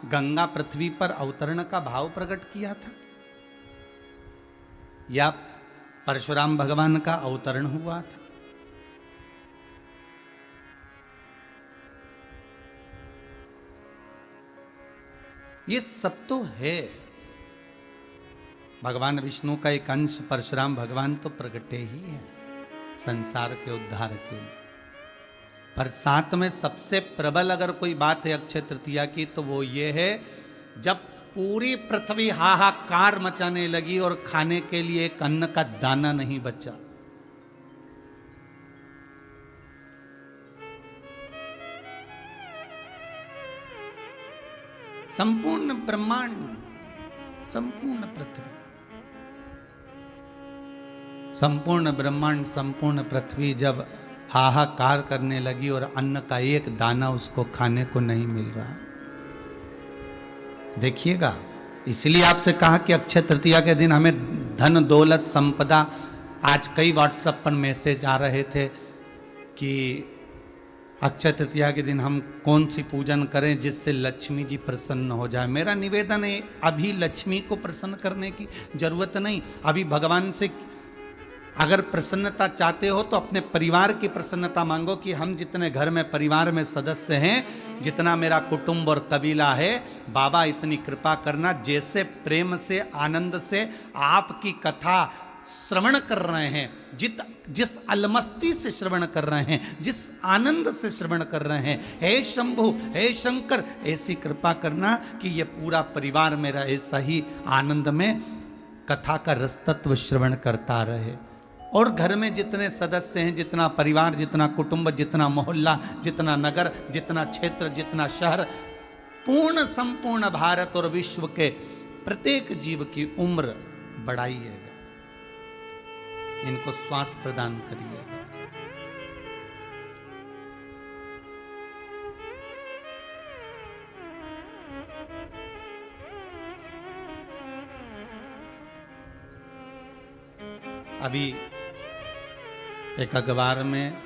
गंगा पृथ्वी पर अवतरण का भाव प्रकट किया था, या परशुराम भगवान का अवतरण हुआ था। ये सब तो है। भगवान विष्णु का एक अंश परशुराम भगवान तो प्रगटे ही है संसार के उद्धार के लिए। पर साथ में सबसे प्रबल अगर कोई बात है अक्षय तृतीया की, तो वो ये है जब पूरी पृथ्वी हाहाकार मचाने लगी और खाने के लिए एक अन्न का दाना नहीं बचा। संपूर्ण ब्रह्मांड, संपूर्ण पृथ्वी, संपूर्ण ब्रह्मांड, संपूर्ण पृथ्वी जब हाहाकार करने लगी और अन्न का एक दाना उसको खाने को नहीं मिल रहा। देखिएगा, इसलिए आपसे कहा कि अक्षय तृतीया के दिन हमें धन दौलत संपदा, आज कई व्हाट्सएप पर मैसेज आ रहे थे कि अक्षय तृतीया के दिन हम कौन सी पूजन करें जिससे लक्ष्मी जी प्रसन्न हो जाए। मेरा निवेदन है, अभी लक्ष्मी को प्रसन्न करने की जरूरत नहीं। अभी भगवान से अगर प्रसन्नता चाहते हो तो अपने परिवार की प्रसन्नता मांगो कि हम जितने घर में परिवार में सदस्य हैं, जितना मेरा कुटुंब और कबीला है, बाबा इतनी कृपा करना, जैसे प्रेम से आनंद से आपकी कथा श्रवण कर रहे हैं, जिस अलमस्ती से श्रवण कर रहे हैं, जिस आनंद से श्रवण कर रहे हैं, हे शंभु हे शंकर, ऐसी कृपा करना कि ये पूरा परिवार मेरा ऐसा ही आनंद में कथा का रस तत्व श्रवण करता रहे। और घर में जितने सदस्य हैं, जितना परिवार, जितना कुटुंब, जितना मोहल्ला, जितना नगर, जितना क्षेत्र, जितना शहर, पूर्ण संपूर्ण भारत और विश्व के प्रत्येक जीव की उम्र बढ़ाइएगा, इनको श्वास प्रदान करिएगा। अभी एक अखबार में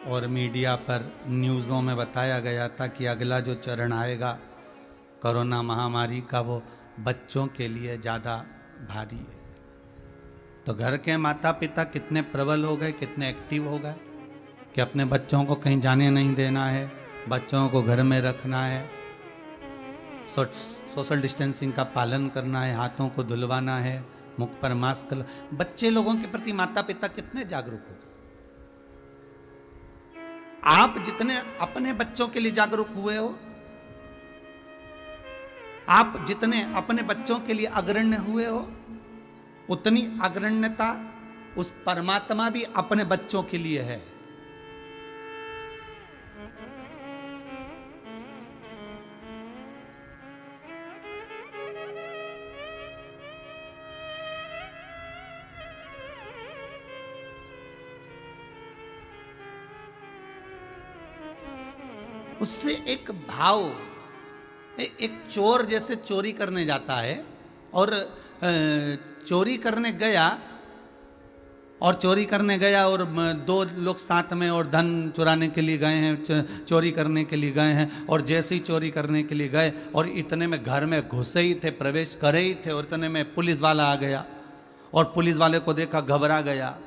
और मीडिया पर न्यूज़ों में बताया गया था कि अगला जो चरण आएगा कोरोना महामारी का, वो बच्चों के लिए ज़्यादा भारी है। तो घर के माता पिता कितने प्रबल हो गए, कितने एक्टिव हो गए कि अपने बच्चों को कहीं जाने नहीं देना है, बच्चों को घर में रखना है, सोशल डिस्टेंसिंग का पालन करना है, हाथों को धुलवाना है, मुख पर मास्क। बच्चे लोगों के प्रति माता पिता कितने जागरूक हो गए। आप जितने अपने बच्चों के लिए जागरूक हुए हो, आप जितने अपने बच्चों के लिए अग्रण्य हुए हो, उतनी अग्रण्यता उस परमात्मा भी अपने बच्चों के लिए है। उससे एक भाव, एक चोर जैसे चोरी करने जाता है और चोरी करने गया और दो लोग साथ में और धन चुराने के लिए गए हैं, चोरी करने के लिए गए हैं, और जैसे ही चोरी करने के लिए गए और इतने में घर में घुसे ही थे, प्रवेश करे ही थे, और इतने में पुलिस वाला आ गया और पुलिस वाले को देखा, घबरा गया।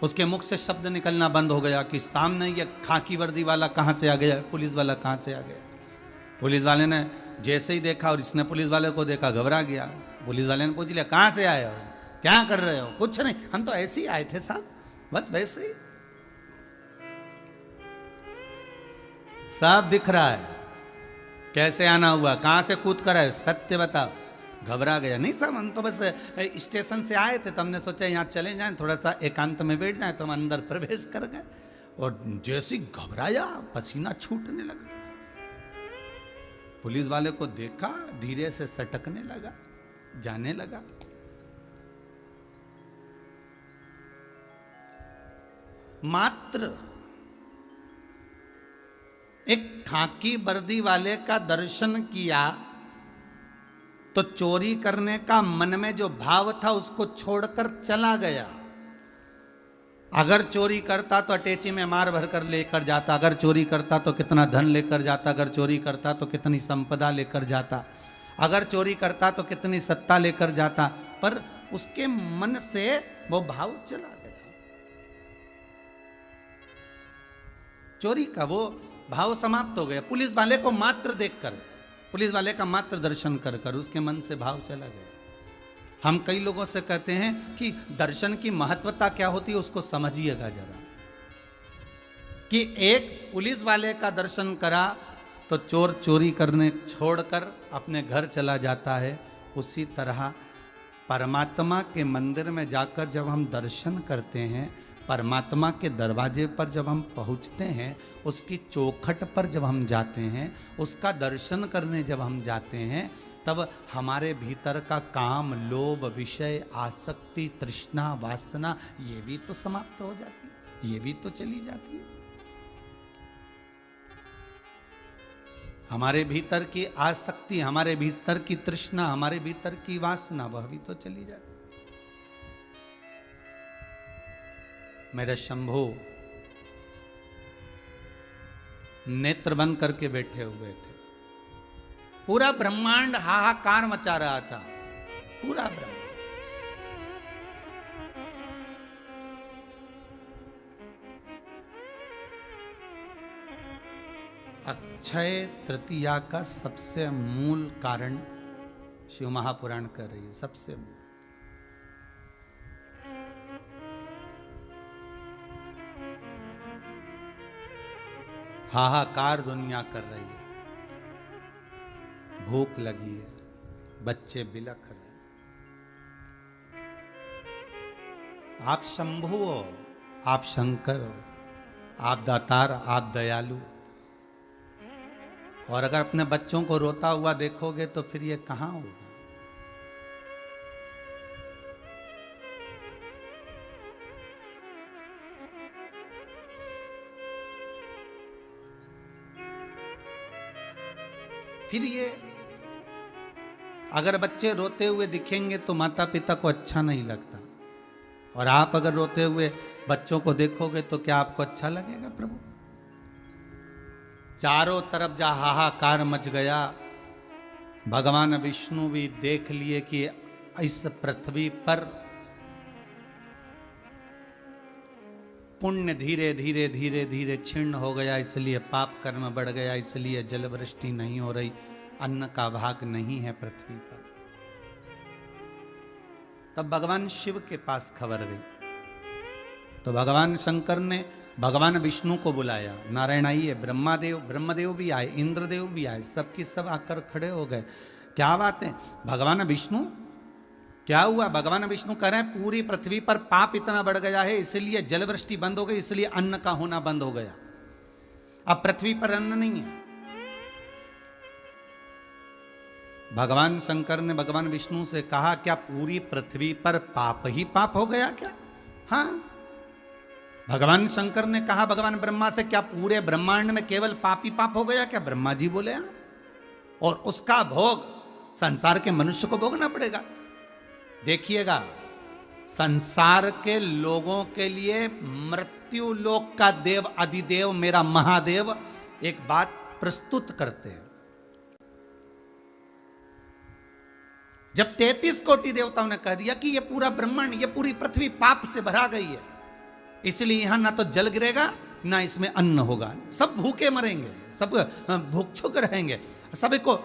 उसके मुख से शब्द निकलना बंद हो गया कि सामने ये खाकी वर्दी वाला कहाँ से आ गया, पुलिस वाला कहाँ से आ गया। पुलिस वाले ने जैसे ही देखा और इसने पुलिस वाले को देखा, घबरा गया। पुलिस वाले ने पूछ लिया, कहाँ से आए हो, क्या कर रहे हो? कुछ नहीं, हम तो ऐसे ही आए थे साहब, बस वैसे ही। सब दिख रहा है, कैसे आना हुआ, कहाँ से कूद कर आए, सत्य बताओ। घबरा गया, नहीं साहब हम तो बस स्टेशन से आए थे, तो हमने सोचा यहाँ चले जाएं, थोड़ा सा एकांत में बैठ जाएं, तो हम अंदर प्रवेश कर गए। और जैसे घबराया, पसीना छूटने लगा। पुलिस वाले को देखा, धीरे से सटकने लगा, जाने लगा। मात्र एक खाकी वर्दी वाले का दर्शन किया तो चोरी करने का मन में जो भाव था उसको छोड़कर चला गया। अगर चोरी करता तो अटैची में मार भर कर लेकर जाता, अगर चोरी करता तो कितना धन लेकर जाता, अगर चोरी करता तो कितनी संपदा लेकर जाता, अगर चोरी करता तो कितनी सत्ता लेकर जाता। पर उसके मन से वो भाव चला गया, चोरी का वो भाव समाप्त हो गया। पुलिस वाले को मात्र देखकर, पुलिस वाले का मात्र दर्शन कर कर उसके मन से भाव चला गया। हम कई लोगों से कहते हैं कि दर्शन की महत्वता क्या होती है, उसको समझिएगा जरा, कि एक पुलिस वाले का दर्शन करा तो चोर चोरी करने छोड़कर अपने घर चला जाता है। उसी तरह परमात्मा के मंदिर में जाकर जब हम दर्शन करते हैं, परमात्मा के दरवाजे पर जब हम पहुंचते हैं, उसकी चौखट पर जब हम जाते हैं, उसका दर्शन करने जब हम जाते हैं, तब हमारे भीतर का काम, लोभ, विषय, आसक्ति, तृष्णा, वासना, ये भी तो समाप्त हो जाती है, ये भी तो चली जाती है। हमारे भीतर की आसक्ति, हमारे भीतर की तृष्णा, हमारे भीतर की वासना, वह भी तो चली जाती। मेरे शंभू नेत्र बंद करके बैठे हुए थे, पूरा ब्रह्मांड हाहाकार मचा रहा था, पूरा ब्रह्मांड। अक्षय तृतीया का सबसे मूल कारण शिव महापुराण कर रही है, सबसे मूल। हाहाकार दुनिया कर रही है, भूख लगी है, बच्चे बिलख रहे हैं। आप शंभु हो, आप शंकर हो, आप दातार, आप दयालु। और अगर अपने बच्चों को रोता हुआ देखोगे तो फिर ये कहां होगा। फिर ये अगर बच्चे रोते हुए दिखेंगे तो माता पिता को अच्छा नहीं लगता, और आप अगर रोते हुए बच्चों को देखोगे तो क्या आपको अच्छा लगेगा। प्रभु, चारों तरफ जहां हाहाकार मच गया, भगवान विष्णु भी देख लिए कि इस पृथ्वी पर पुण्य धीरे धीरे धीरे धीरे क्षीण हो गया, इसलिए पाप कर्म बढ़ गया, इसलिए जल वृष्टि नहीं हो रही, अन्न का भाग नहीं है पृथ्वी पर। तब भगवान शिव के पास खबर गई, तो भगवान शंकर ने भगवान विष्णु को बुलाया। नारायण आइए, ब्रह्मदेव भी आए, इंद्रदेव भी आए, सबकी सब आकर खड़े हो गए। क्या बात है भगवान विष्णु, क्या हुआ? भगवान विष्णु कह रहे हैं पूरी पृथ्वी पर पाप इतना बढ़ गया है, इसलिए जलवृष्टि बंद हो गई, इसलिए अन्न का होना बंद हो गया, अब पृथ्वी पर अन्न नहीं है। भगवान शंकर ने भगवान विष्णु से कहा, क्या पूरी पृथ्वी पर पाप ही पाप हो गया क्या? हाँ। भगवान शंकर ने कहा भगवान ब्रह्मा से, क्या पूरे ब्रह्मांड में केवल पाप ही पाप हो गया क्या? ब्रह्मा जी बोले हाँ। और उसका भोग संसार के मनुष्य को भोगना पड़ेगा। देखिएगा, संसार के लोगों के लिए मृत्यु लोक का देव अधिदेव मेरा महादेव एक बात प्रस्तुत करते हैं। जब 33 कोटि देवताओं ने कह दिया कि ये पूरा ब्रह्मांड, ये पूरी पृथ्वी पाप से भरा गई है, इसलिए यहां ना तो जल गिरेगा ना इसमें अन्न होगा, सब भूखे मरेंगे, सब भूखचुक रहेंगे, सभी को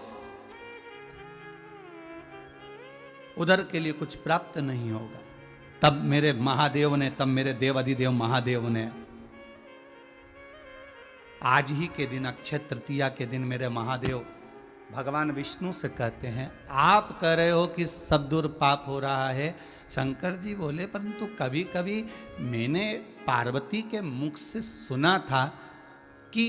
उधर के लिए कुछ प्राप्त नहीं होगा। तब मेरे महादेव ने, तब मेरे देव अधिदेव महादेव ने आज ही के दिन, अक्षय तृतीया के दिन, मेरे महादेव भगवान विष्णु से कहते हैं, आप कह रहे हो कि सब दूर पाप हो रहा है। शंकर जी बोले, परंतु कभी कभी मैंने पार्वती के मुख से सुना था कि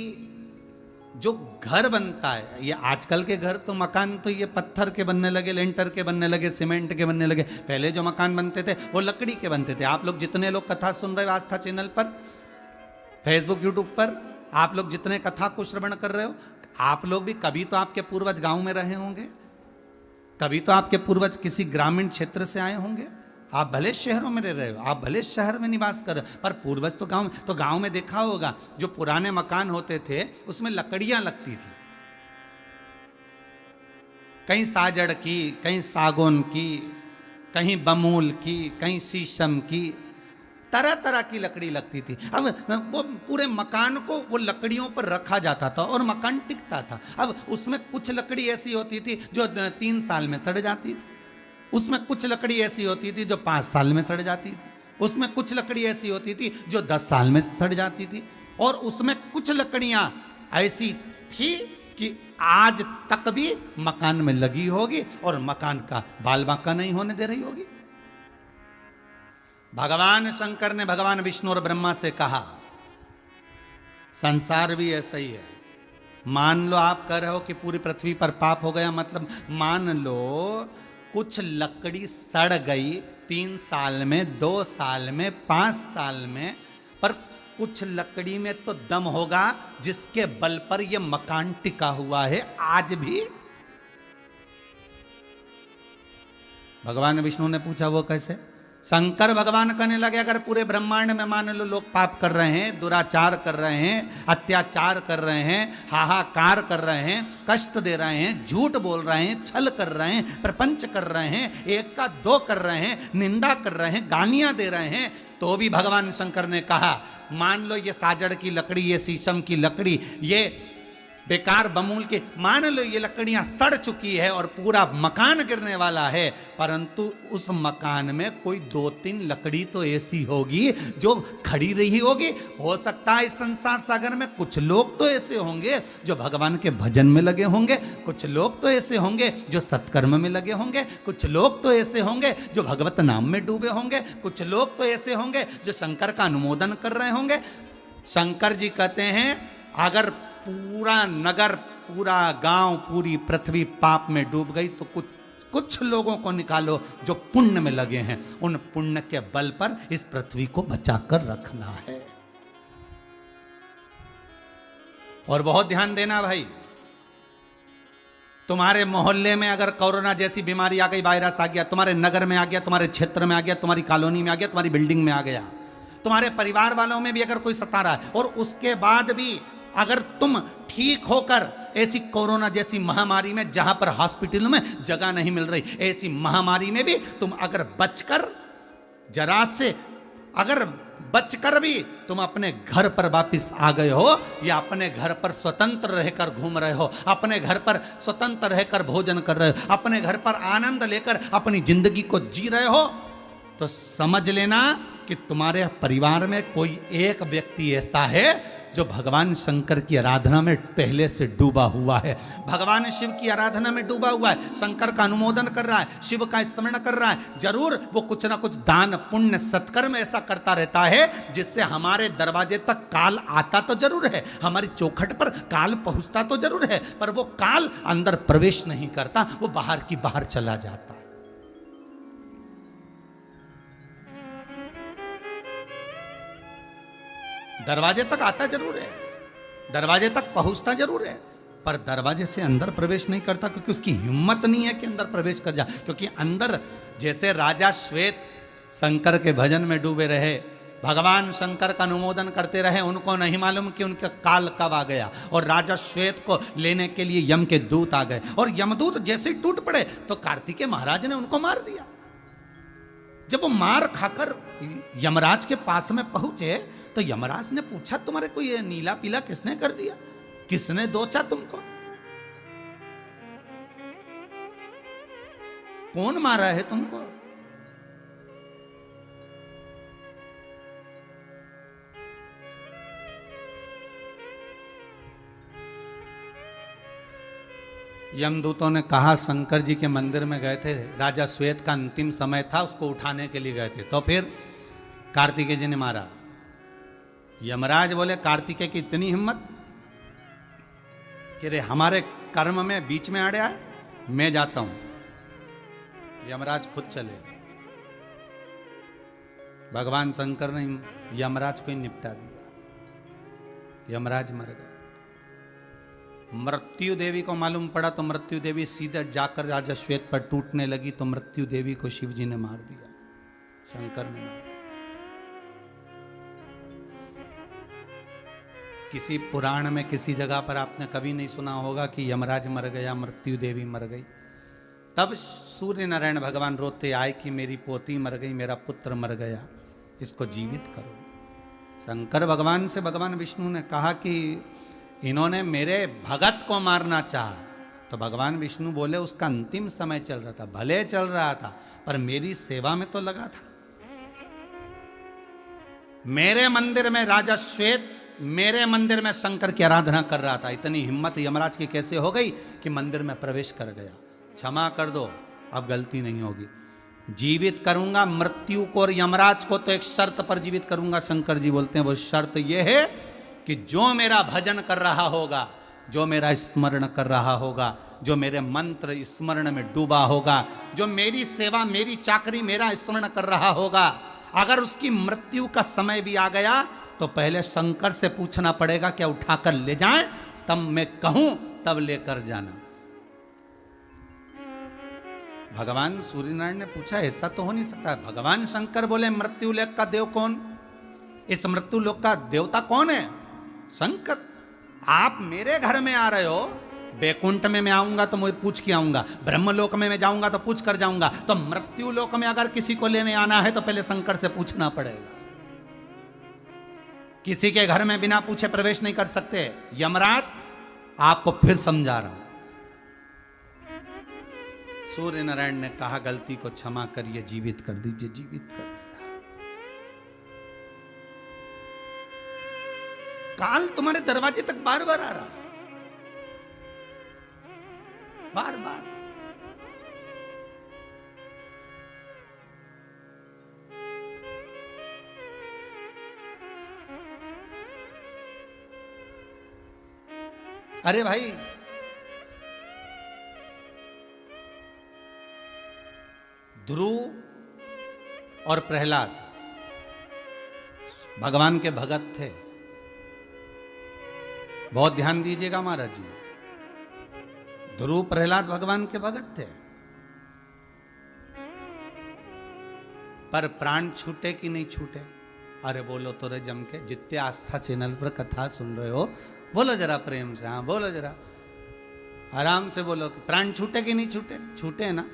जो घर बनता है, ये आजकल के घर तो मकान तो ये पत्थर के बनने लगे, लेंटर के बनने लगे, सीमेंट के बनने लगे, पहले जो मकान बनते थे वो लकड़ी के बनते थे। आप लोग जितने लोग कथा सुन रहे हो आस्था चैनल पर, फेसबुक, यूट्यूब पर, आप लोग जितने कथा को श्रवण कर रहे हो, आप लोग भी कभी तो आपके पूर्वज गांव में रहे होंगे, कभी तो आपके पूर्वज किसी ग्रामीण क्षेत्र से आए होंगे, आप भले शहरों में रह रहे हो, आप भले शहर में निवास कर रहे हो, पर पूर्वज तो गांव में देखा होगा, जो पुराने मकान होते थे उसमें लकड़ियां लगती थी, कहीं साजड़ की, कहीं सागौन की, कहीं बमूल की, कहीं शीशम की, तरह तरह की लकड़ी लगती थी। अब वो पूरे मकान को वो लकड़ियों पर रखा जाता था और मकान टिकता था। अब उसमें कुछ लकड़ी ऐसी होती थी जो 3 साल में सड़ जाती थी, उसमें कुछ लकड़ी ऐसी होती थी जो 5 साल में सड़ जाती थी, उसमें कुछ लकड़ी ऐसी होती थी जो 10 साल में सड़ जाती थी, और उसमें कुछ लकड़ियां ऐसी थी कि आज तक भी मकान में लगी होगी और मकान का बाल बांका नहीं होने दे रही होगी। भगवान शंकर ने भगवान विष्णु और ब्रह्मा से कहा, संसार भी ऐसा ही है। मान लो आप कह रहे हो कि पूरी पृथ्वी पर पाप हो गया, मतलब मान लो कुछ लकड़ी सड़ गई 3 साल में, 2 साल में, 5 साल में, पर कुछ लकड़ी में तो दम होगा जिसके बल पर यह मकान टिका हुआ है आज भी। भगवान विष्णु ने पूछा वो कैसे? शंकर भगवान कहने लगे, अगर पूरे ब्रह्मांड में मान लो लोग पाप कर रहे हैं, दुराचार कर रहे हैं, अत्याचार कर रहे हैं, हाहाकार कर रहे हैं, कष्ट दे रहे हैं, झूठ बोल रहे हैं, छल कर रहे हैं, प्रपंच कर रहे हैं, एक का दो कर रहे हैं, निंदा कर रहे हैं, गालियां दे रहे हैं, तो भी भगवान शंकर ने कहा, मान लो ये साजड़ की लकड़ी, ये शीशम की लकड़ी, ये बेकार बमूल की, मान लो ये लकड़ियां सड़ चुकी है और पूरा मकान गिरने वाला है, परंतु उस मकान में कोई 2-3 लकड़ी तो ऐसी होगी जो खड़ी रही होगी। हो सकता है इस संसार सागर में कुछ लोग तो ऐसे होंगे जो भगवान के भजन में लगे होंगे, कुछ लोग तो ऐसे होंगे जो सत्कर्म में लगे होंगे, कुछ लोग तो ऐसे होंगे जो भगवत नाम में डूबे होंगे, कुछ लोग तो ऐसे होंगे जो शंकर का अनुमोदन कर रहे होंगे। शंकर जी कहते हैं, अगर पूरा नगर, पूरा गांव, पूरी पृथ्वी पाप में डूब गई तो कुछ लोगों को निकालो जो पुण्य में लगे हैं, उन पुण्य के बल पर इस पृथ्वी को बचाकर रखना है। और बहुत ध्यान देना भाई, तुम्हारे मोहल्ले में अगर कोरोना जैसी बीमारी आ गई, वायरस आ गया, तुम्हारे नगर में आ गया, तुम्हारे क्षेत्र में आ गया, तुम्हारी कॉलोनी में आ गया, तुम्हारी बिल्डिंग में आ गया, तुम्हारे परिवार वालों में भी अगर कोई सता रहा है, और उसके बाद भी अगर तुम ठीक होकर ऐसी कोरोना जैसी महामारी में, जहां पर हॉस्पिटल में जगह नहीं मिल रही, ऐसी महामारी में भी तुम अगर बचकर, जरा से अगर बचकर भी तुम अपने घर पर वापस आ गए हो, या अपने घर पर स्वतंत्र रहकर घूम रहे हो, अपने घर पर स्वतंत्र रहकर भोजन कर रहे हो, अपने घर पर आनंद लेकर अपनी जिंदगी को जी रहे हो, तो समझ लेना कि तुम्हारे परिवार में कोई एक व्यक्ति ऐसा है जो भगवान शंकर की आराधना में पहले से डूबा हुआ है, भगवान शिव की आराधना में डूबा हुआ है, शंकर का अनुमोदन कर रहा है, शिव का स्मरण कर रहा है, जरूर वो कुछ ना कुछ दान पुण्य सत्कर्म ऐसा करता रहता है जिससे हमारे दरवाजे तक काल आता तो जरूर है, हमारी चौखट पर काल पहुंचता तो जरूर है, पर वो काल अंदर प्रवेश नहीं करता, वो बाहर की बाहर चला जाता है। दरवाजे तक आता जरूर है, दरवाजे तक पहुंचता जरूर है, पर दरवाजे से अंदर प्रवेश नहीं करता, क्योंकि उसकी हिम्मत नहीं है कि अंदर प्रवेश कर जाए। क्योंकि अंदर, जैसे राजा श्वेत शंकर के भजन में डूबे रहे, भगवान शंकर का अनुमोदन करते रहे, उनको नहीं मालूम कि उनका काल कब आ गया, और राजा श्वेत को लेने के लिए यम के दूत आ गए, और यमदूत जैसे ही टूट पड़े तो कार्तिकेय महाराज ने उनको मार दिया। जब वो मार खाकर यमराज के पास में पहुंचे तो यमराज ने पूछा, तुम्हारे को ये नीला पीला किसने कर दिया, किसने दोचा तुमको, कौन मारा है तुमको? यमदूतों ने कहा, शंकर जी के मंदिर में गए थे, राजा श्वेत का अंतिम समय था, उसको उठाने के लिए गए थे, तो फिर कार्तिकेय जी ने मारा। यमराज बोले, कार्तिकेय की इतनी हिम्मत कि रे हमारे कर्म में बीच में आ रहा है, मैं जाता हूं। यमराज खुद चले, भगवान शंकर ने यमराज को ही निपटा दिया, यमराज मर गए। मृत्यु देवी को मालूम पड़ा तो मृत्यु देवी सीधे जाकर राजा श्वेत पर टूटने लगी, तो मृत्यु देवी को शिव जी ने मार दिया। शंकर ने मार दिया। किसी पुराण में किसी जगह पर आपने कभी नहीं सुना होगा कि यमराज मर गया, मृत्यु देवी मर गई। तब सूर्य नारायण भगवान रोते आए कि मेरी पोती मर गई, मेरा पुत्र मर गया, इसको जीवित करो। शंकर भगवान से भगवान विष्णु ने कहा कि इन्होंने मेरे भगत को मारना चाहा। तो भगवान विष्णु बोले उसका अंतिम समय चल रहा था, भले चल रहा था पर मेरी सेवा में तो लगा था। मेरे मंदिर में राजा श्वेत मेरे मंदिर में शंकर की आराधना कर रहा था। इतनी हिम्मत यमराज की कैसे हो गई कि मंदिर में प्रवेश कर गया। क्षमा कर दो, अब गलती नहीं होगी। जीवित करूंगा मृत्यु को और यमराज को, तो एक शर्त पर जीवित करूंगा। शंकर जी बोलते हैं वो शर्त ये है कि जो मेरा भजन कर रहा होगा, जो मेरा स्मरण कर रहा होगा, जो मेरे मंत्र स्मरण में डूबा होगा, जो मेरी सेवा मेरी चाकरी मेरा स्मरण कर रहा होगा, अगर उसकी मृत्यु का समय भी आ गया तो पहले शंकर से पूछना पड़ेगा क्या उठाकर ले जाएं, तब मैं कहूं तब लेकर जाना। भगवान सूर्यनारायण ने पूछा ऐसा तो हो नहीं सकता। भगवान शंकर बोले मृत्यु लोक का देव कौन? इस मृत्यु लोक का देवता कौन है? शंकर। आप मेरे घर में आ रहे हो, बैकुंठ में मैं आऊंगा तो मुझे पूछ के आऊंगा, ब्रह्मलोक में मैं जाऊंगा तो पूछ कर जाऊंगा, तो मृत्यु लोक में अगर किसी को लेने आना है तो पहले शंकर से पूछना पड़ेगा। किसी के घर में बिना पूछे प्रवेश नहीं कर सकते। यमराज आपको फिर समझा रहा हूं। सूर्य नारायण ने कहा गलती को क्षमा करिए, जीवित कर दीजिए। जीवित कर दिया। काल तुम्हारे दरवाजे तक बार बार आ रहा, बार बार। अरे भाई, ध्रुव और प्रहलाद भगवान के भगत थे। बहुत ध्यान दीजिएगा महाराज जी। ध्रुव प्रहलाद भगवान के भगत थे, पर प्राण छूटे कि नहीं छूटे? अरे बोलो तो रे जम के। जितने आस्था चैनल पर कथा सुन रहे हो, बोलो जरा प्रेम से। हाँ बोलो जरा, आराम से बोलो कि प्राण छूटे कि नहीं छूटे? छूटे है ना।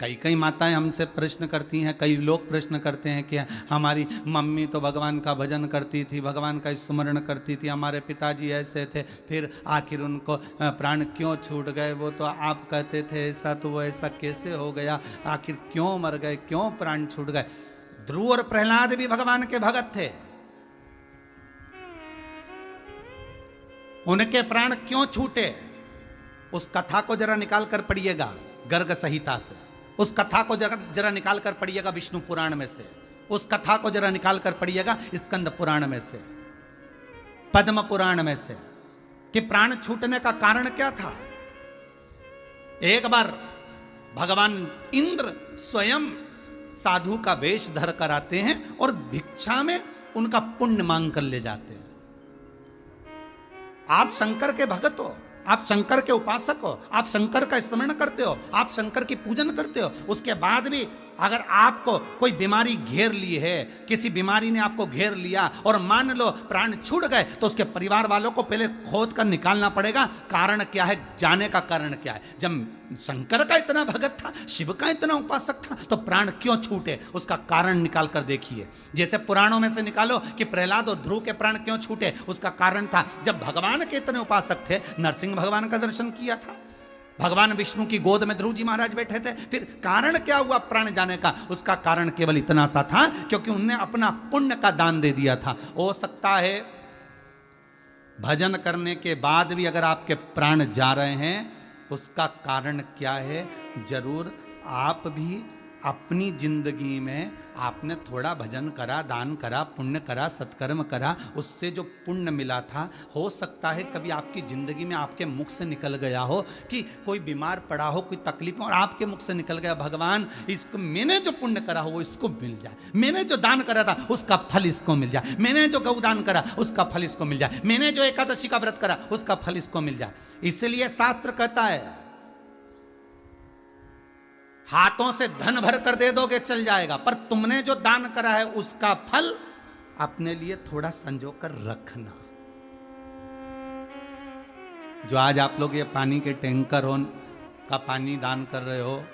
कई कई माताएं हमसे प्रश्न करती हैं, कई लोग प्रश्न करते हैं कि हमारी मम्मी तो भगवान का भजन करती थी, भगवान का स्मरण करती थी, हमारे पिताजी ऐसे थे, फिर आखिर उनको प्राण क्यों छूट गए? वो तो आप कहते थे ऐसा, तो वो ऐसा कैसे हो गया? आखिर क्यों मर गए, क्यों प्राण छूट गए? ध्रुव और प्रहलाद भी भगवान के भगत थे। उनके प्राण क्यों छूटे, उस कथा को जरा निकाल कर पढ़िएगा गर्ग संहिता से। उस कथा को जरा निकाल कर पढ़िएगा विष्णु पुराण में से। उस कथा को जरा निकाल कर पढ़िएगा स्कंद पुराण में से, पद्म पुराण में से, कि प्राण छूटने का कारण क्या था। एक बार भगवान इंद्र स्वयं साधु का वेश धर कर आते हैं और भिक्षा में उनका पुण्य मांग कर ले जाते हैं। आप शंकर के भगत हो, आप शंकर के उपासक हो, आप शंकर का स्मरण करते हो, आप शंकर की पूजन करते हो, उसके बाद भी अगर आपको कोई बीमारी घेर ली है, किसी बीमारी ने आपको घेर लिया और मान लो प्राण छूट गए, तो उसके परिवार वालों को पहले खोद कर निकालना पड़ेगा कारण क्या है, जाने का कारण क्या है। जब शंकर का इतना भगत था, शिव का इतना उपासक था, तो प्राण क्यों छूटे उसका कारण निकाल कर देखिए। जैसे पुराणों में से निकालो कि प्रहलाद और ध्रुव के प्राण क्यों छूटे, उसका कारण था जब भगवान के इतने उपासक थे, नरसिंह भगवान का दर्शन किया था, भगवान विष्णु की गोद में ध्रुव जी महाराज बैठे थे, फिर कारण क्या हुआ प्राण जाने का? उसका कारण केवल इतना सा था क्योंकि उनने अपना पुण्य का दान दे दिया था। हो सकता है भजन करने के बाद भी अगर आपके प्राण जा रहे हैं, उसका कारण क्या है? जरूर आप भी अपनी जिंदगी में आपने थोड़ा भजन करा, दान करा, पुण्य करा, सत्कर्म करा, उससे जो पुण्य मिला था, हो सकता है कभी आपकी जिंदगी में आपके मुख से निकल गया हो कि कोई बीमार पड़ा हो, कोई तकलीफ में, और आपके मुख से निकल गया भगवान इसको मैंने जो पुण्य करा हो वो इसको मिल जाए, मैंने जो दान करा था उसका फल इसको मिल जाए, मैंने जो गौदान करा उसका फल इसको मिल जाए, मैंने जो एकादशी का व्रत करा उसका फल इसको मिल जाए। इसलिए शास्त्र कहता है हाथों से धन भर कर दे दोगे चल जाएगा, पर तुमने जो दान करा है उसका फल अपने लिए थोड़ा संजो कर रखना। जो आज आप लोग ये पानी के टैंकर का पानी दान कर रहे हो,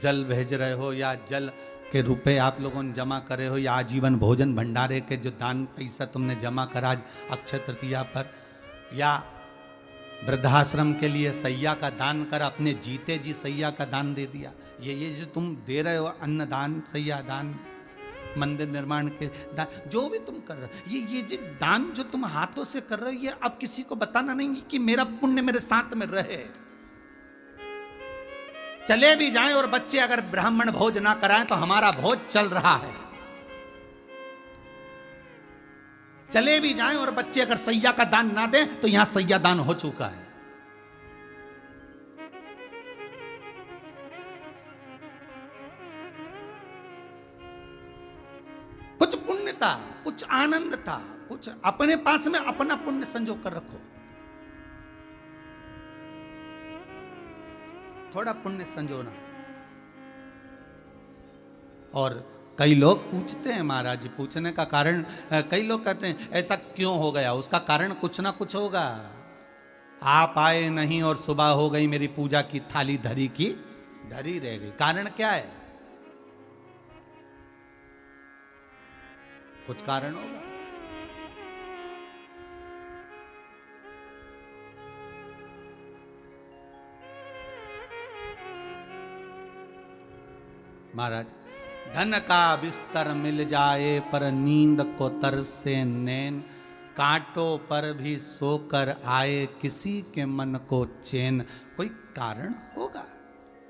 जल भेज रहे हो, या जल के रुपए आप लोगों ने जमा करे हो, या आजीवन भोजन भंडारे के जो दान पैसा तुमने जमा करा आज अक्षय तृतीया पर, या वृद्धाश्रम के लिए सैया का दान कर, अपने जीते जी सैया का दान दे दिया, ये जो तुम दे रहे हो, अन्न दान, सैया दान, मंदिर निर्माण के दान, जो भी तुम कर रहे हो, ये जो दान जो तुम हाथों से कर रहे हो, ये अब किसी को बताना नहीं कि मेरा पुण्य मेरे साथ में रहे। चले भी जाएं और बच्चे अगर ब्राह्मण भोज ना कराएं तो हमारा भोज चल रहा है। चले भी जाएं और बच्चे अगर सैया का दान ना दें तो यहां सैया दान हो चुका है। कुछ पुण्य था, कुछ आनंद था, कुछ अपने पास में अपना पुण्य संजो कर रखो, थोड़ा पुण्य संजोना। और कई लोग पूछते हैं महाराज जी, पूछने का कारण, कई लोग कहते हैं ऐसा क्यों हो गया, उसका कारण कुछ ना कुछ होगा। आप आए नहीं और सुबह हो गई, मेरी पूजा की थाली धरी की धरी रह गई, कारण क्या है? कुछ कारण होगा। महाराज, धन का बिस्तर मिल जाए पर नींद को तरसे नैन, कांटों पर भी सोकर आए किसी के मन को चैन। कोई कारण होगा,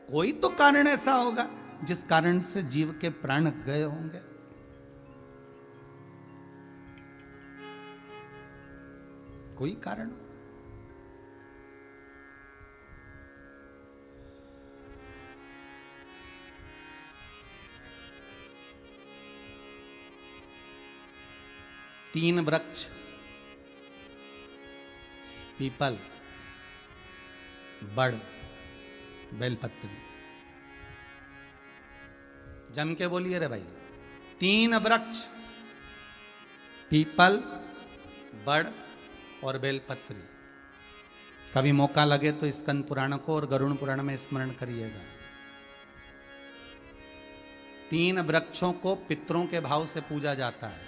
कोई तो कारण ऐसा होगा जिस कारण से जीव के प्राण गए होंगे। कोई कारण। तीन वृक्ष, पीपल, बड़, बेलपत्री, जम के बोलिए रे भाई। तीन वृक्ष, पीपल, बड़ और बेलपत्री। कभी मौका लगे तो स्कंद पुराण को और गरुड़ पुराण में स्मरण करिएगा। तीन वृक्षों को पितरों के भाव से पूजा जाता है,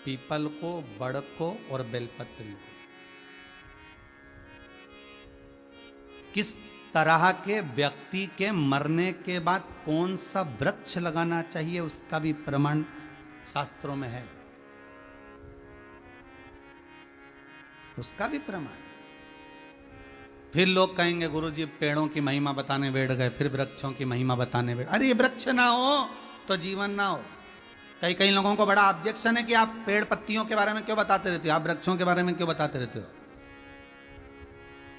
पीपल को, बड़ को और बेलपत्री को। किस तरह के व्यक्ति के मरने के बाद कौन सा वृक्ष लगाना चाहिए उसका भी प्रमाण शास्त्रों में है, उसका भी प्रमाण। फिर लोग कहेंगे गुरुजी पेड़ों की महिमा बताने बैठ गए, फिर वृक्षों की महिमा बताने बैठ। अरे ये वृक्ष ना हो तो जीवन ना हो। कई लोगों को बड़ा ऑब्जेक्शन है कि आप पेड़ पत्तियों के बारे में क्यों बताते रहते हो, आप वृक्षों के बारे में क्यों बताते रहते हो।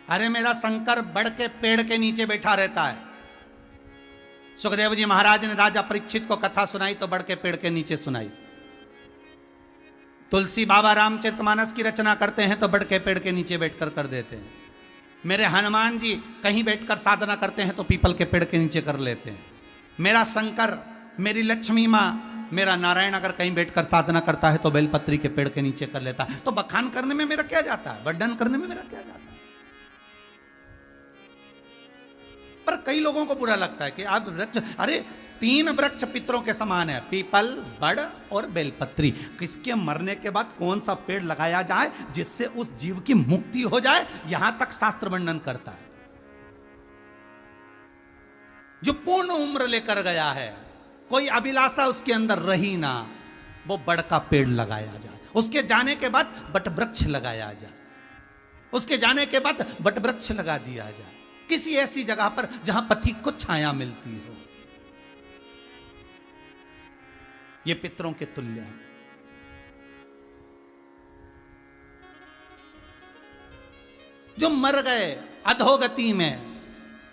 अरे मेरा शंकर बड़ के पेड़ के नीचे बैठा रहता है। सुखदेव जी महाराज ने राजा परीक्षित को कथा सुनाई तो बड़ के पेड़ के नीचे सुनाई। तुलसी बाबा रामचरितमानस की रचना करते हैं तो बड़ के पेड़ के नीचे बैठकर कर देते हैं। मेरे हनुमान जी कहीं बैठकर साधना करते हैं तो पीपल के पेड़ के नीचे कर लेते हैं। मेरा शंकर, मेरी लक्ष्मी माँ, मेरा नारायण अगर कहीं बैठकर साधना करता है तो बेलपत्री के पेड़ के नीचे कर लेता है। तो बखान करने में मेरा क्या जाता है, वर्णन करने में मेरा क्या जाता है। पर कई लोगों को बुरा लगता है कि आप वृक्ष, अरे तीन वृक्ष पितरों के समान है, पीपल, बड़ और बेलपत्री। किसके मरने के बाद कौन सा पेड़ लगाया जाए जिससे उस जीव की मुक्ति हो जाए, यहां तक शास्त्र वर्णन करता है। जो पूर्ण उम्र लेकर गया है, कोई अभिलाषा उसके अंदर रही ना, वो बड़ का पेड़ लगाया जाए। उसके जाने के बाद वट वृक्ष लगाया जाए, उसके जाने के बाद वट वृक्ष लगा दिया जाए, किसी ऐसी जगह पर जहां पथिक को छाया मिलती हो। ये पितरों के तुल्य है। जो मर गए अधोगति में,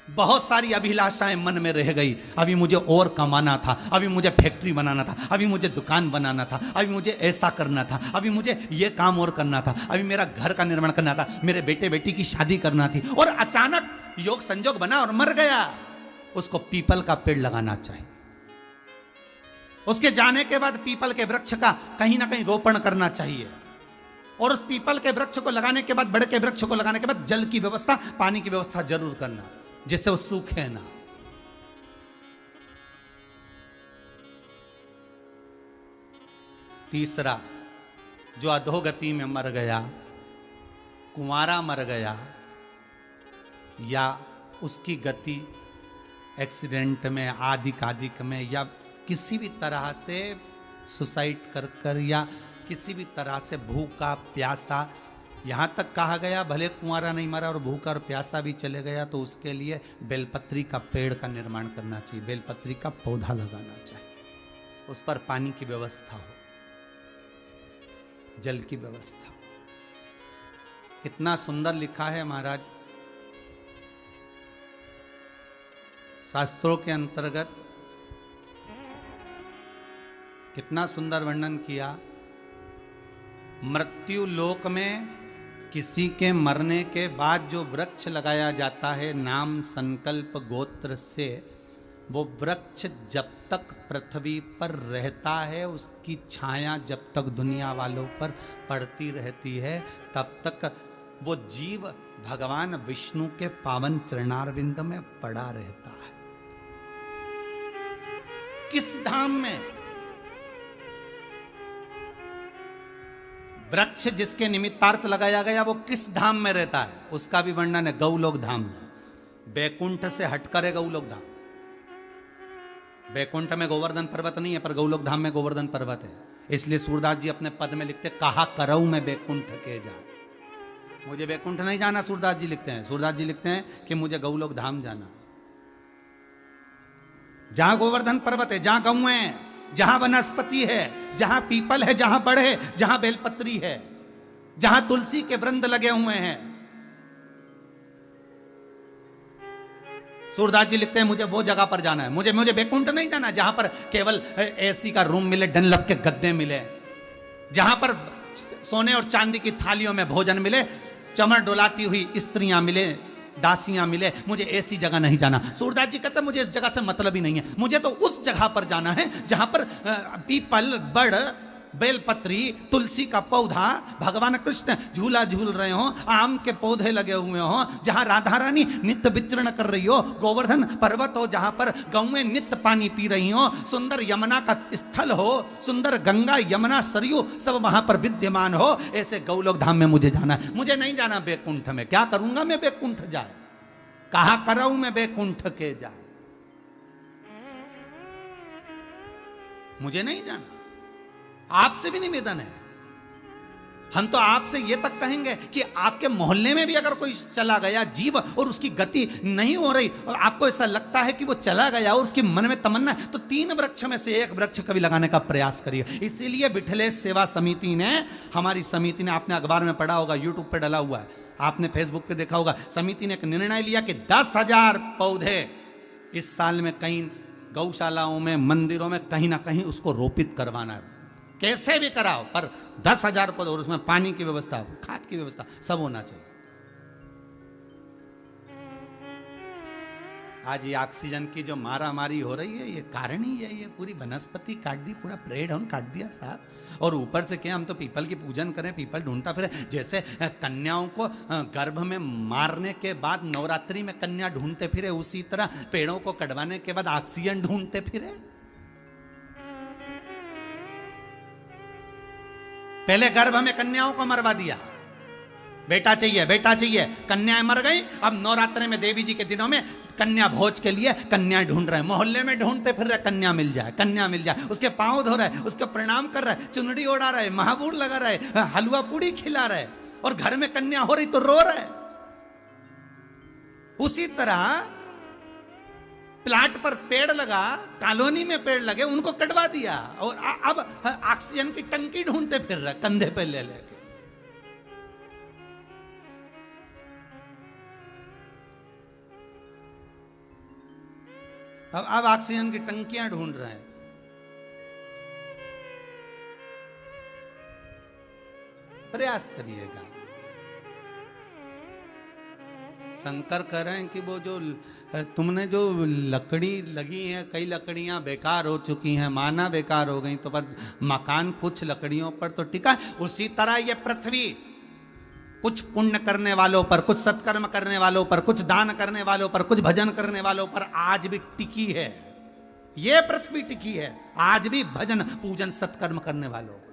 बहुत सारी अभिलाषाएं मन में रह गई। अभी मुझे और कमाना था, अभी मुझे फैक्ट्री बनाना था, अभी मुझे दुकान बनाना था, अभी मुझे ऐसा करना था, अभी मुझे ये काम और करना था, अभी मेरा घर का निर्माण करना था, मेरे बेटे बेटी की शादी करना थी, और अचानक योग संजोग बना और मर गया। उसको पीपल का पेड़ लगाना चाहिए। उसके जाने के बाद पीपल के वृक्ष का कहीं ना कहीं रोपण करना चाहिए, और उस पीपल के वृक्ष को लगाने के बाद, बड़े के वृक्ष को लगाने के बाद जल की व्यवस्था, पानी की व्यवस्था जरूर करना, जिससे वो सूखे ना। तीसरा, जो अधोगति में मर गया, कुंवारा मर गया, या उसकी गति एक्सीडेंट में, आदिक में, या किसी भी तरह से सुसाइड कर या किसी भी तरह से भूखा प्यासा, यहां तक कहा गया भले कुंवारा नहीं मरा और भूखा और प्यासा भी चले गया तो उसके लिए बेलपत्री का पेड़ का निर्माण करना चाहिए, बेलपत्री का पौधा लगाना चाहिए, उस पर पानी की व्यवस्था हो, जल की व्यवस्था। कितना सुंदर लिखा है महाराज शास्त्रों के अंतर्गत, कितना सुंदर वर्णन किया। मृत्यु लोक में किसी के मरने के बाद जो वृक्ष लगाया जाता है नाम संकल्प गोत्र से, वो वृक्ष जब तक पृथ्वी पर रहता है, उसकी छाया जब तक दुनिया वालों पर पड़ती रहती है, तब तक वो जीव भगवान विष्णु के पावन चरणारविंद में पड़ा रहता है। किस धाम में? वृक्ष जिसके निमित्तार्थ लगाया गया वो किस धाम में रहता है, उसका भी वर्णन है गौलोक धाम में। बैकुंठ से हटकर है गौलोक धाम। बैकुंठ में गोवर्धन पर्वत नहीं है, पर गौलोक धाम में गोवर्धन पर्वत है। इसलिए सूरदास जी अपने पद में लिखते, कहा करऊ में बैकुंठ के जा। मुझे बैकुंठ नहीं जाना, सूरदास जी लिखते हैं। सूरदास जी लिखते हैं कि मुझे गौलोक धाम जाना, जहां गोवर्धन पर्वत है, जहां गौ है, जहां वनस्पति है, जहां पीपल है, जहां बड़ है, जहां बेलपत्री है, जहां तुलसी के वृंद लगे हुए हैं। सूरदास जी लिखते हैं मुझे वो जगह पर जाना है, मुझे बैकुंठ नहीं जाना जहां पर केवल एसी का रूम मिले, डनलप के गद्दे मिले, जहां पर सोने और चांदी की थालियों में भोजन मिले, चमर डोलाती हुई स्त्रियां मिले, दासियां मिले। मुझे ऐसी जगह नहीं जाना। सूरदास जी कहते मुझे इस जगह से मतलब ही नहीं है, मुझे तो उस जगह पर जाना है जहां पर पीपल, बड़, बेलपत्री, तुलसी का पौधा, भगवान कृष्ण झूला झूल रहे हो, आम के पौधे लगे हुए हो, जहां राधा रानी नित्य विचरण कर रही हो, गोवर्धन पर्वत हो जहां पर गौएं नित्य पानी पी रही हो, सुंदर यमुना का स्थल हो, सुंदर गंगा यमुना सरयू सब वहां पर विद्यमान हो, ऐसे गौलोक धाम में मुझे जाना है। मुझे नहीं जाना बैकुंठ में। क्या करूंगा मैं बैकुंठ जाए? कहा करऊं मैं बैकुंठ के जाए? मुझे नहीं जाना। आपसे भी निवेदन है, हम तो आपसे यह तक कहेंगे कि आपके मोहल्ले में भी अगर कोई चला गया जीव और उसकी गति नहीं हो रही और आपको ऐसा लगता है कि वो चला गया और उसके मन में तमन्ना है, तो 3 वृक्ष में से 1 वृक्ष कभी लगाने का प्रयास करिए। इसीलिए विठलेश सेवा समिति ने, हमारी समिति ने, आपने अखबार में पढ़ा होगा, यूट्यूब पे डला हुआ है, आपने फेसबुक पे देखा होगा, समिति ने एक निर्णय लिया कि 10,000 पौधे इस साल में कहीं गौशालाओं में, मंदिरों में कहीं ना कहीं उसको रोपित करवाना है। कैसे भी कराओ, पर 10,000 पौधे, और उसमें पानी की व्यवस्था, खाद की व्यवस्था सब होना चाहिए। आज ये ऑक्सीजन की जो मारामारी हो रही है, ये कारण ही है, ये पूरी वनस्पति काट दी, पूरा प्रेड ऑन काट दिया साहब। और ऊपर से क्या, हम तो पीपल की पूजन करें, पीपल ढूंढता फिरे। जैसे कन्याओं को गर्भ में मारने के बाद नवरात्रि में कन्या ढूंढते फिरे, उसी तरह पेड़ों को कटवाने के बाद ऑक्सीजन ढूंढते फिरे। पहले गर्भ में कन्याओं को मरवा दिया, बेटा चाहिए, बेटा चाहिए, कन्याएं मर गई। अब नवरात्रि में देवी जी के दिनों में कन्या भोज के लिए कन्या ढूंढ रहे हैं, मोहल्ले में ढूंढते फिर रहे, कन्या मिल जाए, कन्या मिल जाए। उसके पांव धो रहे, उसके प्रणाम कर रहे, चुनरी ओढ़ा रहे, महाबूर लगा रहे, हलवा पूड़ी खिला रहे, और घर में कन्या हो रही तो रो रहे। उसी तरह प्लाट पर पेड़ लगा, कॉलोनी में पेड़ लगे, उनको कटवा दिया, और अब ऑक्सीजन की टंकी ढूंढते फिर रहे कंधे पे ले लेके। अब ऑक्सीजन की टंकियां ढूंढ रहे हैं। प्रयास करिएगा। शंकर कह रहे हैं कि वो जो तुमने जो लकड़ी लगी है, कई लकड़ियां बेकार हो चुकी हैं, माना बेकार हो गई, तो पर मकान कुछ लकड़ियों पर तो टिका। उसी तरह ये पृथ्वी कुछ पुण्य करने वालों पर, कुछ सत्कर्म करने वालों पर, कुछ दान करने वालों पर, कुछ भजन करने वालों पर आज भी टिकी है। ये पृथ्वी टिकी है आज भी भजन पूजन सत्कर्म करने वालों पर।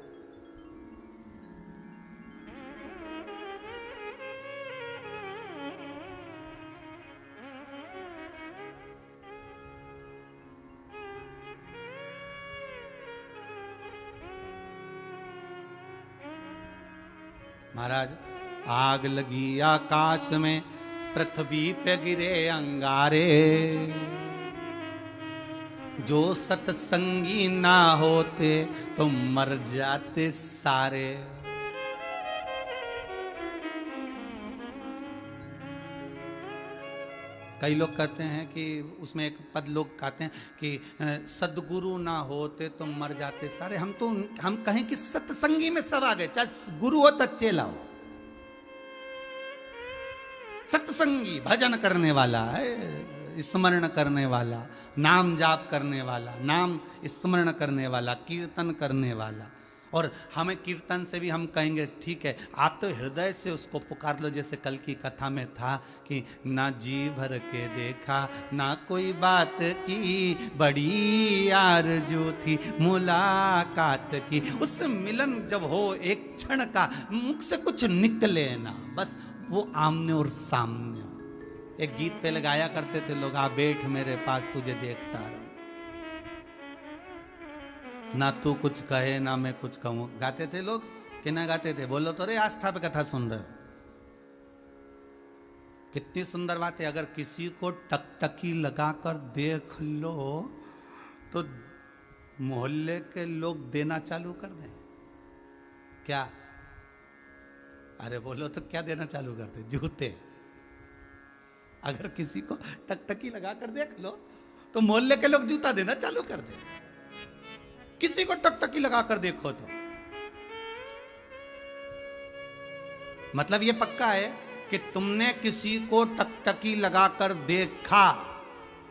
महाराज, आग लगी आकाश में, पृथ्वी पे गिरे अंगारे, जो सत्संगी ना होते तो मर जाते सारे। कई लोग कहते हैं कि उसमें एक पद लोग कहते हैं कि सदगुरु ना होते तो मर जाते सारे। हम कहें कि सत्संगी में सब आ गए, चाहे गुरु हो तो चेला हो। सत्संगी भजन करने वाला है, स्मरण करने वाला, नाम जाप करने वाला, नाम स्मरण करने वाला, कीर्तन करने वाला। और हमें कीर्तन से भी हम कहेंगे ठीक है, आप तो हृदय से उसको पुकार लो। जैसे कल की कथा में था कि ना जी भर के देखा, ना कोई बात की, बड़ी आरज़ू थी मुलाकात की। उस मिलन जब हो एक क्षण का, मुख से कुछ निकले ना, बस वो आमने और सामने। एक गीत पहले गाया करते थे लोग, आ बैठ मेरे पास तुझे देखता रहूं, ना तू कुछ कहे ना मैं कुछ कहूं। गाते थे लोग कि ना गाते थे? बोलो तो रे, आस्था पे कथा सुन रहे हो। कितनी सुंदर बात है। अगर किसी को टकटकी लगाकर देख लो तो मोहल्ले के लोग देना चालू कर दें क्या? अरे बोलो तो क्या देना चालू कर दे? जूते। अगर किसी को टकटकी लगाकर देख लो तो मोहल्ले के लोग जूता देना चालू कर दे। किसी को टकटकी लगाकर देखो तो मतलब ये पक्का है कि तुमने किसी को टकटकी लगाकर देखा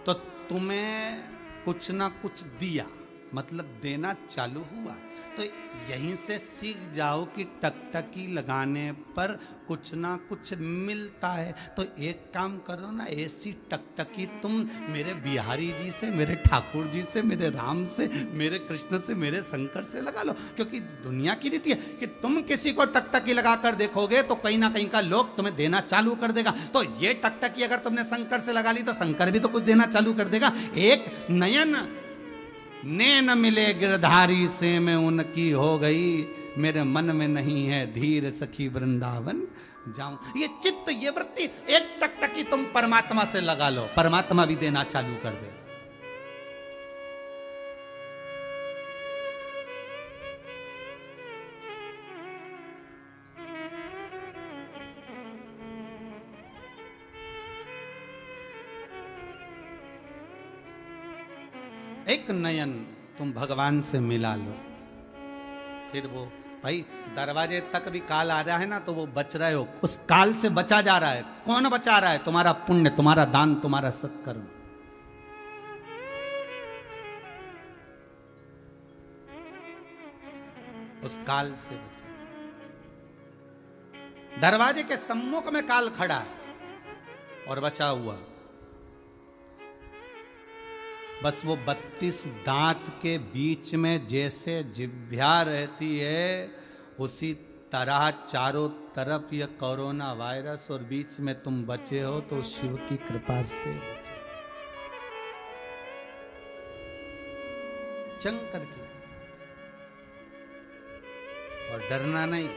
तो तुम्हें कुछ ना कुछ दिया, मतलब देना चालू हुआ। तो यहीं से सीख जाओ कि टकटकी लगाने पर कुछ ना कुछ मिलता है। तो एक काम करो ना, ऐसी टकटकी तुम मेरे बिहारी जी से, मेरे ठाकुर जी से, मेरे राम से, मेरे कृष्ण से, मेरे शंकर से लगा लो। क्योंकि दुनिया की रीति है कि तुम किसी को टकटकी लगाकर देखोगे तो कहीं ना कहीं का लोग तुम्हें देना चालू कर देगा। तो ये टकटकी अगर तुमने शंकर से लगा ली तो शंकर भी तो कुछ देना चालू कर देगा। एक नयन नैन मिले गिरधारी से, मैं उनकी हो गई, मेरे मन में नहीं है धीर, सखी वृंदावन जाऊं। ये चित्त, ये वृत्ति, एक टकटकी तुम परमात्मा से लगा लो, परमात्मा भी देना चालू कर दे। एक नयन तुम भगवान से मिला लो, फिर वो भाई दरवाजे तक भी काल आ रहा है ना, तो वो बच रहे हो, उस काल से बचा जा रहा है। कौन बचा रहा है? तुम्हारा पुण्य, तुम्हारा दान, तुम्हारा सत्कर्म। उस काल से बचा। दरवाजे के सम्मुख में काल खड़ा है और बचा हुआ, बस वो 32 दांत के बीच में जैसे जिह्वा रहती है, उसी तरह चारों तरफ ये कोरोना वायरस और बीच में तुम बचे हो तो शिव की कृपा से बचे, शंकर की कृपा से। और डरना नहीं,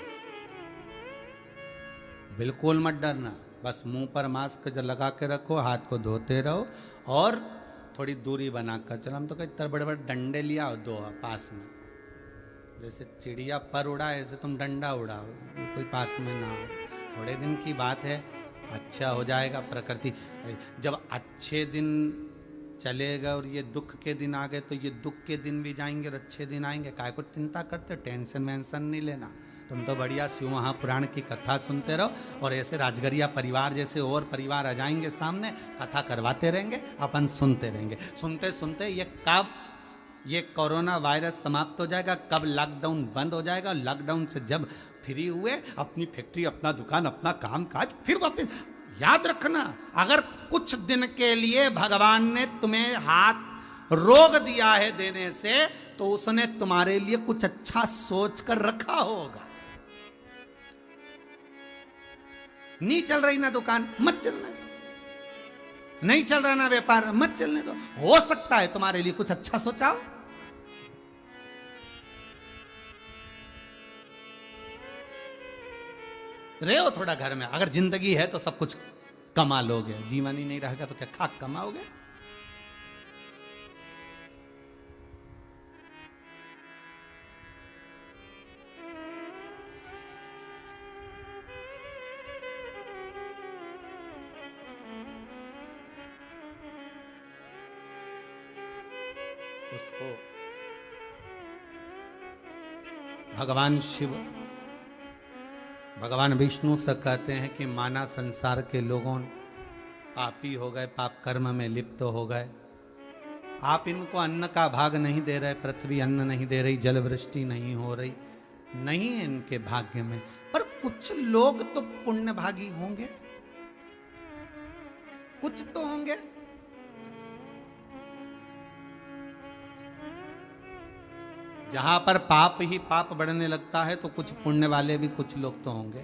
बिल्कुल मत डरना। बस मुंह पर मास्क लगा के रखो, हाथ को धोते रहो और थोड़ी दूरी बनाकर चलो। हम तो कई बड़े बड़े डंडे लिया हो दो पास में, जैसे चिड़िया पर उड़ाए ऐसे तुम डंडा उड़ाओ, कोई पास में ना हो। थोड़े दिन की बात है, अच्छा हो जाएगा। प्रकृति जब अच्छे दिन चले गए और ये दुख के दिन आ गए तो ये दुख के दिन भी जाएंगे और अच्छे दिन आएंगे, काय को चिंता करते, टेंशन वेंशन नहीं लेना। तुम तो बढ़िया शिव महापुराण की कथा सुनते रहो और ऐसे राजगरिया परिवार जैसे और परिवार आ जाएंगे सामने, कथा करवाते रहेंगे, अपन सुनते रहेंगे। सुनते सुनते ये कोरोना वायरस समाप्त हो जाएगा, कब लॉकडाउन बंद हो जाएगा, लॉकडाउन से जब फ्री हुए अपनी फैक्ट्री, अपना दुकान, अपना काम काज, फिर वापस। याद रखना, अगर कुछ दिन के लिए भगवान ने तुम्हें हाथ रोक दिया है देने से, तो उसने तुम्हारे लिए कुछ अच्छा सोच कर रखा होगा। नहीं चल रही ना दुकान, मत चलने दो। नहीं चल रहा ना व्यापार, मत चलने दो। हो सकता है तुम्हारे लिए कुछ अच्छा सोचा हो। रहे हो थोड़ा घर में, अगर जिंदगी है तो सब कुछ कमा लोगे, जीवन ही नहीं रहेगा तो क्या खाक कमाओगे। उसको भगवान शिव, भगवान विष्णु से कहते हैं कि माना संसार के लोगों पापी हो गए, पाप कर्म में लिप्त हो गए, आप इनको अन्न का भाग नहीं दे रहे, पृथ्वी अन्न नहीं दे रही, जल वृष्टि नहीं हो रही, नहीं है इनके भाग्य में। पर कुछ लोग तो पुण्य भागी होंगे, कुछ तो होंगे। जहां पर पाप ही पाप बढ़ने लगता है तो कुछ पुण्य वाले भी कुछ लोग तो होंगे।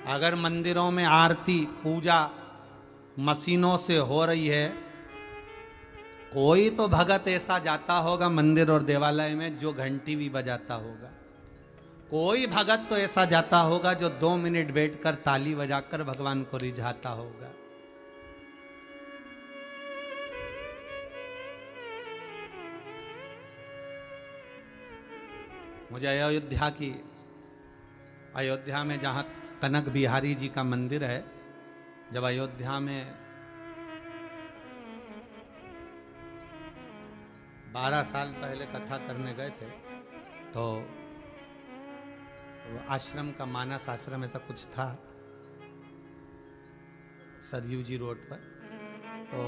अगर मंदिरों में आरती पूजा मशीनों से हो रही है, कोई तो भगत ऐसा जाता होगा मंदिर और देवालय में जो घंटी भी बजाता होगा। कोई भगत तो ऐसा जाता होगा जो 2 मिनट बैठकर ताली बजाकर भगवान को रिझाता होगा। मुझे अयोध्या में जहाँ कनक बिहारी जी का मंदिर है, जब अयोध्या में 12 साल पहले कथा करने गए थे, तो आश्रम का मानस आश्रम ऐसा कुछ था सरयू जी रोड पर, तो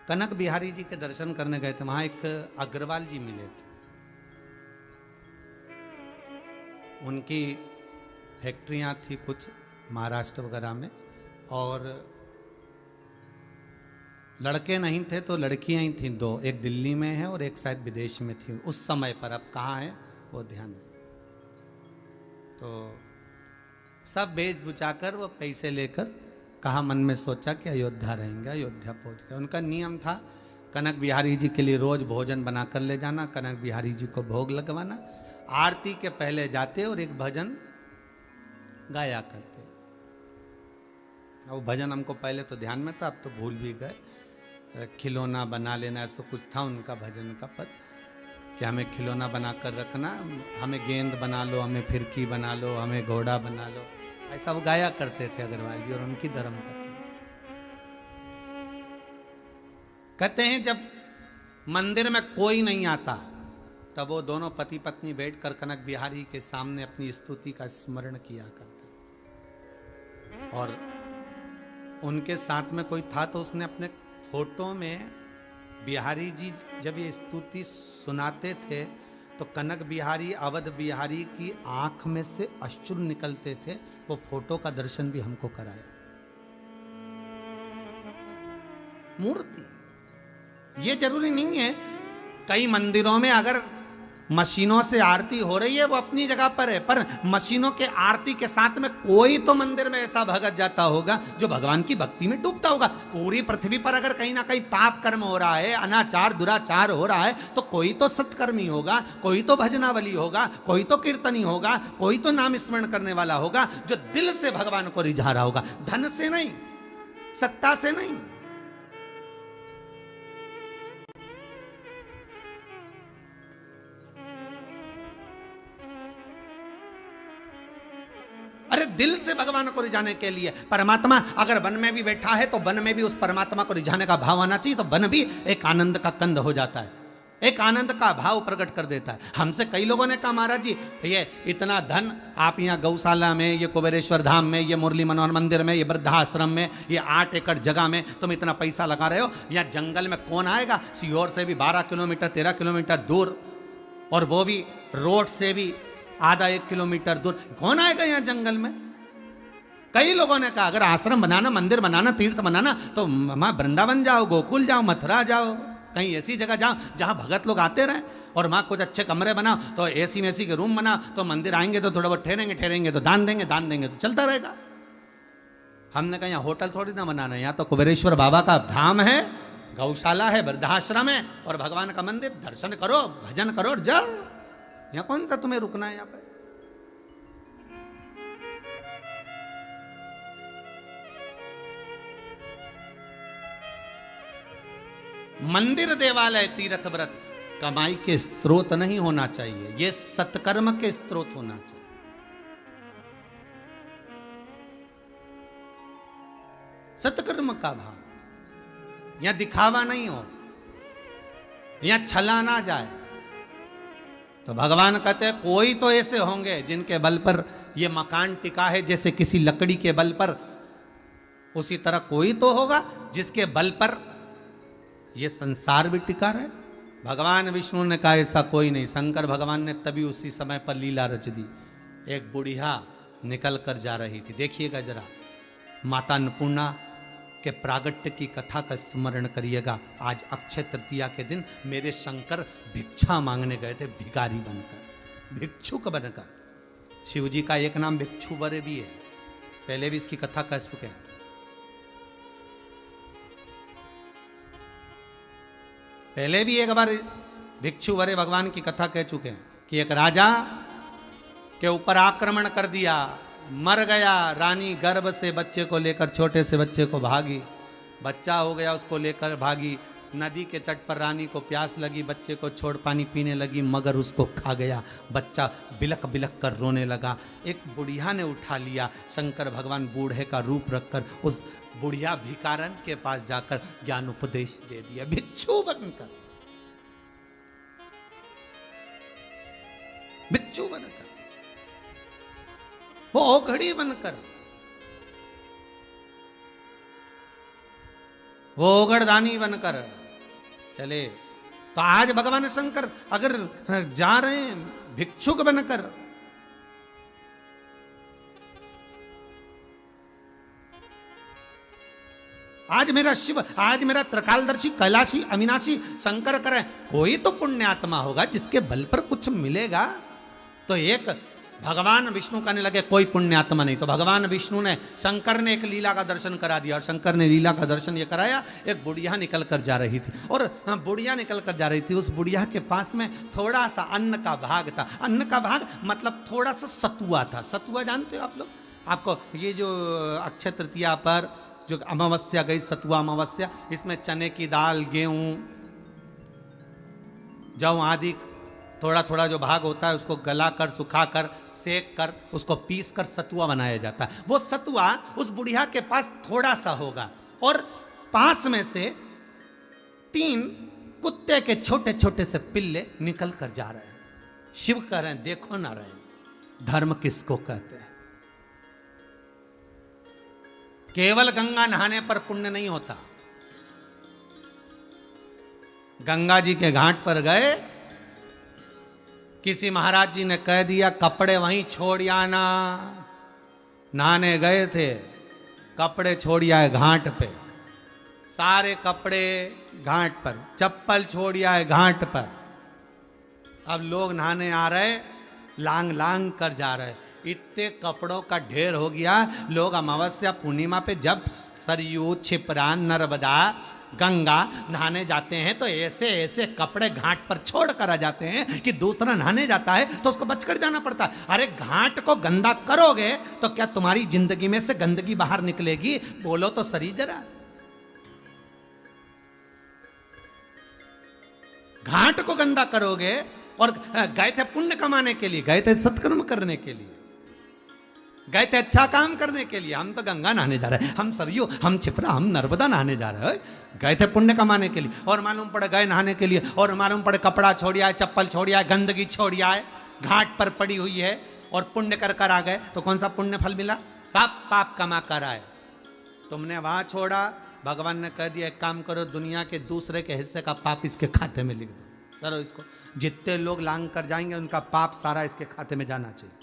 कनक बिहारी जी के दर्शन करने गए थे। वहां एक अग्रवाल जी मिले थे, उनकी फैक्ट्रियां थी कुछ महाराष्ट्र वगैरह में, और लड़के नहीं थे तो लड़कियां ही थीं 2, एक दिल्ली में है और एक शायद विदेश में थी उस समय पर, अब कहाँ है वो ध्यान। तो सब बेच बुचाकर वो पैसे लेकर कहा, मन में सोचा कि अयोध्या रहेंगे, अयोध्या पहुंच गए। उनका नियम था कनक बिहारी जी के लिए रोज भोजन बनाकर ले जाना, कनक बिहारी जी को भोग लगवाना, आरती के पहले जाते और एक भजन गाया करते। वो भजन हमको पहले तो ध्यान में था, अब तो भूल भी गए। खिलौना बना लेना, ऐसा कुछ था उनका भजन का पद, कि हमें खिलौना बनाकर रखना, हमें गेंद बना लो, हमें फिरकी बना लो, हमें घोड़ा बना लो, ऐसा वो गाया करते थे अग्रवाल जी और उनकी धर्मपत्नी। कहते हैं जब मंदिर में कोई नहीं आता तब वो दोनों पति पत्नी बैठकर कनक बिहारी के सामने अपनी स्तुति का स्मरण किया करते। और उनके साथ में कोई था तो उसने अपने फोटो में बिहारी जी जब ये स्तुति सुनाते थे तो कनक बिहारी अवध बिहारी की आंख में से अश्रु निकलते थे। वो फोटो का दर्शन भी हमको कराया। मूर्ति ये जरूरी नहीं है, कई मंदिरों में अगर मशीनों से आरती हो रही है वो अपनी जगह पर है, पर मशीनों के आरती के साथ में कोई तो मंदिर में ऐसा भगत जाता होगा जो भगवान की भक्ति में डूबता होगा। पूरी पृथ्वी पर अगर कहीं ना कहीं पाप कर्म हो रहा है, अनाचार दुराचार हो रहा है, तो कोई तो सत्कर्मी होगा, कोई तो भजनावली होगा, कोई तो कीर्तनी होगा, कोई तो नाम स्मरण करने वाला होगा जो दिल से भगवान को रिझा रहा होगा, धन से नहीं, सत्ता से नहीं। दिल से भगवान को रिझाने के लिए। परमात्मा अगर वन में भी बैठा है तो वन में भी उस परमात्मा को रिझाने का भाव आना चाहिए, तो वन भी एक आनंद का कंद हो जाता है, एक आनंद का भाव प्रकट कर देता है। हमसे कई लोगों ने कहा महाराज जी ये इतना धन आप यहाँ गौशाला में, ये कुबेरेश्वर धाम में, ये मुरली मनोहर मंदिर में, ये वृद्धाश्रम में, ये 8 एकड़ जगह में तुम इतना पैसा लगा रहे हो, यहाँ जंगल में कौन आएगा? सीहोर से भी 12 किलोमीटर 13 किलोमीटर दूर, और वो भी रोड से भी आधा 1 किलोमीटर दूर, कौन आएगा यहाँ जंगल में? कई लोगों ने कहा अगर आश्रम बनाना, मंदिर बनाना, तीर्थ बनाना तो वहाँ वृंदावन जाओ, गोकुल जाओ, मथुरा जाओ, कहीं ऐसी जगह जाओ जहाँ भगत लोग आते रहे, और वहाँ कुछ अच्छे कमरे बनाओ, तो एसी में के रूम बनाओ, तो मंदिर आएंगे तो थोड़ा बहुत ठहरेंगे तो दान देंगे तो चलता रहेगा। हमने कहा यहाँ होटल थोड़ी ना बनाना है, यहाँ तो कुबेरेश्वर बाबा का धाम है, गौशाला है, वृद्धाश्रम है और भगवान का मंदिर, दर्शन करो, भजन करो और जाओ। यहाँ कौन सा तुम्हें रुकना है यहाँ पे? मंदिर, देवालय, तीर्थ व्रत कमाई के स्रोत नहीं होना चाहिए, ये सत्कर्म के स्रोत होना चाहिए। सत्कर्म का भाव, यहां दिखावा नहीं हो, यहां छला ना जाए। तो भगवान कहते हैं कोई तो ऐसे होंगे जिनके बल पर ये मकान टिका है, जैसे किसी लकड़ी के बल पर, उसी तरह कोई तो होगा जिसके बल पर ये संसार भी टिका रहे। भगवान विष्णु ने कहा ऐसा कोई नहीं। शंकर भगवान ने तभी उसी समय पर लीला रच दी। एक बुढ़िया निकल कर जा रही थी, देखिएगा जरा, माता अन्नपूर्णा के प्रागट्य की कथा का स्मरण करिएगा। आज अक्षय तृतीया के दिन मेरे शंकर भिक्षा मांगने गए थे, भिखारी बनकर, भिक्षुक बनकर। शिव जी का एक नाम भिक्षुवर भी है, पहले भी इसकी कथा कह चुके हैं। पहले भी एक बार भिक्षुवरे भगवान की कथा कह चुके हैं कि एक राजा के ऊपर आक्रमण कर दिया, मर गया। रानी गर्भ से बच्चे को लेकर, छोटे से बच्चे को भागी, बच्चा हो गया, उसको लेकर भागी। नदी के तट पर रानी को प्यास लगी, बच्चे को छोड़ पानी पीने लगी, मगर उसको खा गया। बच्चा बिलक बिलक कर रोने लगा। एक बुढ़िया ने उठा लिया। शंकर भगवान बूढ़े का रूप रखकर उस बुढ़िया भिखारन के पास जाकर ज्ञान उपदेश दे दिया, भिक्षु बनकर, भिक्षु बनकर, वो ओघड़ी बनकर, वो ओघड़दानी बनकर चले। तो आज भगवान शंकर अगर जा रहे हैं भिक्षुक बनकर, आज मेरा शिव, आज मेरा त्रिकालदर्शी, कैलाशी, अविनाशी शंकर करें, कोई तो पुण्यात्मा होगा जिसके बल पर कुछ मिलेगा। तो एक भगवान विष्णु कहने लगे कोई पुण्यात्मा नहीं। तो भगवान विष्णु ने, शंकर ने एक लीला का दर्शन करा दिया, और शंकर ने लीला का दर्शन ये कराया। एक बुढ़िया निकल कर जा रही थी, और बुढ़िया निकल कर जा रही थी, उस बुढ़िया के पास में थोड़ा सा अन्न का भाग था। अन्न का भाग मतलब थोड़ा सा सतुआ था। सतुआ जानते हो आप लोग? आपको ये जो अक्षय तृतीया पर जो अमावस्या गई, सतुआ अमावस्या, इसमें चने की दाल, गेहूं, जौ आदि थोड़ा थोड़ा जो भाग होता है उसको गलाकर, सुखाकर, सेक कर, उसको पीस कर सतुआ बनाया जाता है। वो सतुआ उस बुढ़िया के पास थोड़ा सा होगा, और पास में से 3 कुत्ते के छोटे छोटे से पिल्ले निकल कर जा रहे हैं। शिव कह रहे हैं देखो ना रहे, धर्म किसको कहते हैं। केवल गंगा नहाने पर पुण्य नहीं होता। गंगा जी के घाट पर गए, किसी महाराज जी ने कह दिया कपड़े वहीं छोड़ आना। नहाने गए थे, कपड़े छोड़ आए घाट पे, सारे कपड़े घाट पर, चप्पल छोड़ आए घाट पर। अब लोग नहाने आ रहे, लांग लांग कर जा रहे, इतने कपड़ों का ढेर हो गया। लोग अमावस्या पूर्णिमा पे जब सरयू, छिपरा, नर्मदा, गंगा नहाने जाते हैं तो ऐसे ऐसे कपड़े घाट पर छोड़ कर आ जाते हैं कि दूसरा नहाने जाता है तो उसको बचकर जाना पड़ता है। अरे घाट को गंदा करोगे तो क्या तुम्हारी जिंदगी में से गंदगी बाहर निकलेगी? बोलो तो सही जरा। घाट को गंदा करोगे, और गए थे पुण्य कमाने के लिए, गए थे सत्कर्म करने के लिए, गए थे अच्छा काम करने के लिए। हम तो गंगा नहाने जा रहे हैं, हम सरयू, हम छिपरा, हम नर्मदा नहाने जा रहे हैं। गए थे पुण्य कमाने के लिए और मालूम पड़े गए नहाने के लिए और मालूम पड़े कपड़ा छोड़िया है, चप्पल छोड़िया है, गंदगी छोड़िया है, घाट पर पड़ी हुई है और पुण्य कर कर आ गए तो कौन सा पुण्य फल मिला? सब पाप कमा कर आए। तुमने वहां छोड़ा, भगवान ने कह दिया एक काम करो, दुनिया के दूसरे के हिस्से का पाप इसके खाते में लिख दो। चलो इसको, जितने लोग लांग कर जाएंगे उनका पाप सारा इसके खाते में जाना चाहिए।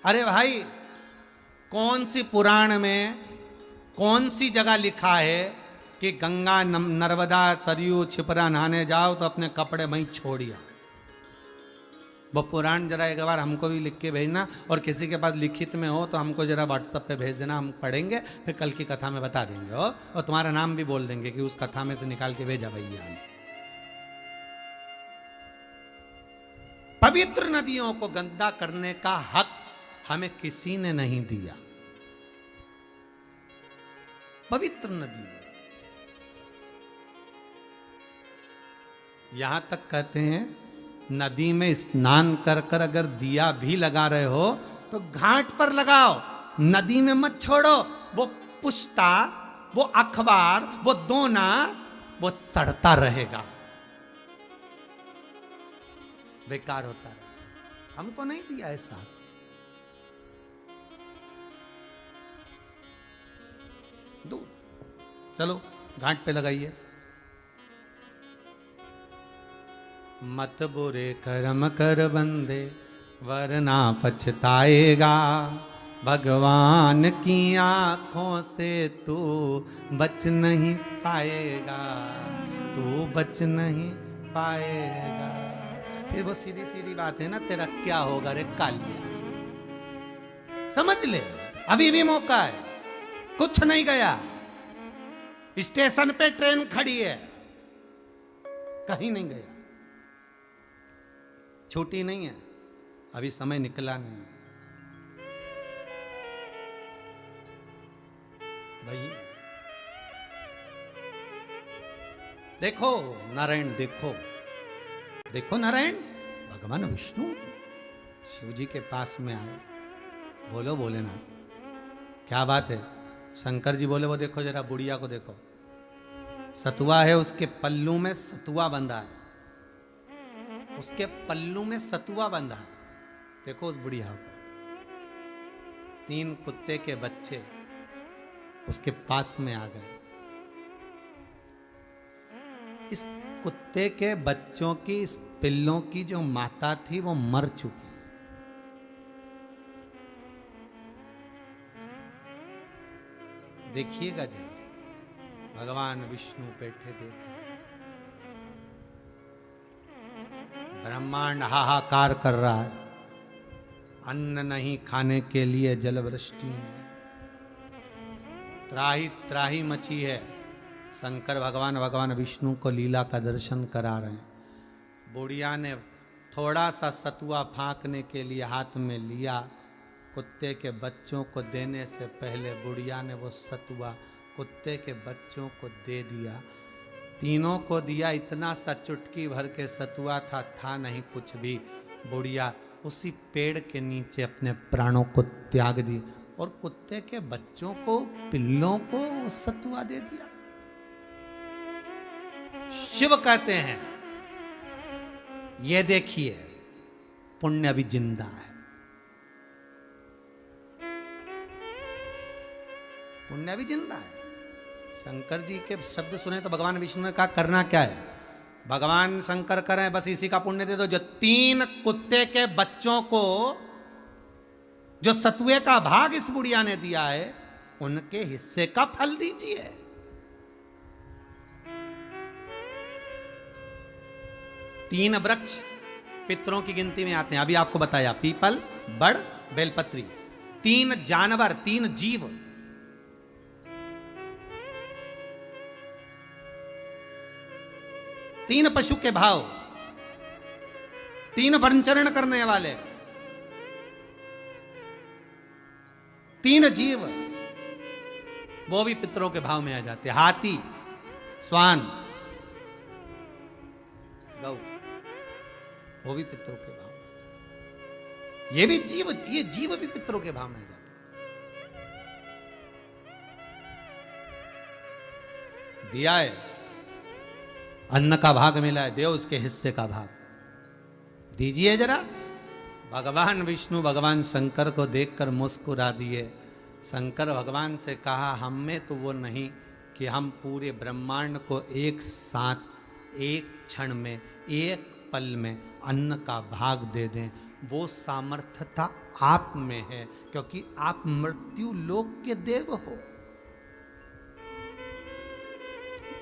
अरे भाई, कौन सी पुराण में कौन सी जगह लिखा है कि गंगा नर्मदा सरयू छिपरा नहाने जाओ तो अपने कपड़े वहीं छोड़िया? वो पुराण जरा एक बार हमको भी लिख के भेजना, और किसी के पास लिखित में हो तो हमको जरा व्हाट्सएप पे भेज देना, हम पढ़ेंगे, फिर कल की कथा में बता देंगे और तुम्हारा नाम भी बोल देंगे कि उस कथा में से निकाल के भेजा भैया। पवित्र नदियों को गंदा करने का हक हमें किसी ने नहीं दिया। पवित्र नदी, यहां तक कहते हैं नदी में स्नान कर कर अगर दिया भी लगा रहे हो तो घाट पर लगाओ, नदी में मत छोड़ो। वो पुष्टा, वो अखबार, वो दोना, वो सड़ता रहेगा, बेकार होता रहेगा। हमको नहीं दिया ऐसा। दूर चलो घाट पे लगाइए। मत बुरे कर्म कर बंदे वरना पछताएगा, भगवान की आंखों से तू बच नहीं पाएगा, तू बच नहीं पाएगा। फिर वो सीधी सीधी बात है ना, तेरा क्या होगा रे कालिया। समझ ले, अभी भी मौका है, कुछ नहीं गया। स्टेशन पे ट्रेन खड़ी है, कहीं नहीं गया, छूटी नहीं है, अभी समय निकला नहीं। भाई देखो नारायण, देखो देखो नारायण, भगवान विष्णु शिव जी के पास में आए। बोलो भोलेनाथ, क्या बात है? शंकर जी बोले वो देखो जरा बुढ़िया को देखो, सतुआ है, उसके पल्लू में सतुआ बंधा है, उसके पल्लू में सतुआ बंधा है। देखो उस बुढ़िया को। 3 कुत्ते के बच्चे उसके पास में आ गए। इस कुत्ते के बच्चों की, इस पिल्लों की जो माता थी वो मर चुकी। देखिएगा जरा, भगवान विष्णु बैठे देख रहे, ब्रह्मांड हाहाकार कर रहा है, अन्न नहीं खाने के लिए जलवृष्टि में त्राही त्राही मची है। शंकर भगवान विष्णु को लीला का दर्शन करा रहे हैं। बुढ़िया ने थोड़ा सा सतुआ फांकने के लिए हाथ में लिया, कुत्ते के बच्चों को देने से पहले बुढ़िया ने वो सतुआ कुत्ते के बच्चों को दे दिया। तीनों को दिया, इतना सा चुटकी भर के सतुआ था नहीं कुछ भी। बुढ़िया उसी पेड़ के नीचे अपने प्राणों को त्याग दी और कुत्ते के बच्चों को, पिल्लों को सतुआ दे दिया। शिव कहते हैं ये देखिए पुण्य भी जिंदा है, पुण्य भी जिंदा है। शंकर जी के शब्द सुने तो भगवान विष्णु ने कहा करना क्या है? भगवान शंकर करें बस इसी का पुण्य दे दो। जो 3 कुत्ते के बच्चों को जो सतुए का भाग इस बुढ़िया ने दिया है, उनके हिस्से का फल दीजिए। तीन वृक्ष पितरों की गिनती में आते हैं, अभी आपको बताया, पीपल, बड़, बेलपत्री। 3 जानवर, 3 जीव, तीन पशु के भाव, 3 वनचरण करने वाले, 3 जीव, वो भी पितरों के भाव में आ जाते। हाथी, स्वान, गौ, वो भी पितरों के भाव में। ये भी जीव, ये जीव भी पितरों के भाव में जाते। दिया है, अन्न का भाग मिला है, देव उसके हिस्से का भाग दीजिए जरा। भगवान विष्णु भगवान शंकर को देखकर मुस्कुरा दिए। शंकर भगवान से कहा, हम में तो वो नहीं कि हम पूरे ब्रह्मांड को एक साथ एक क्षण में एक पल में अन्न का भाग दे दें। वो सामर्थ्यता आप में है, क्योंकि आप मृत्यु लोक के देव हो।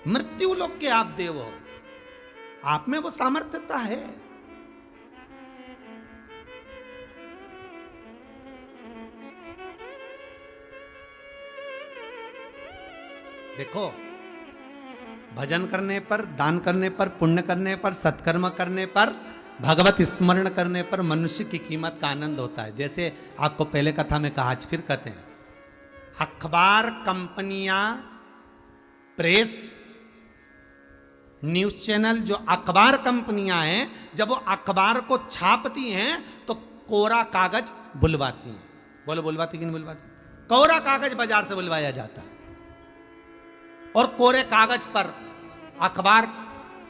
मृत्यु लोक के आप देव हो, आप में वो सामर्थ्यता है। देखो, भजन करने पर, दान करने पर, पुण्य करने पर, सत्कर्म करने पर, भगवत स्मरण करने पर मनुष्य की कीमत का आनंद होता है। जैसे आपको पहले कथा में कहा, आज फिर कहते हैं, अखबार कंपनियां, प्रेस, न्यूज चैनल, जो अखबार कंपनियां हैं, जब वो अखबार को छापती हैं तो कोरा कागज बुलवाती हैं। बोलो, बुलवाती कि नहीं बुलवाती? कोरा कागज बाजार से बुलवाया जाता है और कोरे कागज पर अखबार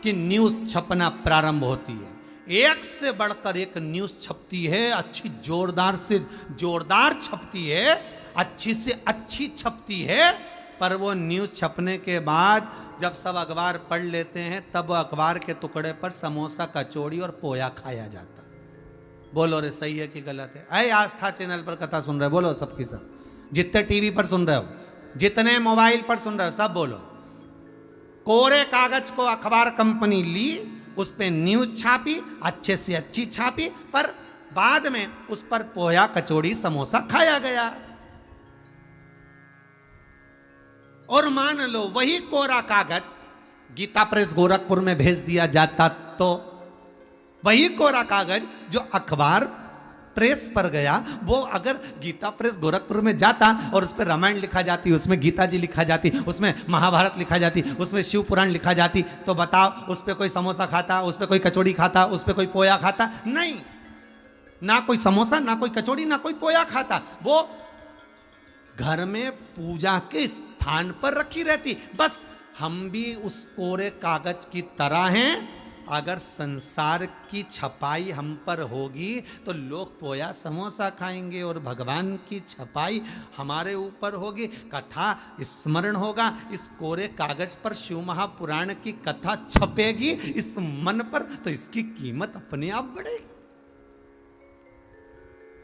की न्यूज छपना प्रारंभ होती है। एक से बढ़कर एक न्यूज छपती है, अच्छी जोरदार से जोरदार छपती है, अच्छी से अच्छी छपती है। पर वो न्यूज छपने के बाद जब सब अखबार पढ़ लेते हैं, तब अखबार के टुकड़े पर समोसा, कचौड़ी और पोया खाया जाता। बोलो रे, सही है कि गलत है? अरे आस्था चैनल पर कथा सुन रहे हो, बोलो सबकी सब। जितने टीवी पर सुन रहे हो, जितने मोबाइल पर सुन रहे हो, सब बोलो। कोरे कागज को अखबार कंपनी ली, उस पर न्यूज छापी, अच्छे से अच्छी छापी, पर बाद में उस पर पोया, कचौड़ी, समोसा खाया गया। और मान लो वही कोरा कागज गीता प्रेस गोरखपुर में भेज दिया जाता, तो वही कोरा कागज जो अखबार प्रेस पर गया, वो अगर गीता प्रेस गोरखपुर में जाता और उस पर रामायण लिखा जाती, उसमें गीता जी लिखा जाती, उसमें महाभारत लिखा जाती, उसमें शिव पुराण लिखा जाती, तो बताओ उस पर कोई समोसा खाता, उस पर कोई कचौड़ी खाता, उस पर कोई पोया खाता? नहीं, ना कोई समोसा, ना कोई कचौड़ी, ना कोई पोया खाता। वो घर में पूजा के स्थान पर रखी रहती। बस हम भी उस कोरे कागज की तरह हैं। अगर संसार की छपाई हम पर होगी तो लोग पोया समोसा खाएंगे, और भगवान की छपाई हमारे ऊपर होगी, कथा स्मरण होगा। इस कोरे कागज पर शिव महापुराण की कथा छपेगी इस मन पर, तो इसकी कीमत अपने आप बढ़ेगी।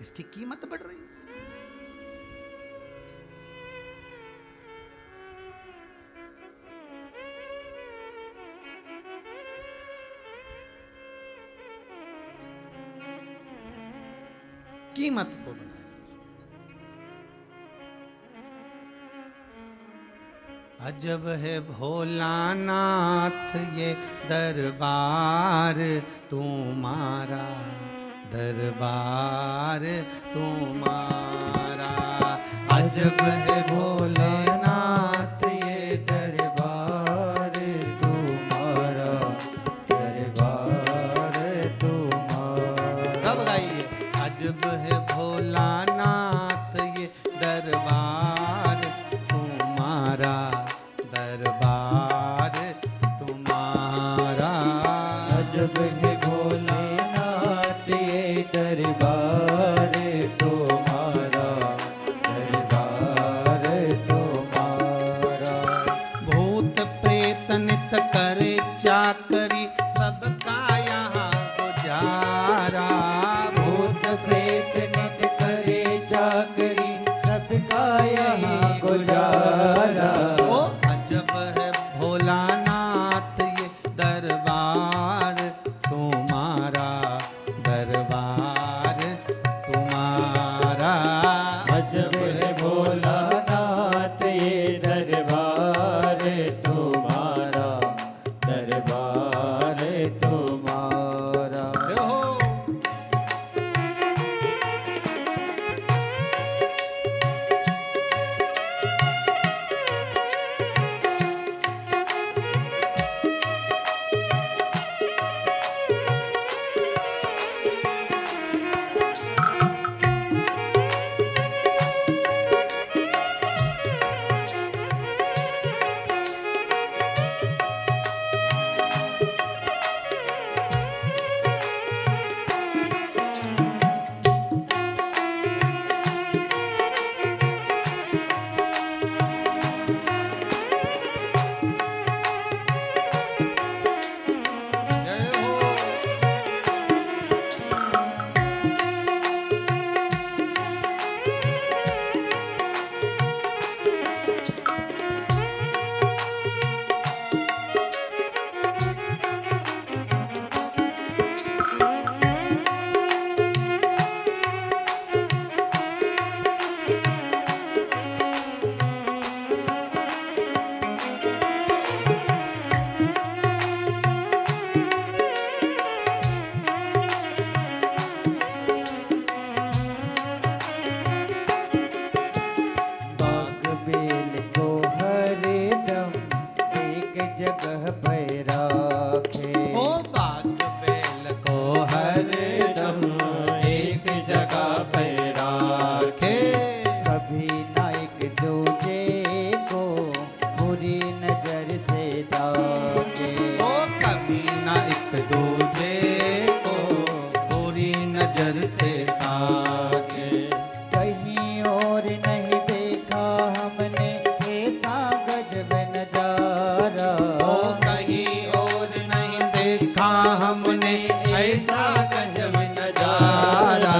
इसकी कीमत बढ़ रही है। कीमत को बढ़ाया। अजब है भोलानाथ ये दरबार तुम्हारा, दरबार तुम्हारा। अजब है भोलेनाथ ये दरबार तुम्हारा, दरबार तुम्हारा। सब गाइए, अजब है भोलानाथ ये दरबार तुम्हारा, दरबार तुम्हारा। अजब है भोलेनाथ ये दरबार तुम्हारा, दरबार तुम्हारा। भूत प्रेत नित करे चाकरी, सबका यहाँ गुजारा। प्रेत नित करे चाकरी, सबका यहाँ गुजारा। ओ अजब है भोलानाथ ये दरबार तुम्हारा, दरबार तुम्हारा। अजब है भोलानाथ ये दरबार तुम्हारा, दरबार तुम्हारा। पे रखे। ओ बाग बेल को हरदम एक जगह पे रखे। कभी ना एक दूजे को बुरी नजर से ताके। ओ कभी ना एक दूजे को बुरी नजर से ताके। कहीं और नहीं देखा हमने ऐसा गजब नजारा। ओ कहीं और नहीं देखा हमने ऐसा गजब नजारा।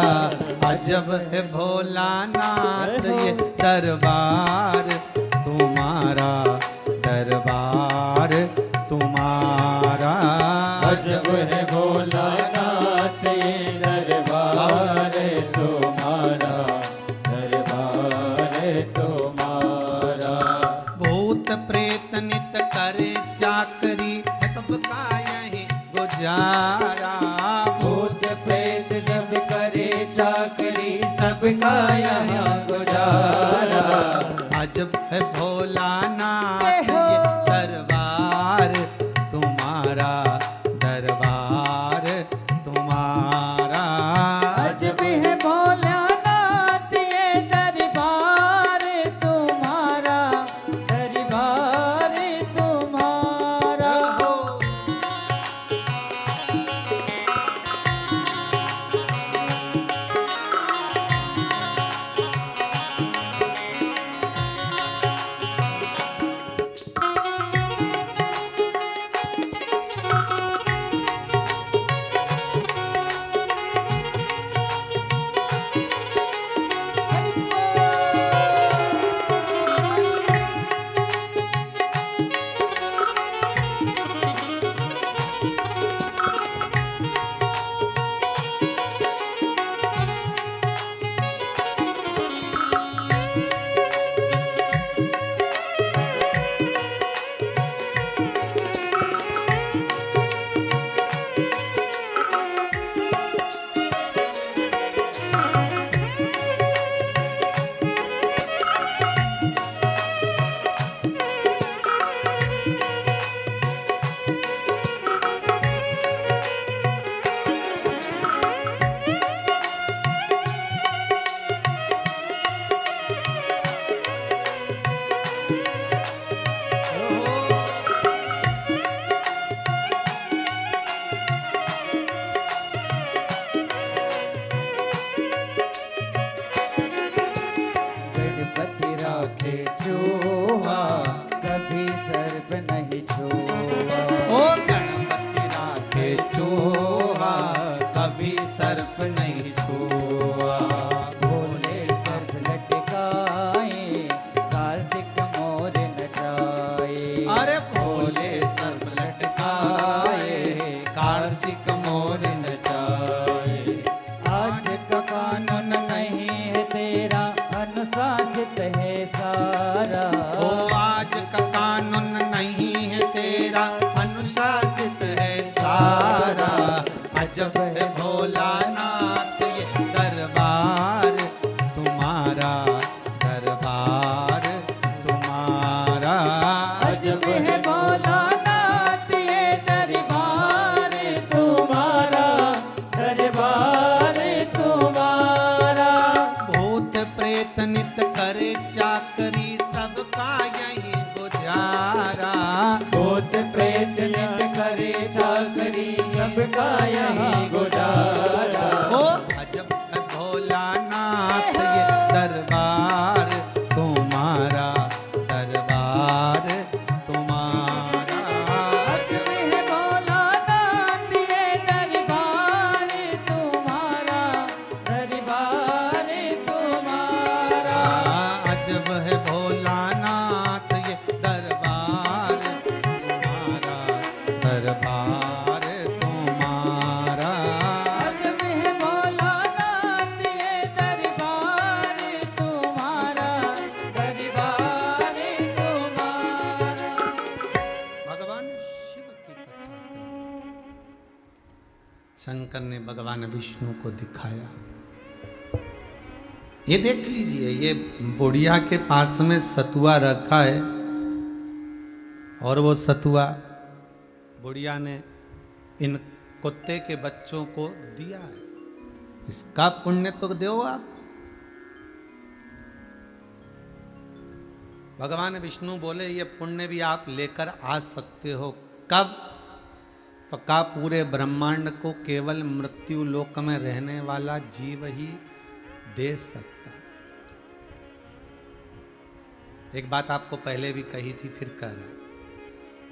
अजब है भोलानाथ ये दरबार तुम्हारा, दरबार तुम्हारा। अजब है भोलानाथ ये दरबार तुम्हारा, दरबार तुम्हारा। भूत प्रेत नित करे चाकरी है सबका यही गुजारा। भूत प्रेत जब करे चाकरी सबका यहाँ गुजारा। अजब है भोलानाथ ये दरबार तुम्हारा, दरबार तुम्हारा। अजब है भोलानाथ ये दरबार तुम्हारा, दरबार तुम्हारा। गणपति राखे चूहा कभी सर्प नहीं छुआ। ओ गणपति राखे चूहा कभी सर्प नहीं छुआ। भोले सर्प लटकाए कार्तिक मोर नचाए। अरे भोले सर्प लटकाए कार्तिक मोर नचाए। आज का कानून नहीं है तेरा अनुशासित है सारा। ओ आज का कानून नहीं है तेरा अनुशासित है सारा। अजब है भोलानाथ ये दरबार तुम्हारा, दरबार तुम्हारा। अजब है भोलानाथ ये दरबार तुम्हारा, दरबार तुम्हारा। भूत प्रेत नित करे चाकरी सबका यही गुजारा। भूत प्रेत नित करे चाकरी सबका यही गुजारा। ओ अजब है भोलानाथ ये दरबार तुम्हारा, दरबार तुम्हारा। अजब है भोलानाथ ये दरबार तुम्हारा, दरबार तुम्हारा। अजब है भोलानाथ ये दरबार तुम्हारा, दरबार तुम्हारा। अजब है भोलानाथ ये दरबार तुम्हारा, दरबार तुम्हारा। भगवान शिव की कथा कही। शंकर ने भगवान विष्णु को दिखाया। ये देख लीजिए, ये बुढ़िया के पास में सतुआ रखा है और वो सतुआ बुढ़िया ने इन कुत्ते के बच्चों को दिया है, इसका पुण्य तो दो आप। भगवान विष्णु बोले ये पुण्य भी आप लेकर आ सकते हो। कब? तो का पूरे ब्रह्मांड को केवल मृत्यु लोक में रहने वाला जीव ही दे सकता है। एक बात आपको पहले भी कही थी, फिर कह रहा हूं,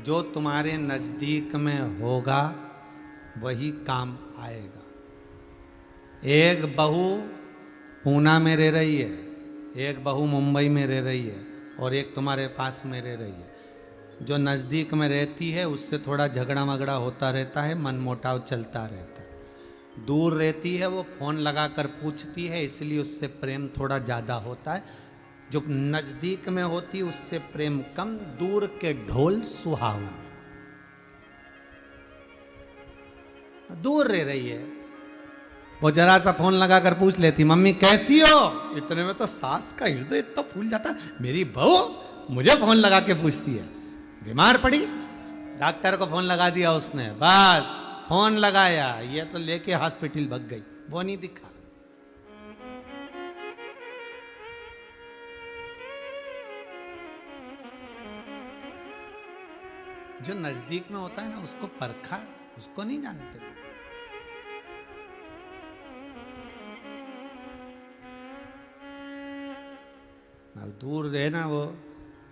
जो तुम्हारे नजदीक में होगा वही काम आएगा। एक बहू पूना में रह रही है, एक बहू मुंबई में रह रही है, और एक तुम्हारे पास में रह रही है। जो नज़दीक में रहती है उससे थोड़ा झगड़ा मगड़ा होता रहता है, मनमुटाव चलता रहता है। दूर रहती है वो फ़ोन लगा कर पूछती है, इसलिए उससे प्रेम थोड़ा ज़्यादा होता है। जो नज़दीक में होती उससे प्रेम कम। दूर के ढोल सुहावन। दूर रह रही है वो, जरा सा फोन लगा कर पूछ लेती, मम्मी कैसी हो? इतने में तो सास का हृदय इतना फूल जाता, मेरी बहू मुझे फोन लगा के पूछती है। बीमार पड़ी, डॉक्टर को फोन लगा दिया उसने, बस फोन लगाया, ये तो लेके हॉस्पिटल भाग गई, वो नहीं दिखा। जो नजदीक में होता है ना उसको परखा, उसको नहीं जानते। दूर रहे ना वो,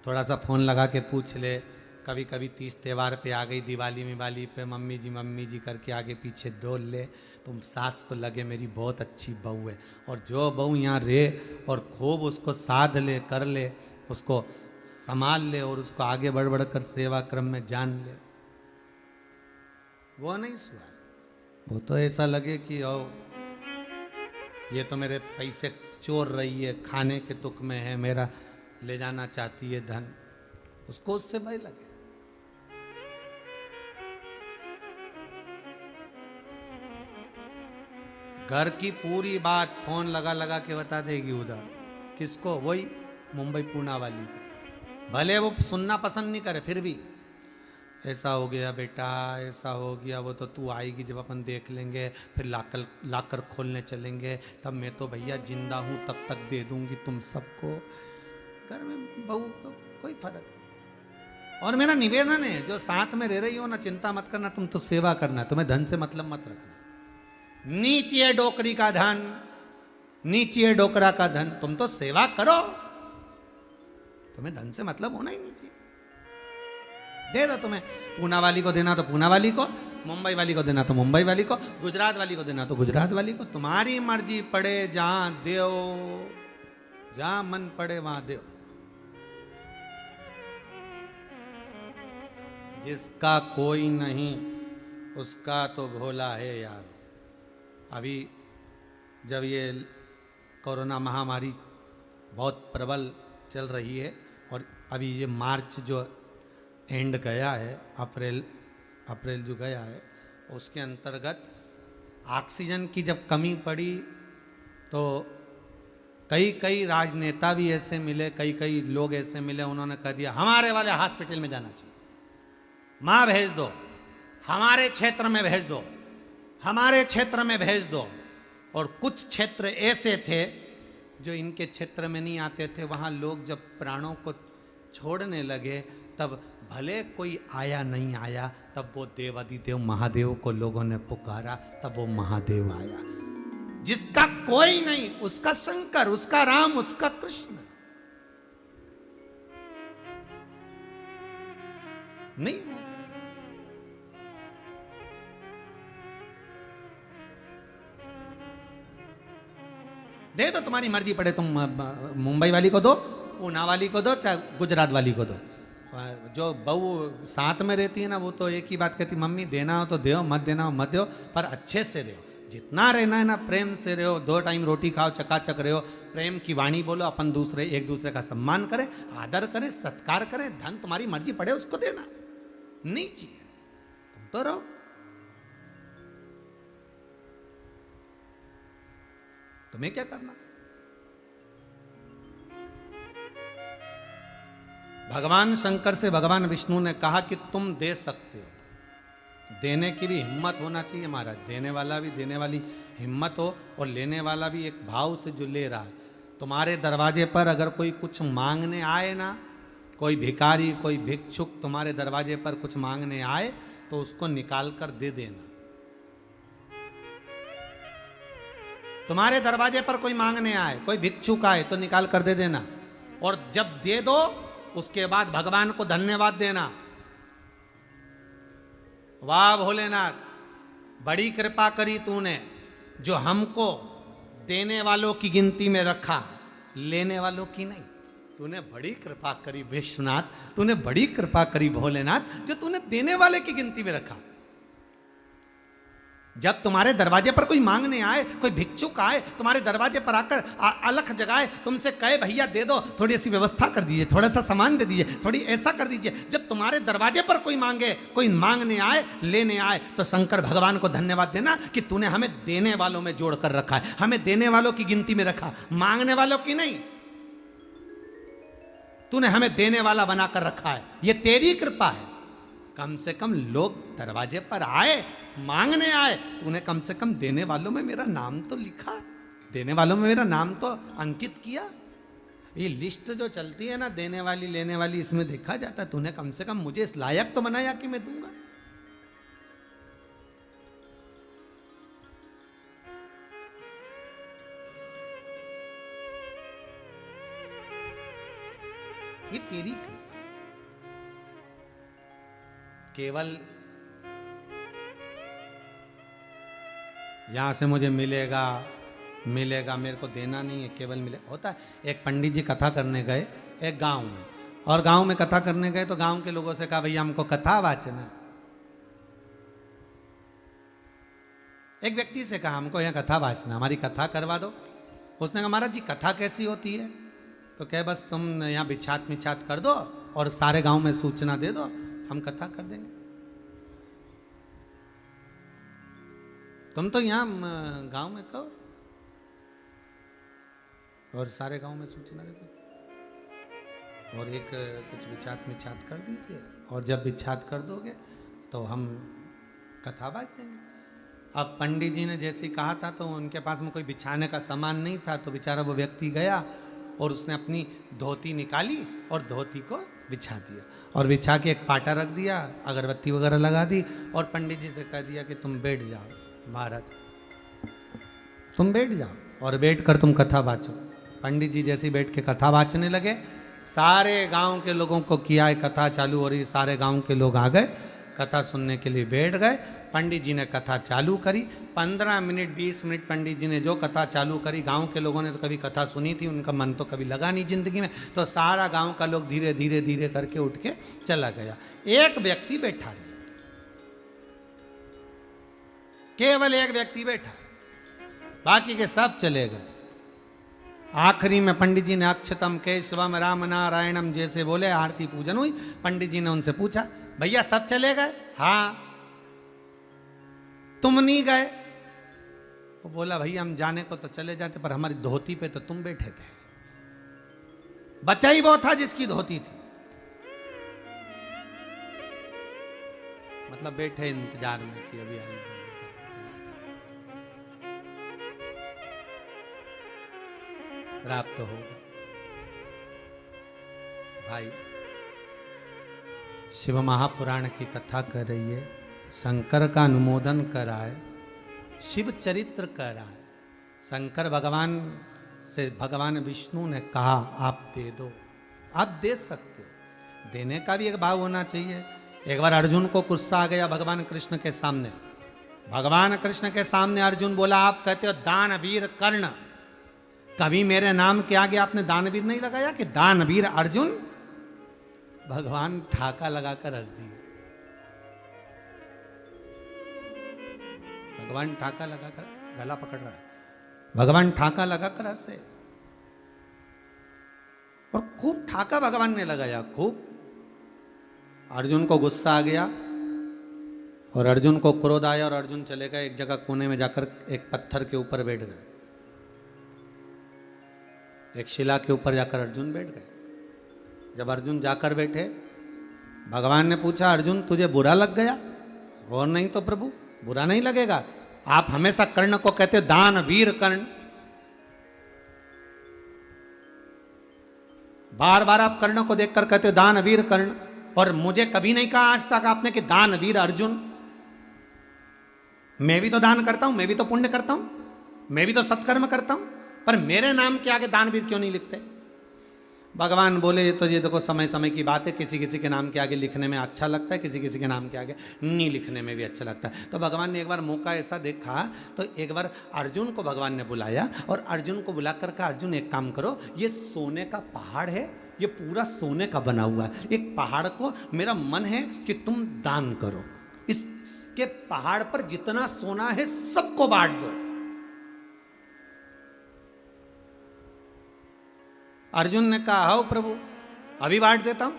थोड़ा सा फ़ोन लगा के पूछ ले। कभी कभी 30 त्यौहार पे आ गई, दिवाली पे मम्मी जी करके आगे पीछे डोल ले, तुम सास को लगे मेरी बहुत अच्छी बहू है। और जो बहू यहाँ रहे और खूब उसको साध ले, कर ले, उसको संभाल ले और उसको आगे बढ़ बढ़ कर सेवा क्रम में जान ले, वो नहीं सुहा। वो तो ऐसा लगे कि ओ ये तो मेरे पैसे चोर रही है, खाने के तुक में है, मेरा ले जाना चाहती है धन, उसको उससे भय लगे। घर की पूरी बात फोन लगा लगा के बता देगी उधर। किसको? वही मुंबई पूना वाली को। भले वो सुनना पसंद नहीं करे, फिर भी ऐसा हो गया बेटा, ऐसा हो गया, वो तो तू आएगी जब अपन देख लेंगे, फिर लाकर खोलने चलेंगे, तब मैं तो भैया जिंदा हूँ, तब तक दे दूंगी तुम सबको। घर में बहू को कोई फर्क नहीं। और मेरा निवेदन है, जो साथ में रह रही हो ना, चिंता मत करना, तुम तो सेवा करना, तुम्हें धन से मतलब मत रखना। नीचे डोकरी का धन, नीचे डोकरा का धन, तुम तो सेवा करो, तुम्हें धन से मतलब होना ही नहीं चाहिए। दे दो, तुम्हें पूना वाली को देना तो पूना वाली को, मुंबई वाली को देना तो मुंबई वाली को, गुजरात वाली को देना तो गुजरात वाली को, तुम्हारी मर्जी, पड़े जहां देओ, जहां मन पड़े वहां देओ। जिसका कोई नहीं उसका तो भोला है यार। अभी जब ये कोरोना महामारी बहुत प्रबल चल रही है, और अभी ये मार्च जो एंड गया है, अप्रैल जो गया है, उसके अंतर्गत ऑक्सीजन की जब कमी पड़ी तो कई राजनेता भी ऐसे मिले, कई लोग ऐसे मिले, उन्होंने कह दिया हमारे वाले हॉस्पिटल में जाना चाहिए, माँ भेज दो, हमारे क्षेत्र में भेज दो, हमारे क्षेत्र में भेज दो। और कुछ क्षेत्र ऐसे थे जो इनके क्षेत्र में नहीं आते थे, वहाँ लोग जब प्राणों को छोड़ने लगे, तब भले कोई आया नहीं आया, तब वो देवादिदेव महादेव को लोगों ने पुकारा, तब वो महादेव आया। जिसका कोई नहीं उसका शंकर, उसका राम, उसका कृष्ण नहीं। दे दो, तुम्हारी मर्जी, पड़े तुम मुंबई वाली को दो, पूना वाली को दो, चाहे गुजरात वाली को दो। जो बहू साथ में रहती है ना, वो तो एक ही बात कहती, मम्मी देना हो तो दो, मत देना हो मत दो, पर अच्छे से रहो, जितना रहना है ना प्रेम से रहो, 2 टाइम रोटी खाओ, चकाचक रहो, प्रेम की वाणी बोलो, अपन एक दूसरे का सम्मान करें, आदर करें, सत्कार करें। धन तुम्हारी मर्जी, पड़े उसको देना नहीं चाहिए, तुम तो रहो। तुम्हें क्या करना? भगवान शंकर से भगवान विष्णु ने कहा कि तुम दे सकते हो, देने की भी हिम्मत होना चाहिए महाराज, देने वाला भी, देने वाली हिम्मत हो, और लेने वाला भी एक भाव से जो ले रहा है। तुम्हारे दरवाजे पर अगर कोई कुछ मांगने आए ना, कोई भिखारी, कोई भिक्षुक तुम्हारे दरवाजे पर कुछ मांगने आए, तो उसको निकाल कर दे देना। तुम्हारे दरवाजे पर कोई मांगने आए, कोई भिक्षुक आए, तो निकाल कर दे देना। और जब दे दो उसके बाद भगवान को धन्यवाद देना, वाह भोलेनाथ, बड़ी कृपा करी तूने, जो हमको देने वालों की गिनती में रखा, लेने वालों की नहीं। तूने बड़ी कृपा करी विश्वनाथ, तूने बड़ी कृपा करी भोलेनाथ, जो तूने देने वाले की गिनती में रखा। जब तुम्हारे दरवाजे पर कोई मांगने आए, कोई भिक्षुक आए, तुम्हारे दरवाजे पर आकर अलख जगाए, तुमसे कहे भैया दे दो, थोड़ी ऐसी व्यवस्था कर दीजिए, थोड़ा सा सामान दे दीजिए, थोड़ी ऐसा कर दीजिए। जब तुम्हारे दरवाजे पर कोई मांगे, कोई मांगने आए, लेने आए, तो शंकर भगवान को धन्यवाद देना कि तूने हमें देने वालों में जोड़ कर रखा है, हमें देने वालों की गिनती में रखा, मांगने वालों की नहीं। तूने हमें देने वाला बनाकर रखा है, ये तेरी कृपा है। कम से कम लोग दरवाजे पर आए, मांगने आए, तूने कम से कम देने वालों में मेरा नाम तो लिखा, देने वालों में मेरा नाम तो अंकित किया। ये लिस्ट जो चलती है ना, देने वाली लेने वाली, इसमें देखा जाता है, तूने कम से कम मुझे इस लायक तो बनाया कि मैं दूंगा। ये तेरी कृपा, केवल यहां से मुझे मिलेगा मिलेगा, मेरे को देना नहीं है, केवल मिले होता है। एक पंडित जी कथा करने गए एक गांव में, और गांव में कथा करने गए तो गांव के लोगों से कहा भैया हमको कथा वाचना। एक व्यक्ति से कहा हमको यहाँ कथा वाचना, हमारी कथा करवा दो। उसने कहा महाराज जी कथा कैसी होती है? तो कहे बस तुम यहाँ बिछात मिछात कर दो और सारे गांव में सूचना दे दो, हम कथा कर देंगे। तुम तो यहाँ गांव में कहो और सारे गांव में सूचना दे दो, और एक कुछ बिछात मिछात कर दीजिए, और जब बिछात कर दोगे तो हम कथा बाज देंगे। अब पंडित जी ने जैसे कहा था, तो उनके पास में कोई बिछाने का सामान नहीं था, तो बेचारा वो व्यक्ति गया और उसने अपनी धोती निकाली और धोती को बिछा दिया, और बिछा के एक पाटा रख दिया, अगरबत्ती वगैरह लगा दी, और पंडित जी से कह दिया कि तुम बैठ जाओ महाराज, तुम बैठ जाओ और बैठ कर तुम कथा वाचो। पंडित जी जैसे बैठ के कथा वाचने लगे, सारे गांव के लोगों को किया है कथा चालू हो रही, सारे गांव के लोग आ गए, कथा सुनने के लिए बैठ गए। पंडित जी ने कथा चालू करी, 15 मिनट 20 मिनट पंडित जी ने जो कथा चालू करी, गांव के लोगों ने तो कभी कथा सुनी थी, उनका मन तो कभी लगा नहीं जिंदगी में, तो सारा गांव का लोग धीरे धीरे धीरे करके उठ के चला गया। एक व्यक्ति बैठा रहा, केवल एक व्यक्ति बैठा, बाकी के सब चले गए। आखिरी में पंडित जी ने अक्षतम केशवम राम नारायणम जैसे बोले, आरती पूजन हुई। पंडित जी ने उनसे पूछा भैया सब चले गए? हाँ। तुम नहीं गए? वो बोला भैया हम जाने को तो चले जाते, पर हमारी धोती पे तो तुम बैठे थे। बच्चा ही वो था जिसकी धोती थी, मतलब बैठे इंतजार में कि अभी आगे प्राप्त होगा। भाई शिव महापुराण की कथा कर रही है, शंकर का अनुमोदन कराए, शिव चरित्र कराए। शंकर भगवान से भगवान विष्णु ने कहा आप दे दो, आप दे सकते हो, देने का भी एक भाव होना चाहिए। एक बार अर्जुन को गुस्सा आ गया भगवान कृष्ण के सामने। भगवान कृष्ण के सामने अर्जुन बोला आप कहते हो दानवीर कर्ण, कभी मेरे नाम के आगे आपने दानवीर नहीं लगाया कि दानवीर अर्जुन? भगवान ठाका लगाकर हंस दिए, भगवान ठाका लगाकर, गला पकड़ रहा है, भगवान ठाका लगाकर हंसे, और खूब ठाका भगवान ने लगाया, खूब। अर्जुन को गुस्सा आ गया और अर्जुन को क्रोध आया, और अर्जुन चले गए एक जगह कोने में जाकर एक पत्थर के ऊपर बैठ गए, एक शिला के ऊपर जाकर अर्जुन बैठ गए। जब अर्जुन जाकर बैठे, भगवान ने पूछा अर्जुन तुझे बुरा लग गया? और नहीं तो प्रभु बुरा नहीं लगेगा। आप हमेशा कर्ण को कहते दानवीर कर्ण, बार बार आप कर्ण को देखकर कहते हो दानवीर कर्ण, और मुझे कभी नहीं कहा आज तक आपने कि दानवीर अर्जुन। मैं भी तो दान करता हूं, मैं भी तो पुण्य करता हूं, मैं भी तो सत्कर्म करता हूं, पर मेरे नाम के आगे दानवीर क्यों नहीं लिखते? भगवान बोले तो ये देखो समय समय की बात है, किसी किसी के नाम के आगे लिखने में अच्छा लगता है, किसी किसी के नाम के आगे नहीं लिखने में भी अच्छा लगता है। तो भगवान ने एक बार मौका ऐसा देखा, तो एक बार अर्जुन को भगवान ने बुलाया और अर्जुन को बुला कर कहा अर्जुन एक काम करो, ये सोने का पहाड़ है, ये पूरा सोने का बना हुआ है, एक पहाड़ को मेरा मन है कि तुम दान करो, इसके पहाड़ पर जितना सोना है सबको बांट दो। अर्जुन ने कहा आओ प्रभु अभी बांट देता हूं।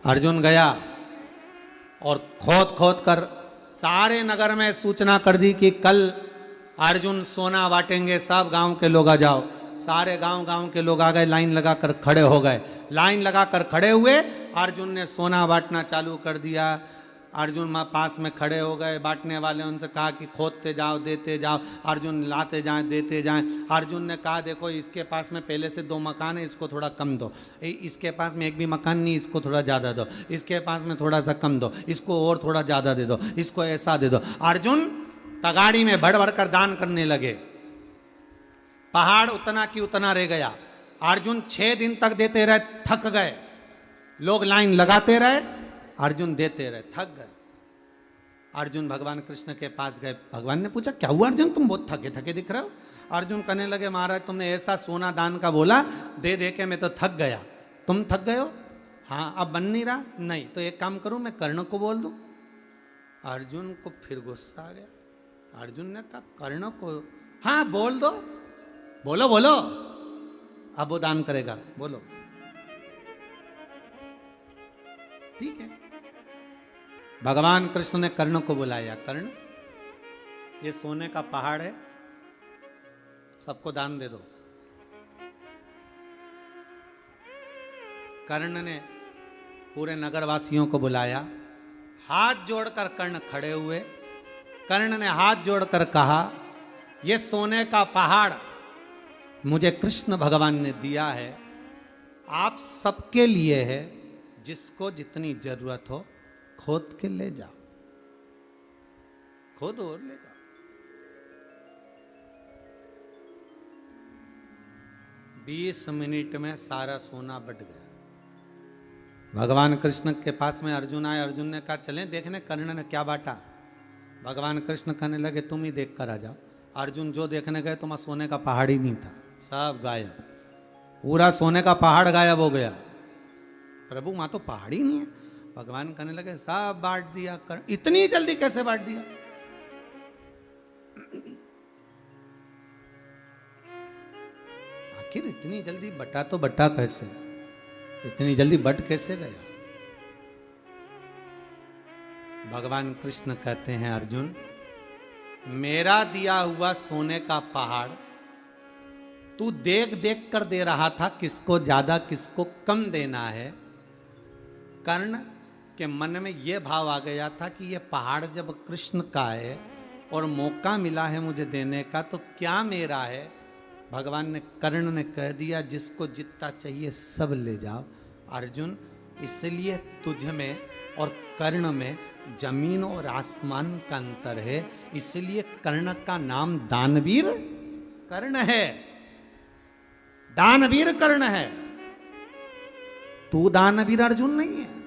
अर्जुन गया और खोद खोद कर सारे नगर में सूचना कर दी कि कल अर्जुन सोना बांटेंगे, सब गांव के लोग आ जाओ। सारे गांव के लोग आ गए, लाइन लगाकर खड़े हो गए। लाइन लगाकर खड़े हुए, अर्जुन ने सोना बांटना चालू कर दिया। अर्जुन माँ पास में खड़े हो गए, बांटने वाले उनसे कहा कि खोदते जाओ देते जाओ, अर्जुन लाते जाएं देते जाएं। अर्जुन ने कहा देखो इसके पास में पहले से 2 मकान है, इसको थोड़ा कम दो, इसके पास में एक भी मकान नहीं, इसको थोड़ा ज़्यादा दो, इसके पास में थोड़ा सा कम दो, इसको और थोड़ा ज़्यादा दे दो, इसको ऐसा दे दो। अर्जुन तगाड़ी में भर भर कर दान करने लगे। पहाड़ उतना की उतना रह गया। अर्जुन 6 दिन तक देते रहे, थक गए। लोग लाइन लगाते रहे, अर्जुन देते रहे, थक गए। अर्जुन भगवान कृष्ण के पास गए। भगवान ने पूछा क्या हुआ अर्जुन, तुम बहुत थके थके दिख रहे हो? अर्जुन कहने लगे महाराज तुमने ऐसा सोना दान का बोला, दे दे के मैं तो थक गया। तुम थक गए हो? हाँ। अब बन नहीं रहा? नहीं। तो एक काम करूं, मैं कर्ण को बोल दूं? अर्जुन को फिर गुस्सा आ गया। अर्जुन ने कहा कर्ण को? हाँ बोल दो, बोलो बोलो। अब वो दान करेगा, बोलो। ठीक है। भगवान कृष्ण ने कर्ण को बुलाया। कर्ण ये सोने का पहाड़ है, सबको दान दे दो। कर्ण ने पूरे नगरवासियों को बुलाया। हाथ जोड़कर कर्ण खड़े हुए। कर्ण ने हाथ जोड़कर कहा ये सोने का पहाड़ मुझे कृष्ण भगवान ने दिया है, आप सबके लिए है, जिसको जितनी जरूरत हो खोद के ले जाओ, खोदो और ले जाओ। 20 मिनट में सारा सोना बट गया। भगवान कृष्ण के पास में अर्जुन आए। अर्जुन ने कहा चलें देखने कर्ण ने क्या बांटा। भगवान कृष्ण कहने लगे तुम ही देख कर आ जाओ। अर्जुन जो देखने गए तो वहां सोने का पहाड़ ही नहीं था, सब गायब। पूरा सोने का पहाड़ गायब हो गया। प्रभु वहां तो पहाड़ ही नहीं है। भगवान कहने लगे सब बांट दिया। इतनी जल्दी कैसे बांट दिया? आखिर इतनी जल्दी बटा तो बटा कैसे? इतनी जल्दी बट कैसे गया? भगवान कृष्ण कहते हैं अर्जुन मेरा दिया हुआ सोने का पहाड़ तू देख देख कर दे रहा था, किसको ज्यादा किसको कम देना है। कर्ण के मन में यह भाव आ गया था कि यह पहाड़ जब कृष्ण का है और मौका मिला है मुझे देने का, तो क्या मेरा है? भगवान ने कर्ण ने कह दिया जिसको जितना चाहिए सब ले जाओ। अर्जुन इसलिए तुझ में और कर्ण में जमीन और आसमान का अंतर है, इसलिए कर्ण का नाम दानवीर कर्ण है। दानवीर कर्ण है, तू दानवीर अर्जुन नहीं है।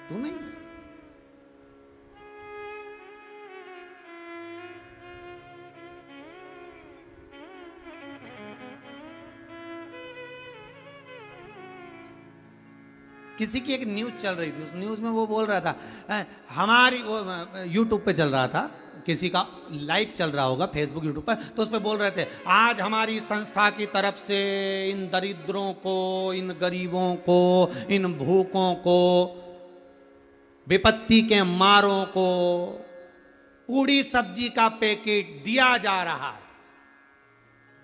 तू नहीं है। किसी की एक न्यूज चल रही थी, उस न्यूज में वो बोल रहा था हमारी, वो यूट्यूब पे चल रहा था, किसी का लाइव चल रहा होगा फेसबुक यूट्यूब पर, तो उस पर बोल रहे थे आज हमारी संस्था की तरफ से इन दरिद्रों को, इन गरीबों को, इन भूखों को, विपत्ति के मारों को पूड़ी सब्जी का पैकेट दिया जा रहा है,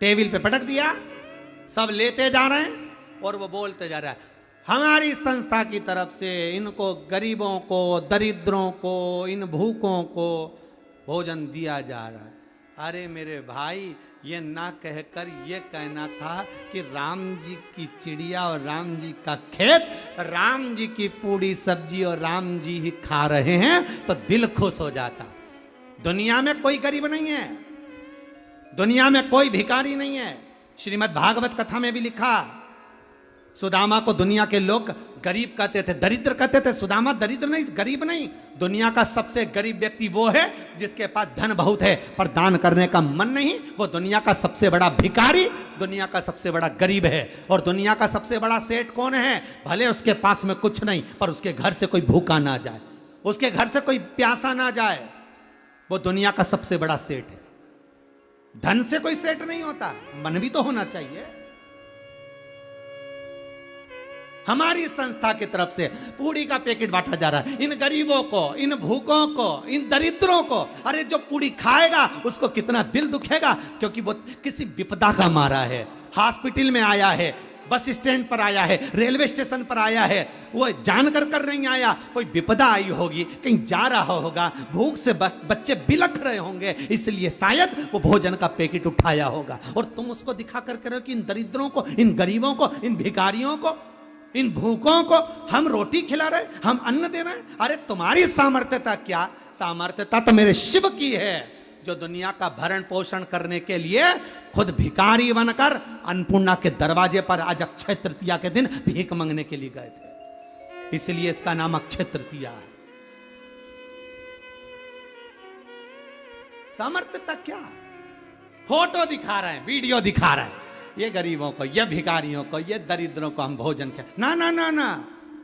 टेबल पे पटक दिया, सब लेते जा रहे हैं और वो बोलते जा रहा है हमारी संस्था की तरफ से इनको गरीबों को, दरिद्रों को, इन भूखों को भोजन दिया जा रहा है। अरे मेरे भाई, ये ना कहकर ये कहना था कि राम जी की चिड़िया और राम जी का खेत, राम जी की पूड़ी सब्जी और राम जी ही खा रहे हैं तो दिल खुश हो जाता। दुनिया में कोई गरीब नहीं है, दुनिया में कोई भिखारी नहीं है। श्रीमद् भागवत कथा में भी लिखा, सुदामा को दुनिया के लोग गरीब कहते थे, दरिद्र कहते थे। सुदामा दरिद्र नहीं, गरीब नहीं। दुनिया का सबसे गरीब व्यक्ति वो है जिसके पास धन बहुत है पर दान करने का मन नहीं। वो दुनिया का सबसे बड़ा भिखारी, दुनिया का सबसे बड़ा गरीब है। और दुनिया का सबसे बड़ा सेठ कौन है? भले उसके पास में कुछ नहीं पर उसके घर से कोई भूखा ना जाए, उसके घर से कोई प्यासा ना जाए, वो दुनिया का सबसे बड़ा सेठ है। धन से कोई सेठ नहीं होता, मन भी तो होना चाहिए। हमारी संस्था की तरफ से पूड़ी का पैकेट बांटा जा रहा है इन गरीबों को, इन भूखों को, इन दरिद्रों को। अरे जो पूड़ी खाएगा उसको कितना दिल दुखेगा, क्योंकि वो किसी विपदा का मारा है, हॉस्पिटल में आया है, बस स्टैंड पर आया है, रेलवे स्टेशन पर आया है। वो जानकर कर नहीं आया, कोई विपदा आई होगी, कहीं जा रहा होगा, भूख से बच्चे बिलख रहे होंगे, इसलिए शायद वो भोजन का पैकेट उठाया होगा। और तुम उसको दिखा कर करो कि इन दरिद्रों को, इन गरीबों को, इन भिखारियों को, इन भूखों को हम रोटी खिला रहे, हम अन्न दे रहे हैं। अरे तुम्हारी सामर्थ्यता क्या? सामर्थ्यता तो मेरे शिव की है, जो दुनिया का भरण पोषण करने के लिए खुद भिखारी बनकर अन्नपूर्णा के दरवाजे पर आज अक्षय तृतीया के दिन भीख मांगने के लिए गए थे। इसलिए इसका नाम अक्षय तृतीया है। सामर्थ्यता क्या? फोटो दिखा रहे हैं, वीडियो दिखा रहे हैं, ये गरीबों को, ये भिखारियों को, ये दरिद्रों को हम भोजन के। ना ना ना ना,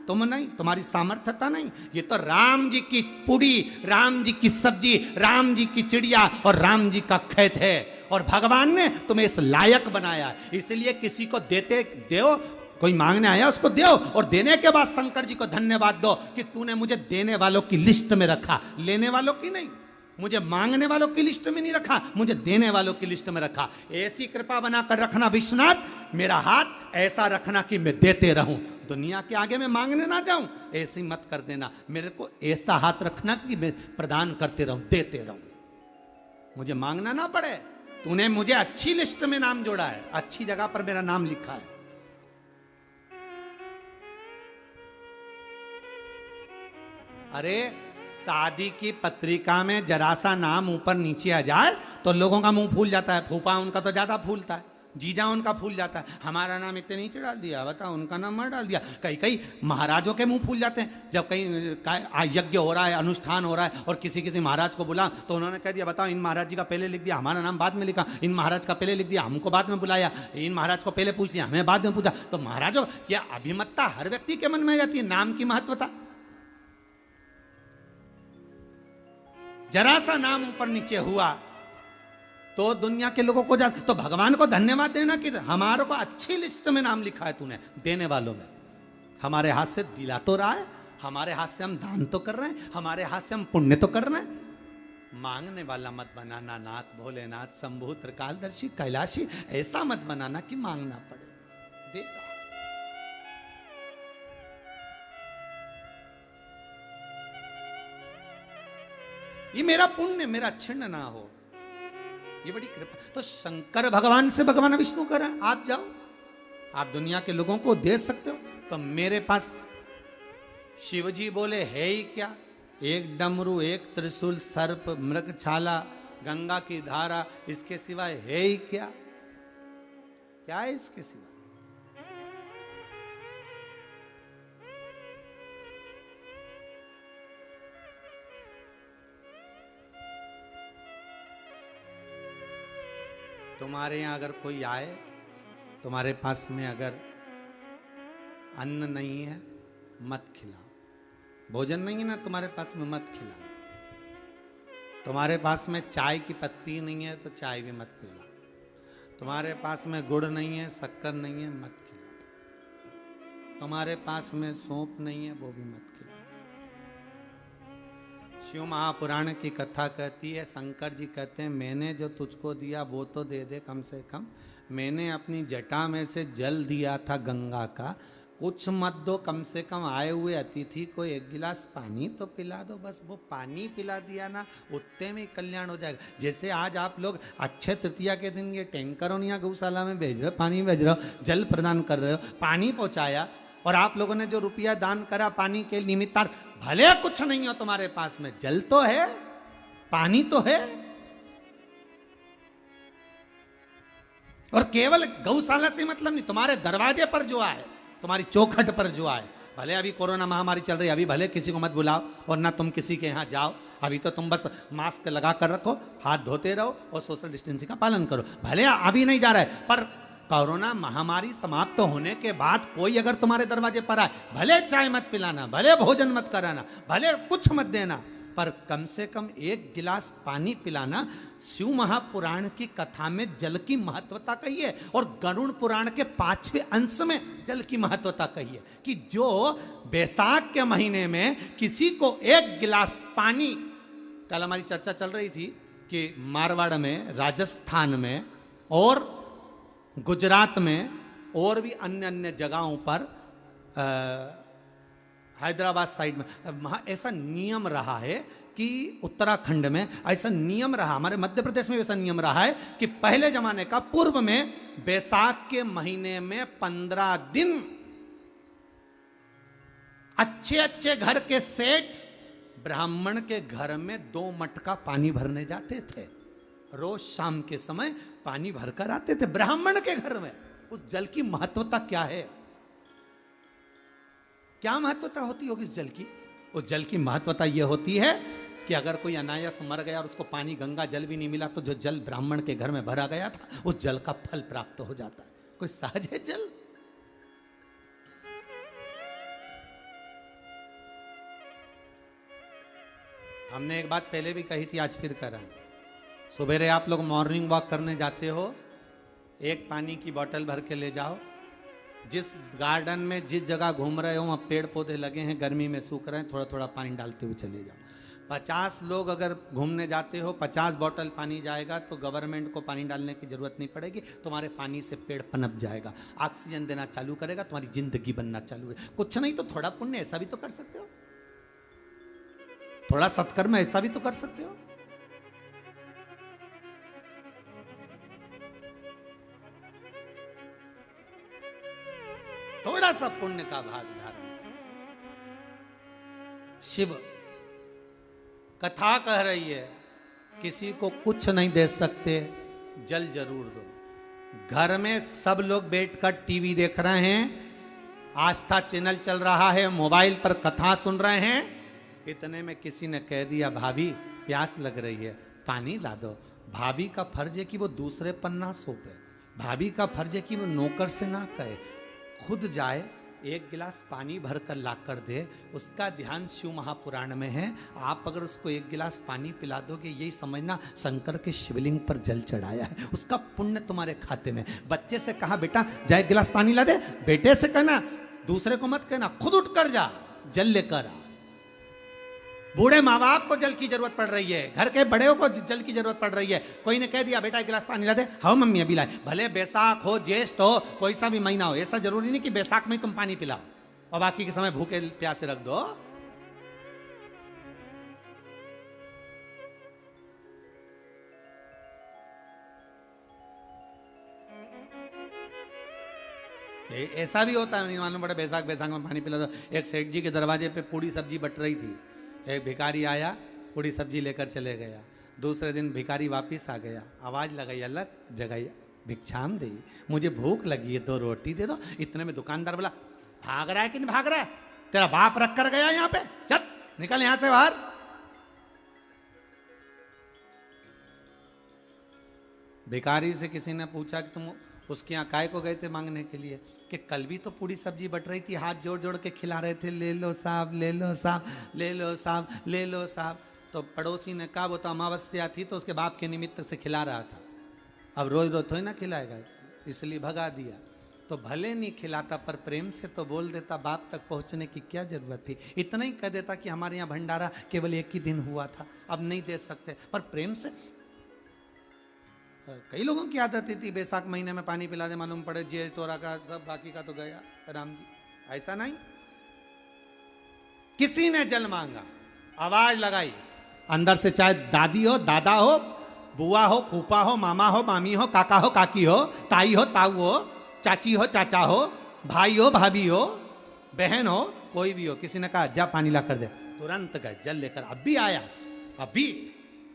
तुम नहीं, तुम्हारी सामर्थ्यता नहीं। ये तो राम जी की पूड़ी, राम जी की सब्जी, राम जी की चिड़िया और राम जी का खेत है। और भगवान ने तुम्हें इस लायक बनाया, इसलिए किसी को देते दो, कोई मांगने आया उसको दो, और देने के बाद शंकर जी को धन्यवाद दो कि तूने मुझे देने वालों की लिस्ट में रखा, लेने वालों की नहीं। मुझे मांगने वालों की लिस्ट में नहीं रखा, मुझे देने वालों की लिस्ट में रखा। ऐसी कृपा बनाकर रखना विश्वनाथ, मेरा हाथ ऐसा रखना कि मैं देते रहूं, दुनिया के आगे मैं मांगने ना जाऊं। ऐसी मत कर देना, मेरे को ऐसा हाथ रखना कि मैं प्रदान करते रहूं, देते रहूं, मुझे मांगना ना पड़े। तूने मुझे अच्छी लिस्ट में नाम जोड़ा है, अच्छी जगह पर मेरा नाम लिखा है। अरे शादी की पत्रिका में जरा सा नाम ऊपर नीचे आ जाए तो लोगों का मुंह फूल जाता है। फूफा उनका तो ज्यादा फूलता है, जीजा उनका फूल जाता है। हमारा नाम इतने नीचे डाल दिया, बता उनका नाम मर डाल दिया। कई कई महाराजों के मुंह फूल जाते हैं जब कहीं यज्ञ हो रहा है, अनुष्ठान हो रहा है और किसी किसी महाराज को बुला तो उन्होंने कह दिया बताओ इन महाराज जी का पहले लिख दिया, हमारा नाम बाद में लिखा, इन महाराज का पहले लिख दिया, हमको बाद में बुलाया, इन महाराज को पहले पूछ लिया, हमें बाद में पूछा। तो महाराजों क्या अभिमतता हर व्यक्ति के मन में आ जाती है, नाम की महत्वता। जरा सा नाम ऊपर नीचे हुआ तो दुनिया के लोगों को तो भगवान को धन्यवाद देना कि हमारे को अच्छी लिस्ट में नाम लिखा है तूने, देने वालों में। हमारे हाथ से दिला तो रहा है, हमारे हाथ से हम दान तो कर रहे हैं, हमारे हाथ से हम पुण्य तो कर रहे हैं। मांगने वाला मत बनाना नाथ भोलेनाथ शंभु त्रिकालदर्शी कैलाशी, ऐसा मत बनाना कि मांगना पड़े, दे रहा। ये मेरा पुण्य मेरा छिन्न ना हो, ये बड़ी कृपा। तो शंकर भगवान से भगवान विष्णु कह रहे हैं आप जाओ, आप दुनिया के लोगों को दे सकते हो। तो मेरे पास शिव जी बोले है ही क्या, एक डमरू, एक त्रिशूल, सर्प, मृगछाला, गंगा की धारा, इसके सिवाय है ही क्या? क्या है इसके सिवाय? तुम्हारे यहाँ अगर कोई आए, तुम्हारे पास में अगर अन्न नहीं है मत खिलाओ, भोजन नहीं है ना तुम्हारे पास में मत खिलाओ। तुम्हारे पास में चाय की पत्ती नहीं है तो चाय भी मत पिलाओ। तुम्हारे पास में गुड़ नहीं है, शक्कर नहीं है, मत खिलाओ। तुम्हारे पास में सौंफ नहीं है, वो भी मत खिलाओ। शिव महापुराण की कथा कहती है, शंकर जी कहते हैं मैंने जो तुझको दिया वो तो दे दे कम से कम। मैंने अपनी जटा में से जल दिया था गंगा का, कुछ मत दो, कम से कम आए हुए अतिथि को एक गिलास पानी तो पिला दो। बस वो पानी पिला दिया ना, उतने में कल्याण हो जाएगा। जैसे आज आप लोग अक्षय तृतीया के दिन ये टैंकरों या गौशाला में भेज रहे हो, पानी भेज रहे हो, जल प्रदान कर रहे हो, पानी पहुंचाया, और आप लोगों ने जो रुपया दान करा पानी के निमित्तार्थ, भले कुछ नहीं हो तुम्हारे पास में, जल तो है, पानी तो है। और केवल गौशाला से मतलब नहीं, तुम्हारे दरवाजे पर जो आए, तुम्हारी चौखट पर जो आए, भले अभी कोरोना महामारी चल रही है, अभी भले किसी को मत बुलाओ और ना तुम किसी के यहाँ जाओ, अभी तो तुम बस मास्क लगा कर रखो, हाथ धोते रहो और सोशल डिस्टेंसिंग का पालन करो। भले अभी नहीं जा रहा है, पर कोरोना महामारी समाप्त होने के बाद कोई अगर तुम्हारे दरवाजे पर आए, भले चाय मत पिलाना, भले भोजन मत कराना, भले कुछ मत देना, पर कम से कम एक गिलास पानी पिलाना। शिव महापुराण की कथा में जल की महत्वता कही है, और गरुड़ पुराण के 5वें अंश में जल की महत्वता कही है कि जो बैसाख के महीने में किसी को एक गिलास पानी, कल हमारी चर्चा चल रही थी कि मारवाड़ में, राजस्थान में और गुजरात में और भी अन्य अन्य जगहों पर, हैदराबाद साइड में वहाँ ऐसा नियम रहा है कि उत्तराखंड में ऐसा नियम रहा, हमारे मध्य प्रदेश में ऐसा नियम रहा है कि पहले जमाने का, पूर्व में बैसाख के महीने में 15 दिन अच्छे अच्छे घर के सेठ ब्राह्मण के घर में 2 मटका पानी भरने जाते थे। रोज शाम के समय पानी भरकर आते थे ब्राह्मण के घर में। उस जल की महत्वता क्या है, क्या महत्वता होती होगी इस जल की? उस जल की महत्वता यह होती है कि अगर कोई अनायास मर गया और उसको पानी, गंगा जल भी नहीं मिला, तो जो जल ब्राह्मण के घर में भरा गया था, उस जल का फल प्राप्त हो जाता है। कोई सहज है जल? हमने एक बात पहले भी कही थी, आज फिर कर रहे हैं। सुबेरे आप लोग मॉर्निंग वॉक करने जाते हो, एक पानी की बोतल भर के ले जाओ। जिस गार्डन में, जिस जगह घूम रहे हो वहाँ पेड़ पौधे लगे हैं, गर्मी में सूख रहे हैं, थोड़ा थोड़ा पानी डालते हुए चले जाओ। 50 लोग अगर घूमने जाते हो, 50 बोतल पानी जाएगा, तो गवर्नमेंट को पानी डालने की जरूरत नहीं पड़ेगी। तुम्हारे पानी से पेड़ पनप जाएगा, ऑक्सीजन देना चालू करेगा, तुम्हारी जिंदगी बनना चालू है। कुछ नहीं तो थोड़ा पुण्य ऐसा भी तो कर सकते हो, थोड़ा सत्कर्म ऐसा भी तो कर सकते हो। थोड़ा सा पुण्य का भाग धारण करो। शिव कथा कह रही है, किसी को कुछ नहीं दे सकते, जल जरूर दो। घर में सब लोग बैठकर टीवी देख रहे हैं, आस्था चैनल चल रहा है, मोबाइल पर कथा सुन रहे हैं, इतने में किसी ने कह दिया भाभी प्यास लग रही है, पानी ला दो। भाभी का फर्ज है कि वो दूसरे पर ना सौंपे, भाभी का फर्ज है कि वो नौकर से ना कहे, खुद जाए, एक गिलास पानी भरकर ला कर दे। उसका ध्यान शिव महापुराण में है। आप अगर उसको एक गिलास पानी पिला दोगे, यही समझना शंकर के शिवलिंग पर जल चढ़ाया है, उसका पुण्य तुम्हारे खाते में। बच्चे से कहा बेटा जा एक गिलास पानी ला दे, बेटे से कहना, दूसरे को मत कहना, खुद उठ कर जा जल लेकर आ। बूढ़े माँ बाप को जल की जरूरत पड़ रही है, घर के बड़े को जल की जरूरत पड़ रही है। कोई ने कह दिया बेटा एक गिलास पानी ला दे, हाँ मम्मी अभी लाए। भले बैसाख हो, ज्येष्ठ हो, कोई सा भी महीना हो, ऐसा जरूरी नहीं कि बैसाख में तुम पानी पिलाओ और बाकी के समय भूखे प्यासे रख दो। ऐसा भी होता है, नहीं मालूम पड़ा बैसाख में पानी पिला दो। एक सेठ जी के दरवाजे पे पूड़ी सब्जी बट रही थी, एक भिखारी आया, पूड़ी सब्जी लेकर चले गया। दूसरे दिन भिखारी वापस आ गया, आवाज लगाई अलग जगह, भिक्षाम दे, मुझे भूख लगी है, 2 रोटी दे दो। इतने में दुकानदार बोला भाग रहा है कि नहीं भाग रहा है, तेरा बाप रख कर गया यहाँ पे, चल निकल यहां से बाहर। भिखारी से किसी ने पूछा कि तुम उसके यहाँ काय को गए थे मांगने के लिए, कि कल भी तो पूरी सब्जी बट रही थी, हाथ जोड़ जोड़ के खिला रहे थे, ले लो साहब, ले लो साहब, ले लो साहब, ले लो साहब। तो पड़ोसी ने कहा वो तो अमावस्या थी तो उसके बाप के निमित्त से खिला रहा था, अब रोज रोज थोड़ी ना खिलाएगा, इसलिए भगा दिया। तो भले नहीं खिलाता पर प्रेम से तो बोल देता, बाप तक पहुंचने की क्या जरूरत थी। इतना ही कह देता कि हमारे यहाँ भंडारा केवल एक ही दिन हुआ था, अब नहीं दे सकते, पर प्रेम से। कई लोगों की आदत थी बैसाख महीने में पानी पिला दे, मालूम पड़े जे तोरा का सब, बाकी का तो गया राम जी। ऐसा नहीं, किसी ने जल मांगा, आवाज लगाई, अंदर से चाहे दादी हो, दादा हो, बुआ हो, फूफा हो, मामा हो, मामी हो, काका हो, काकी हो, ताई हो, ताऊ हो, चाची हो, चाचा हो, भाई हो, भाभी हो, बहन हो, कोई भी हो, किसी ने कहा जा पानी ला कर दे, तुरंत गए जल लेकर। अभी आया, अभी,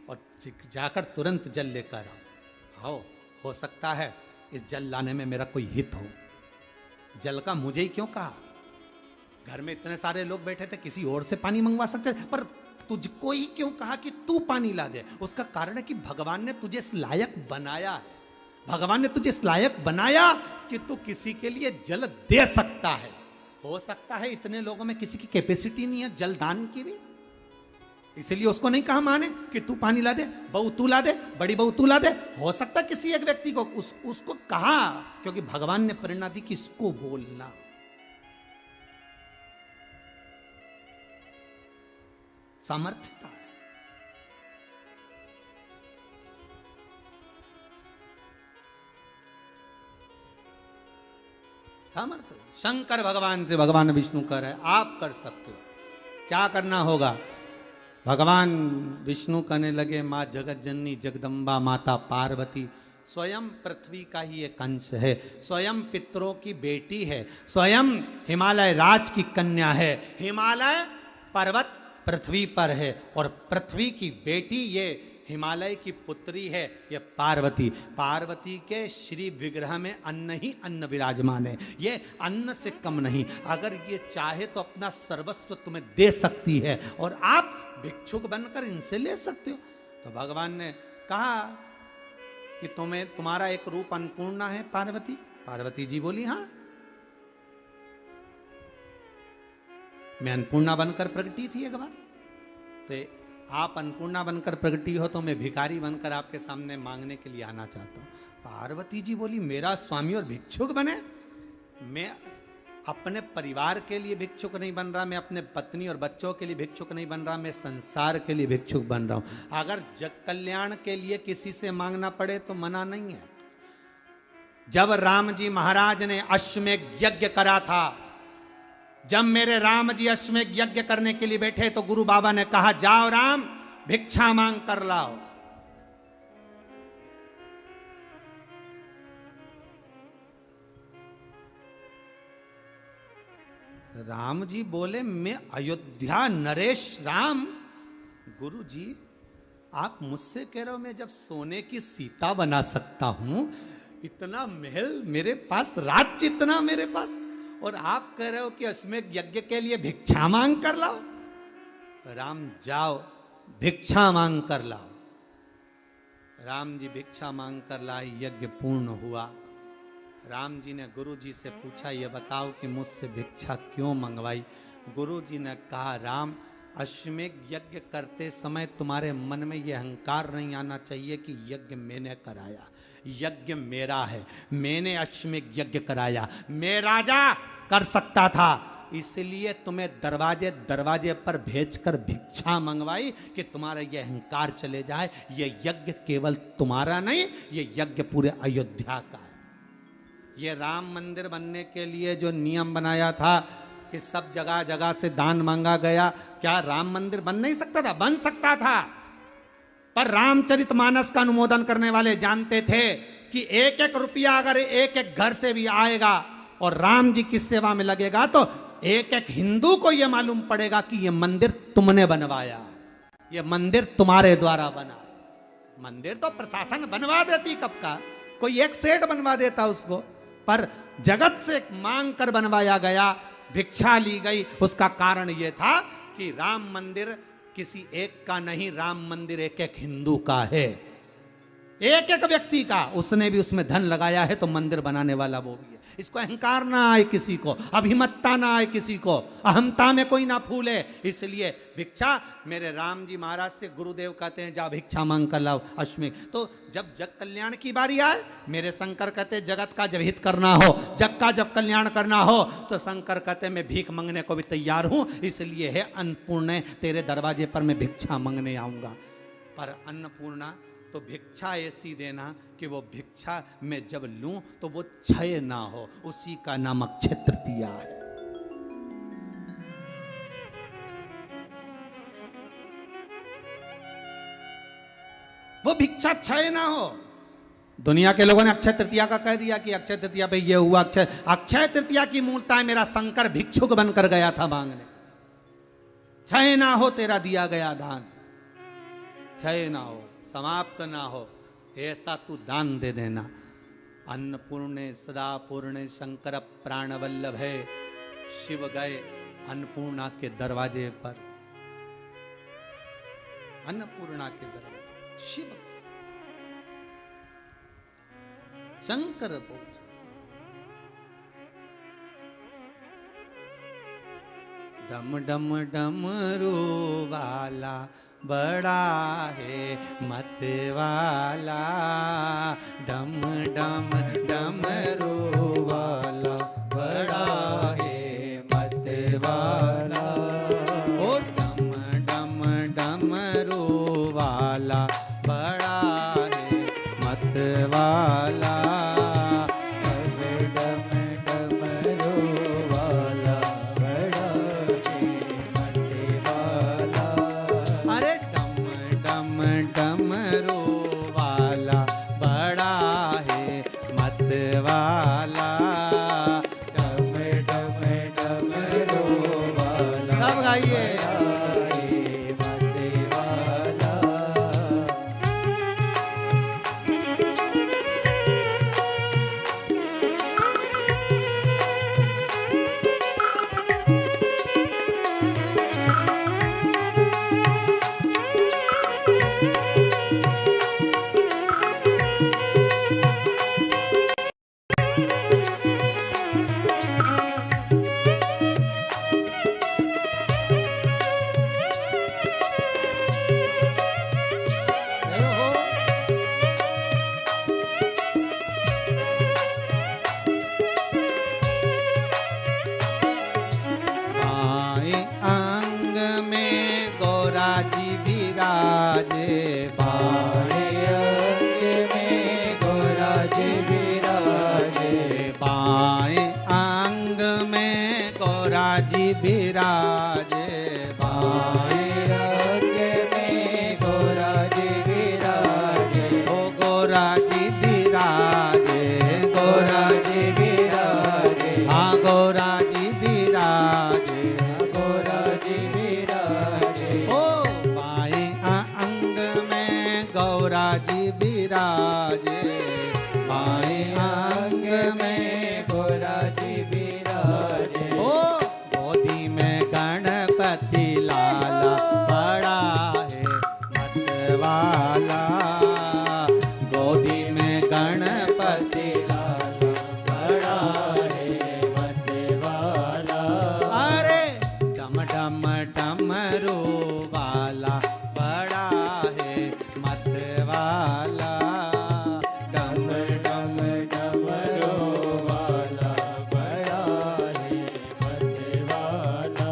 और जाकर तुरंत जल लेकर आओ। हो सकता है इस जल लाने में मेरा कोई हित हो। जल का मुझे ही क्यों कहा? घर में इतने सारे लोग बैठे थे, किसी और से पानी मंगवा सकते थे, पर तुझको ही क्यों कहा कि तू पानी ला दे? उसका कारण है कि भगवान ने तुझे इस लायक बनाया है। भगवान ने तुझे इस लायक बनाया कि तू किसी के लिए जल दे सकता है। हो सकता है इतने लोगों में किसी की कैपेसिटी नहीं है जल दान की भी, इसलिए उसको नहीं कहा माने कि तू पानी ला दे, बहू तू ला दे, बड़ी बहू तू ला दे। हो सकता है किसी एक व्यक्ति को उसको कहा, क्योंकि भगवान ने प्रेरणा दी कि इसको बोलना। सामर्थ्यता है। सामर्थ्य शंकर भगवान से भगवान विष्णु कर है, आप कर सकते हो। क्या करना होगा? भगवान विष्णु कहने लगे, माँ जगत जननी जगदम्बा माता पार्वती स्वयं पृथ्वी का ही एक अंश है, स्वयं पितरों की बेटी है, स्वयं हिमालय राज की कन्या है। हिमालय पर्वत पृथ्वी पर है और पृथ्वी की बेटी ये हिमालय की पुत्री है, ये पार्वती। पार्वती के श्री विग्रह में अन्न ही अन्न विराजमान है, ये अन्न से कम नहीं। अगर ये चाहे तो अपना सर्वस्व तुम्हें दे सकती है और आप भिक्षुक बनकर इनसे ले सकते हो। तो भगवान ने कहा कि तुम्हारा एक रूप अन्नपूर्णा है पार्वती। पार्वती जी बोली हाँ, मैं अन्नपूर्णा बनकर प्रगटी थी एक बार। तो आप अन्नपूर्णा बनकर प्रगटी हो तो मैं भिखारी बनकर आपके सामने मांगने के लिए आना चाहता हूँ। पार्वती जी बोली मेरा स्वामी और भिक्षुक बने? मैं अपने परिवार के लिए भिक्षुक नहीं बन रहा, मैं अपने पत्नी और बच्चों के लिए भिक्षुक नहीं बन रहा, मैं संसार के लिए भिक्षुक बन रहा हूँ। अगर जग कल्याण के लिए किसी से मांगना पड़े तो मना नहीं है। जब राम जी महाराज ने अश्वमेध यज्ञ करा था, जब मेरे राम जी अश्वमेध यज्ञ करने के लिए बैठे तो गुरु बाबा ने कहा जाओ राम भिक्षा मांग कर लाओ। राम जी बोले मैं अयोध्या नरेश राम। गुरु जी आप मुझसे कह रहे हो मैं जब सोने की सीता बना सकता हूं, इतना महल मेरे पास, राज्य इतना मेरे पास, और आप कह रहे हो कि अश्वमेध यज्ञ के लिए भिक्षा मांग कर लाओ। राम जाओ भिक्षा मांग कर लाओ। राम जी भिक्षा मांग कर लाए, यज्ञ पूर्ण हुआ। राम जी ने गुरु जी से पूछा ये बताओ कि मुझसे भिक्षा क्यों मंगवाई? गुरु जी ने कहा राम अश्वमेध यज्ञ करते समय तुम्हारे मन में यह अहंकार नहीं आना चाहिए कि यज्ञ मैंने कराया, यज्ञ मेरा है, मैंने अश्वमेध यज्ञ कराया, मैं राजा कर सकता था, इसलिए तुम्हें दरवाजे दरवाजे पर भेजकर भिक्षा मंगवाई कि तुम्हारा यह अहंकार चले जाए। यह यज्ञ केवल तुम्हारा नहीं, यह यज्ञ पूरे अयोध्या का है। ये राम मंदिर बनने के लिए जो नियम बनाया था कि सब जगह जगह से दान मांगा गया, क्या राम मंदिर बन नहीं सकता था? बन सकता था, पर रामचरितमानस का अनुमोदन करने वाले जानते थे कि एक एक रुपया अगर एक एक घर से भी आएगा और राम जी की सेवा में लगेगा तो एक एक हिंदू को यह मालूम पड़ेगा कि यह मंदिर तुमने बनवाया, यह मंदिर तुम्हारे द्वारा बना। मंदिर तो प्रशासन बनवा देती कब का, कोई एक सेठ बनवा देता उसको, पर जगत से मांग कर बनवाया गया, भिक्षा ली गई। उसका कारण यह था कि राम मंदिर किसी एक का नहीं, राम मंदिर एक एक हिंदू का है। एक एक व्यक्ति का, उसने भी उसमें धन लगाया है तो मंदिर बनाने वाला वो भी है। इसको अहंकार ना आए किसी को, अभिमत्ता ना आए किसी को, अहमता में कोई ना फूले। इसलिए भिक्षा, मेरे राम जी महाराज से गुरुदेव कहते हैं जा भिक्षा मांग कर लाओ अश्वमेघ। तो जब जग कल्याण की बारी आए, मेरे शंकर कहते हैं जगत का जब हित करना हो, जग का जब कल्याण करना हो, तो शंकर कहते हैं मैं भीख मांगने को भी तैयार हूं। इसलिए है अन्नपूर्णे, तेरे दरवाजे पर मैं भिक्षा मांगने आऊंगा। पर अन्नपूर्णा तो भिक्षा ऐसी देना कि वो भिक्षा में जब लूं तो वो क्षय ना हो, उसी का नाम अक्षय तृतीया है। वो भिक्षा क्षय ना हो। दुनिया के लोगों ने अक्षय तृतीया का कह दिया कि अक्षय तृतीया पे ये हुआ। अक्षय तृतीया की मूलता है मेरा शंकर भिक्षुक बनकर गया था मांगने। क्षय ना हो तेरा दिया गया दान, क्षय ना हो, समाप्त ना हो, ऐसा तू दान दे देना। अन्नपूर्णे सदा पूर्णे शंकर प्राण वल्लभे। शिव गए अन्नपूर्णा के दरवाजे पर, अन्नपूर्णा के दरवाजे शिव गए, शंकर पहुंचे। डम डम डमरू वाला बड़ा है मत वाला, डम डम डमरू वाला बड़ा है मत वाला। ओ डम डम डमरू वाला बड़ा है मत वाला, डम डम डमरू वाला बड़ा है मत वाला। अरे डम डम डमरू वाला बड़ा है मत वाला, डम डम डमरू वाला। सब गाइए। विराजे बाएं अंग में गोरा जी विराजे, ओ गोरा जी विराजे, गोरा जी विराजे, हाँ गोरा जी विराजे, गोरा जी विराजे। ओ बाएं अंग में गौरा जी विराजे, बाएं अंग में गोरा जी विराजे। ओ गोदी में गणपति लाला बड़ा है मत वाला, गोदी में गणपति लाला बड़ा है मत वाला। अरे डम डम डमरू वाला बड़ा है मत वाला, डम डम डमरू वाला बड़ा है मत वाला।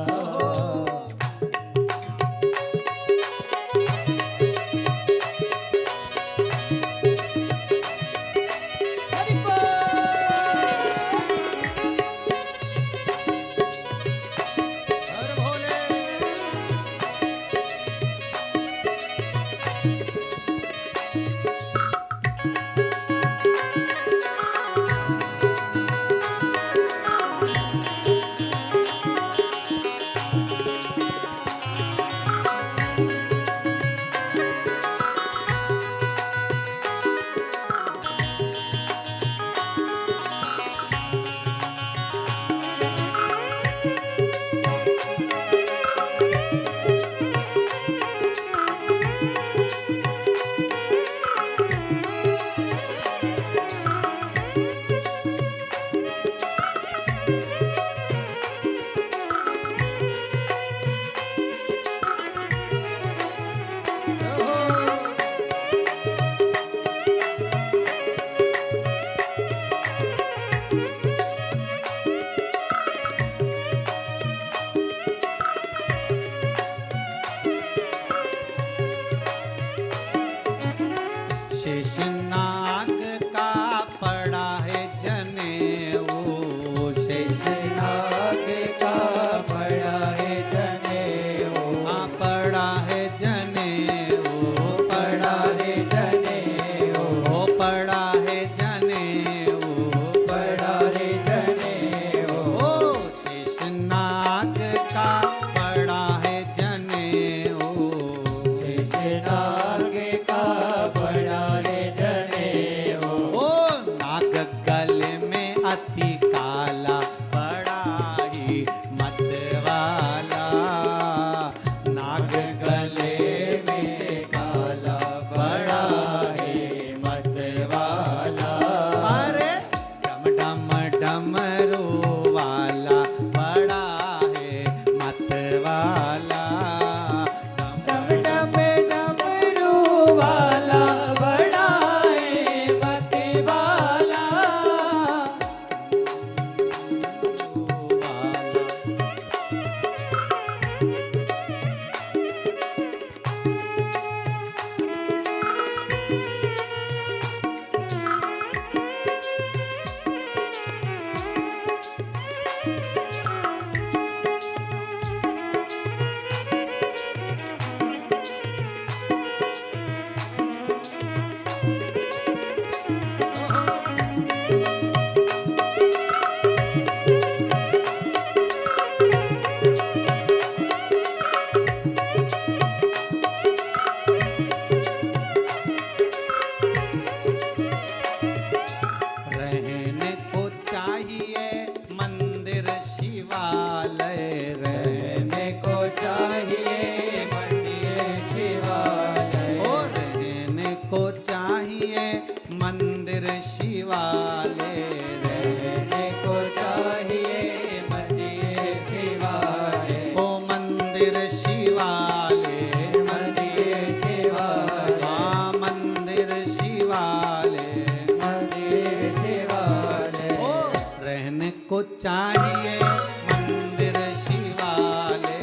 शिवाले रहने को चाहिए मंदिर शिवाले, ओ मंदिर शिवाले मंदिर शिवाले, हाँ मंदिर शिवाले मंदिर शिवाले, ओ रहने को चाहिए मंदिर शिवाले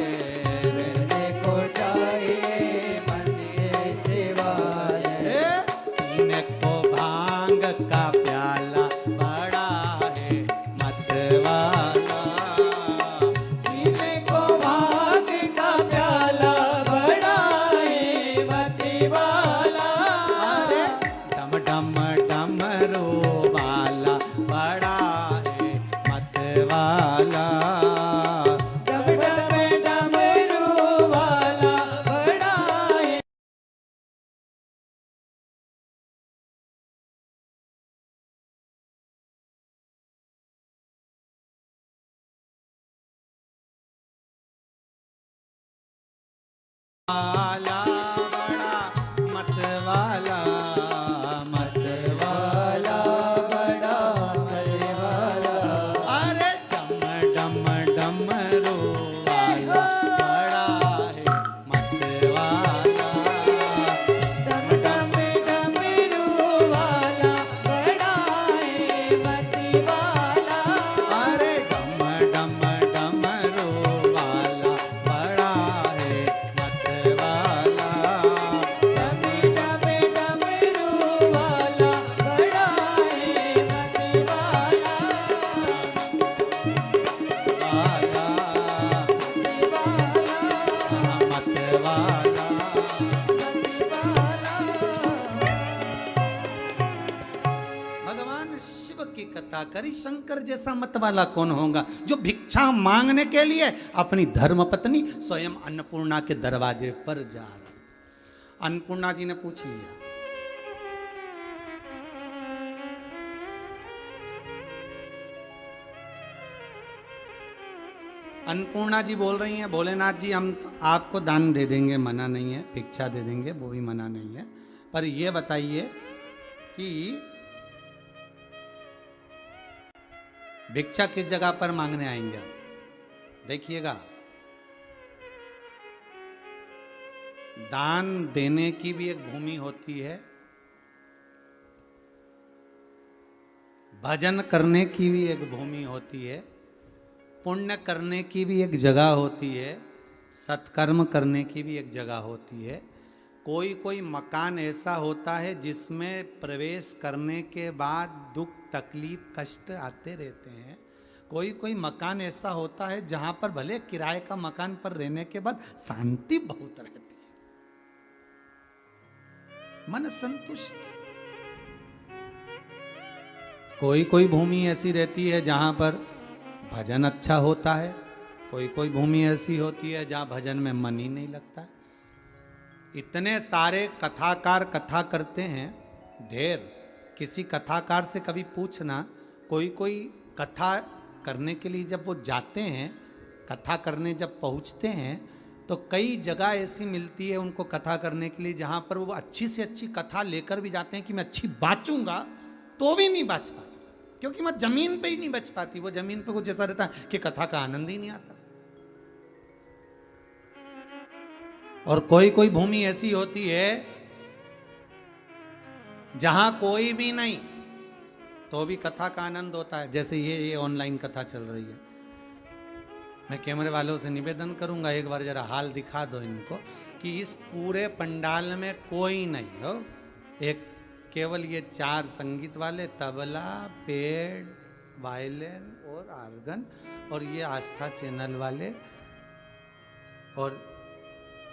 रहने को चाहिए मंदिर शिवाले, पीने को भांग का प्याला बड़ा है मतवाला पीने को भांग का प्याला बड़ा है मती वाला, अरे डम डम डमरू वाला बड़ा है मतवाला डम डम डमरू वाला बड़ा है। वाला बड़ा मतवाला मतवाला बड़ा मजे वाला, अरे डम डम डमरू वाला बड़ा है मतवाला डम डम डमरू वाला बड़ा है मती वाला, अरे डम डम डमरू वाला बड़ा है मतवाला डम डम डमरू वाला बड़ा है मती वाला, वाला मतवाला भगवान शिव की कथा करी, शंकर जैसा मतवाला कौन होगा जो भिक्षा मांगने के लिए अपनी धर्म पत्नी स्वयं अन्नपूर्णा के दरवाजे पर जा रही। अन्नपूर्णा जी ने पूछ लिया, अन्नपूर्णा जी बोल रही हैं, भोलेनाथ जी हम आपको दान दे देंगे, मना नहीं है, भिक्षा दे देंगे, वो भी मना नहीं है, पर ये बताइए कि भिक्षा किस जगह पर मांगने आएंगे आप? देखिएगा, दान देने की भी एक भूमि होती है, भजन करने की भी एक भूमि होती है, पुण्य करने की भी एक जगह होती है, सत्कर्म करने की भी एक जगह होती है। कोई कोई मकान ऐसा होता है जिसमें प्रवेश करने के बाद दुख तकलीफ कष्ट आते रहते हैं। कोई कोई मकान ऐसा होता है जहां पर भले किराए का मकान पर रहने के बाद शांति बहुत रहती है, मन संतुष्ट। कोई कोई भूमि ऐसी रहती है जहां पर भजन अच्छा होता है, कोई कोई भूमि ऐसी होती है जहां भजन में मन ही नहीं लगता है। इतने सारे कथाकार कथा करते हैं, ढेर। किसी कथाकार से कभी पूछना, कोई कोई कथा करने के लिए जब वो जाते हैं, कथा करने जब पहुंचते हैं, तो कई जगह ऐसी मिलती है उनको कथा करने के लिए जहां पर वो अच्छी से अच्छी कथा लेकर भी जाते हैं कि मैं अच्छी बाचूंगा, तो भी नहीं बाच पाते, क्योंकि मैं जमीन पे ही नहीं बच पाती। वो जमीन पे कुछ ऐसा रहता है कि कथा का आनंद ही नहीं आता। और कोई कोई भूमि ऐसी होती है जहां कोई भी नहीं तो भी कथा का आनंद होता है। जैसे ये ऑनलाइन कथा चल रही है, मैं कैमरे वालों से निवेदन करूंगा, एक बार जरा हाल दिखा दो इनको कि इस पूरे पंडाल में कोई नहीं हो, एक केवल ये 4 संगीत वाले, तबला, पेड़, वायलिन और आर्गन, और ये आस्था चैनल वाले, और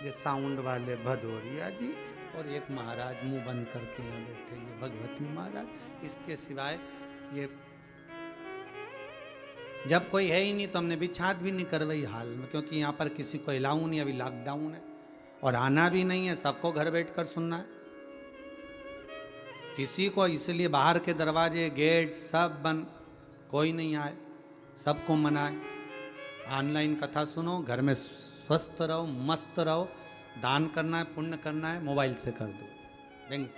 ये साउंड वाले भदौरिया जी, और एक महाराज मुंह बंद करके यहाँ बैठे, ये भगवती महाराज। इसके सिवाय ये जब कोई है ही नहीं तो हमने बिछात भी नहीं करवाई हाल में, क्योंकि यहाँ पर किसी को अलाउ नहीं, अभी लॉकडाउन है और आना भी नहीं है, सबको घर बैठकर सुनना है। किसी को इसलिए बाहर के दरवाजे गेट सब बंद, कोई नहीं आए, सबको मना है। ऑनलाइन कथा सुनो, घर में स्वस्थ रहो, मस्त रहो, दान करना है, पुण्य करना है, मोबाइल से कर दो, देंगे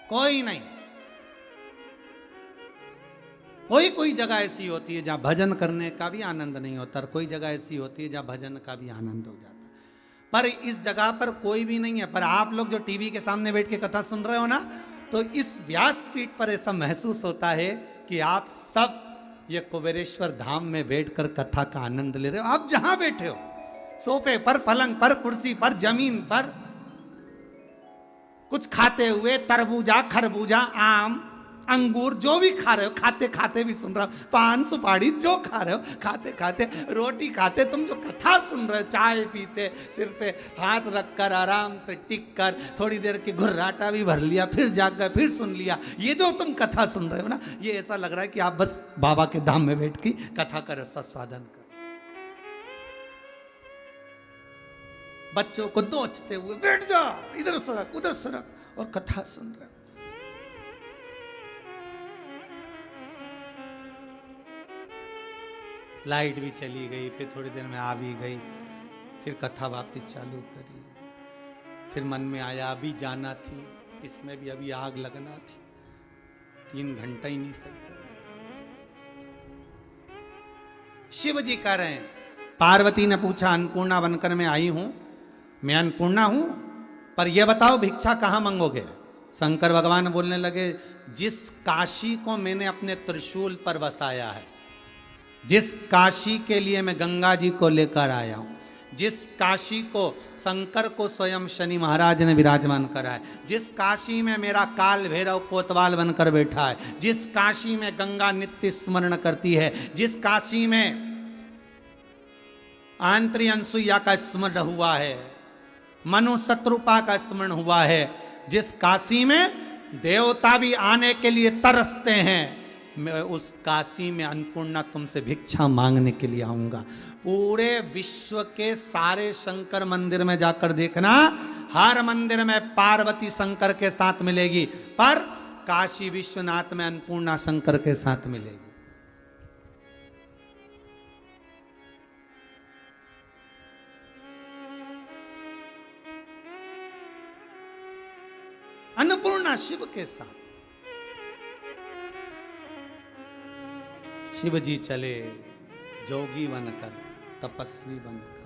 कोई नहीं। कोई कोई जगह ऐसी होती है जहाँ भजन करने का भी आनंद नहीं होता, और कोई जगह ऐसी होती है जहाँ भजन का भी आनंद हो जाता है। पर इस जगह पर कोई भी नहीं है। पर आप लोग जो टीवी के सामने बैठ के कथा सुन रहे हो ना, तो इस व्यासपीठ पर ऐसा महसूस होता है कि आप सब ये कुबेरेश्वर धाम में बैठकर कथा का आनंद ले रहे हो। आप जहां बैठे हो, सोफे पर, पलंग पर, कुर्सी पर, जमीन पर, कुछ खाते हुए, तरबूजा, खरबूजा, आम, अंगूर जो भी खा रहे हो, खाते खाते भी सुन रहे हो, पान सुपारी जो खा रहे हो, खाते खाते, रोटी खाते, तुम जो कथा सुन रहे हो, चाय पीते, सिर पे हाथ रखकर आराम से टिक कर थोड़ी देर की घुर्राटा भी भर लिया, फिर जाग गए, फिर सुन लिया, ये जो तुम कथा सुन रहे हो ना, ये ऐसा लग रहा है कि आप बस बाबा के धाम में बैठ के कथा का रसास्वादन कर। बच्चों को दोचते हुए बैठ जा, इधर सरक उधर सरक, और कथा सुन रहे हो। लाइट भी चली गई, फिर थोड़ी देर में आ भी गई, फिर कथा वापस चालू करी। फिर मन में आया अभी जाना थी, इसमें भी अभी आग लगना थी, 3 घंटा ही नहीं सच्चा। शिव जी कह रहे हैं, पार्वती ने पूछा अन्नपूर्णा बनकर मैं आई हूं, मैं अन्नपूर्णा हूं, पर यह बताओ भिक्षा कहां मांगोगे। शंकर भगवान बोलने लगे, जिस काशी को मैंने अपने त्रिशूल पर बसाया है, जिस काशी के लिए मैं गंगा जी को लेकर आया हूं, जिस काशी को शंकर को स्वयं शनि महाराज ने विराजमान करा है, जिस काशी में मेरा काल भैरव कोतवाल बनकर बैठा है, जिस काशी में गंगा नित्य स्मरण करती है, जिस काशी में आंत्री अनसुईया का स्मरण हुआ है, मनु शत्रुपा का स्मरण हुआ है, जिस काशी में देवता भी आने के लिए तरसते हैं, मैं उस काशी में अन्नपूर्णा तुमसे भिक्षा मांगने के लिए आऊंगा। पूरे विश्व के सारे शंकर मंदिर में जाकर देखना, हर मंदिर में पार्वती शंकर के साथ मिलेगी, पर काशी विश्वनाथ में अन्नपूर्णा शंकर के साथ मिलेगी। अन्नपूर्णा शिव के साथ। शिव जी चले जोगी बनकर, तपस्वी बनकर।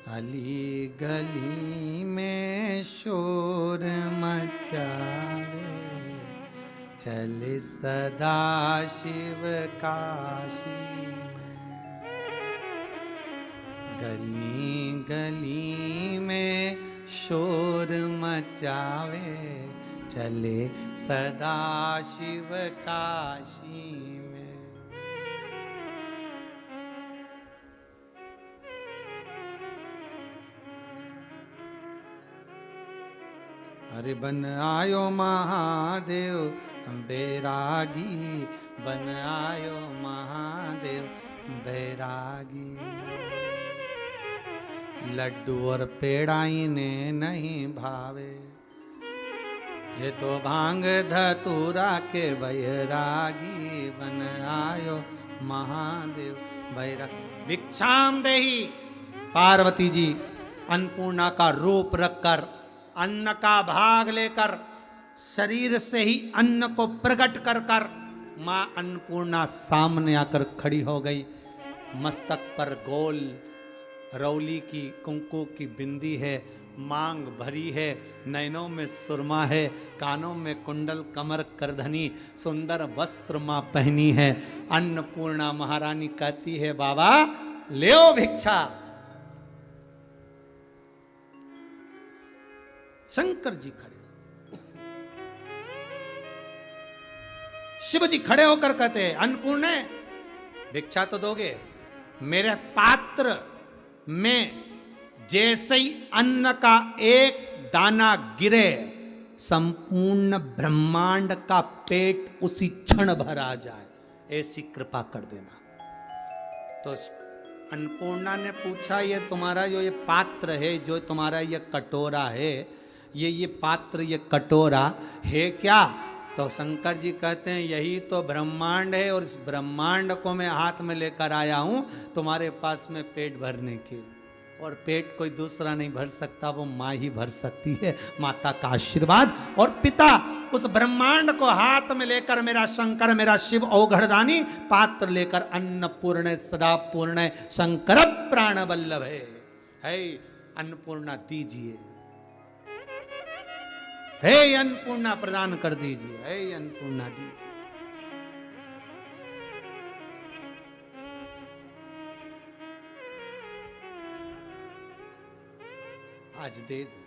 अली गली में शोर मचावे, चले सदा शिव काशी में। गली गली में शोर मचावे, चले सदा शिव काशी में। अरे बन आयो महादेव बैरागी, बन आयो महादेव बैरागी। लड्डू और पेड़ाई ने नहीं भावे, ये तो भांग धतूरा के बैरागी। बन आयो महादेव बैरागी। भिक्षाम देही। पार्वती जी अन्नपूर्णा का रूप रखकर, अन्न का भाग लेकर, शरीर से ही अन्न को प्रकट कर कर मां अन्नपूर्णा सामने आकर खड़ी हो गई। मस्तक पर गोल रौली की कुंकू की बिंदी है, मांग भरी है, नैनों में सुरमा है, कानों में कुंडल, कमर करधनी, सुंदर वस्त्र मां पहनी है। अन्नपूर्णा महारानी कहती है, बाबा ले भिक्षा। शंकर जी खड़े, शिव जी खड़े होकर कहते हैं, अन्नपूर्णे भिक्षा तो दोगे? मेरे पात्र में जैसे ही अन्न का एक दाना गिरे, संपूर्ण ब्रह्मांड का पेट उसी क्षण भर आ जाए, ऐसी कृपा कर देना। तो अन्नपूर्णा ने पूछा, ये तुम्हारा जो ये पात्र है, जो तुम्हारा ये कटोरा है, ये पात्र, ये कटोरा है क्या? तो शंकर जी कहते हैं, यही तो ब्रह्मांड है, और इस ब्रह्मांड को मैं हाथ में लेकर आया हूं तुम्हारे पास में पेट भरने के। और पेट कोई दूसरा नहीं भर सकता, वो माँ ही भर सकती है। माता का आशीर्वाद और पिता उस ब्रह्मांड को हाथ में लेकर, मेरा शंकर मेरा शिव औघड़दानी, पात्र लेकर अन्नपूर्ण सदा पूर्ण शंकर प्राण वल्लभ है अन्नपूर्णा दीजिए, हे अन्नपूर्णा प्रदान कर दीजिए, हे अन्नपूर्णा दीजिए। आज दे दो।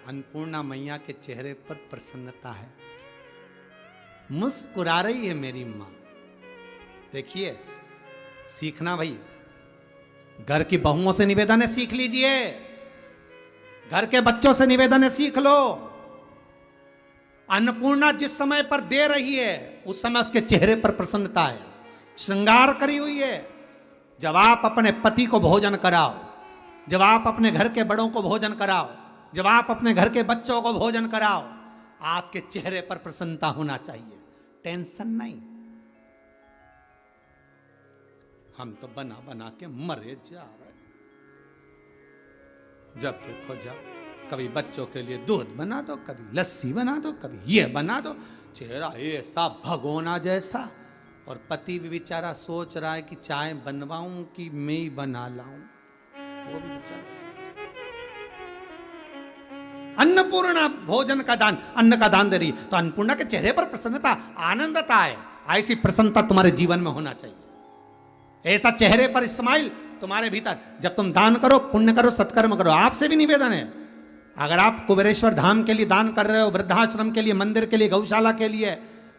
अन्नपूर्णा मैया के चेहरे पर प्रसन्नता है, मुस्कुरा रही है मेरी मां। देखिए, सीखना भाई, घर की बहुओं से निवेदन है, सीख लीजिए, घर के बच्चों से निवेदन है, सीख लो। अन्नपूर्णा जिस समय पर दे रही है उस समय उसके चेहरे पर प्रसन्नता है, श्रृंगार करी हुई है। जब आप अपने पति को भोजन कराओ, जब आप अपने घर के बड़ों को भोजन कराओ, जब आप अपने घर के बच्चों को भोजन कराओ, आपके चेहरे पर प्रसन्नता होना चाहिए, टेंशन नहीं। हम तो बना बना के मरे जा रहे हैं। जब देखो जब, कभी बच्चों के लिए दूध बना दो, कभी लस्सी बना दो, कभी ये बना दो, चेहरा ऐसा भगोना जैसा। और पति भी बेचारा सोच रहा है कि चाय बनवाऊं कि मैं ही बना लाऊं, वो भी बेचारा सोच। अन्नपूर्णा भोजन का दान, अन्न का दान दे रही, तो अन्नपूर्णा के चेहरे पर प्रसन्नता, आनंदता है। ऐसी प्रसन्नता तुम्हारे जीवन में होना चाहिए, ऐसा चेहरे पर स्माइल तुम्हारे भीतर। जब तुम दान करो, पुण्य करो, सत्कर्म करो, आपसे भी निवेदन है, अगर आप कुबेरेश्वर धाम के लिए दान कर रहे हो, वृद्धाश्रम के लिए, मंदिर के लिए, गौशाला के लिए,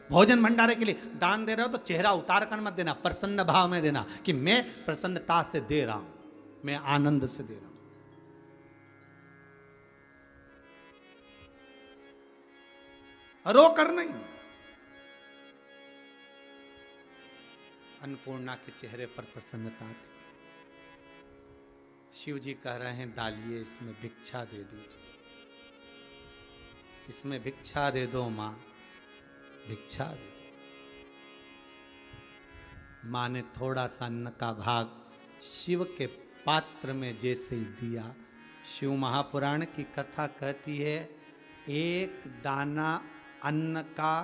भोजन भंडारे के लिए दान दे रहे हो, तो चेहरा उतार कर मत देना, प्रसन्न भाव में देना कि मैं प्रसन्नता से दे रहा हूं, मैं आनंद से दे रहा हूं। रो कर नहीं। अन्नपूर्णा के चेहरे पर प्रसन्नता थी। शिव जी कह रहे हैं, डालिए इसमें भिक्षा दे दीजिए, इसमें भिक्षा दे दो मां, भिक्षा दे दो। मां ने थोड़ा सा अन्न का भाग शिव के पात्र में जैसे ही दिया, शिव महापुराण की कथा कहती है, एक दाना अन्न का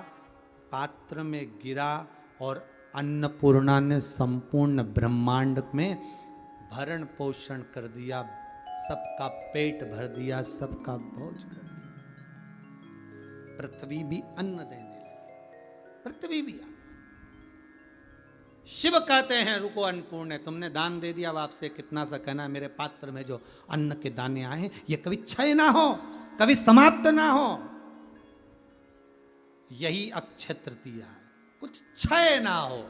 पात्र में गिरा और अन्नपूर्णा ने संपूर्ण ब्रह्मांड में भरण पोषण कर दिया, सबका पेट भर दिया, सबका भोज कर दिया। पृथ्वी भी अन्न देने लगी, पृथ्वी भी अन्न। शिव कहते हैं, रुको अन्नपूर्ण, तुमने दान दे दिया, अब आपसे कितना सा कहना है, मेरे पात्र में जो अन्न के दाने आए ये कभी क्षय ना हो, कभी समाप्त ना हो। यही अक्षय तृतीया है, कुछ क्षय ना हो।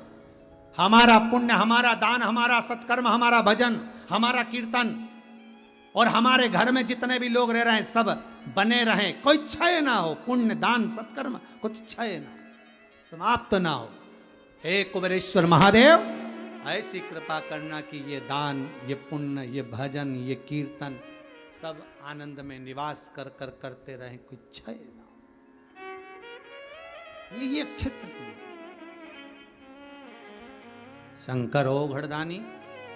हमारा पुण्य, हमारा दान, हमारा सत्कर्म, हमारा भजन, हमारा कीर्तन और हमारे घर में जितने भी लोग रह रहे हैं सब बने रहें, कोई क्षय ना हो। पुण्य, दान, सत्कर्म कुछ क्षय ना हो, समाप्त ना हो। हे कुबेरेश्वर महादेव, ऐसी कृपा करना कि ये दान, ये पुण्य, ये भजन, ये कीर्तन सब आनंद में निवास कर कर करते रहें, कोई क्षय ना हो। ये अक्षय तृतीया। शंकर औघड़दानी,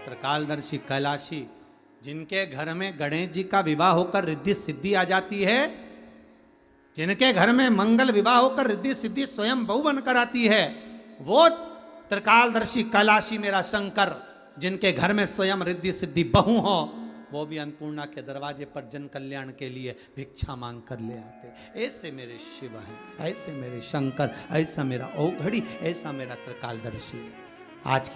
त्रिकालदर्शी, कैलाशी, जिनके घर में गणेश जी का विवाह होकर रिद्धि सिद्धि आ जाती है, जिनके घर में मंगल विवाह होकर रिद्धि सिद्धि स्वयं बहु बनकर आती है, वो त्रिकालदर्शी कैलाशी मेरा शंकर, जिनके घर में स्वयं रिद्धि सिद्धि बहु हो, वो भी अन्नपूर्णा के दरवाजे पर जन कल्याण के लिए भिक्षा मांग कर ले आते। ऐसे मेरे शिव हैं, ऐसे मेरे शंकर, ऐसा मेरा औघड़ी, ऐसा मेरा त्रिकालदर्शी है। आज की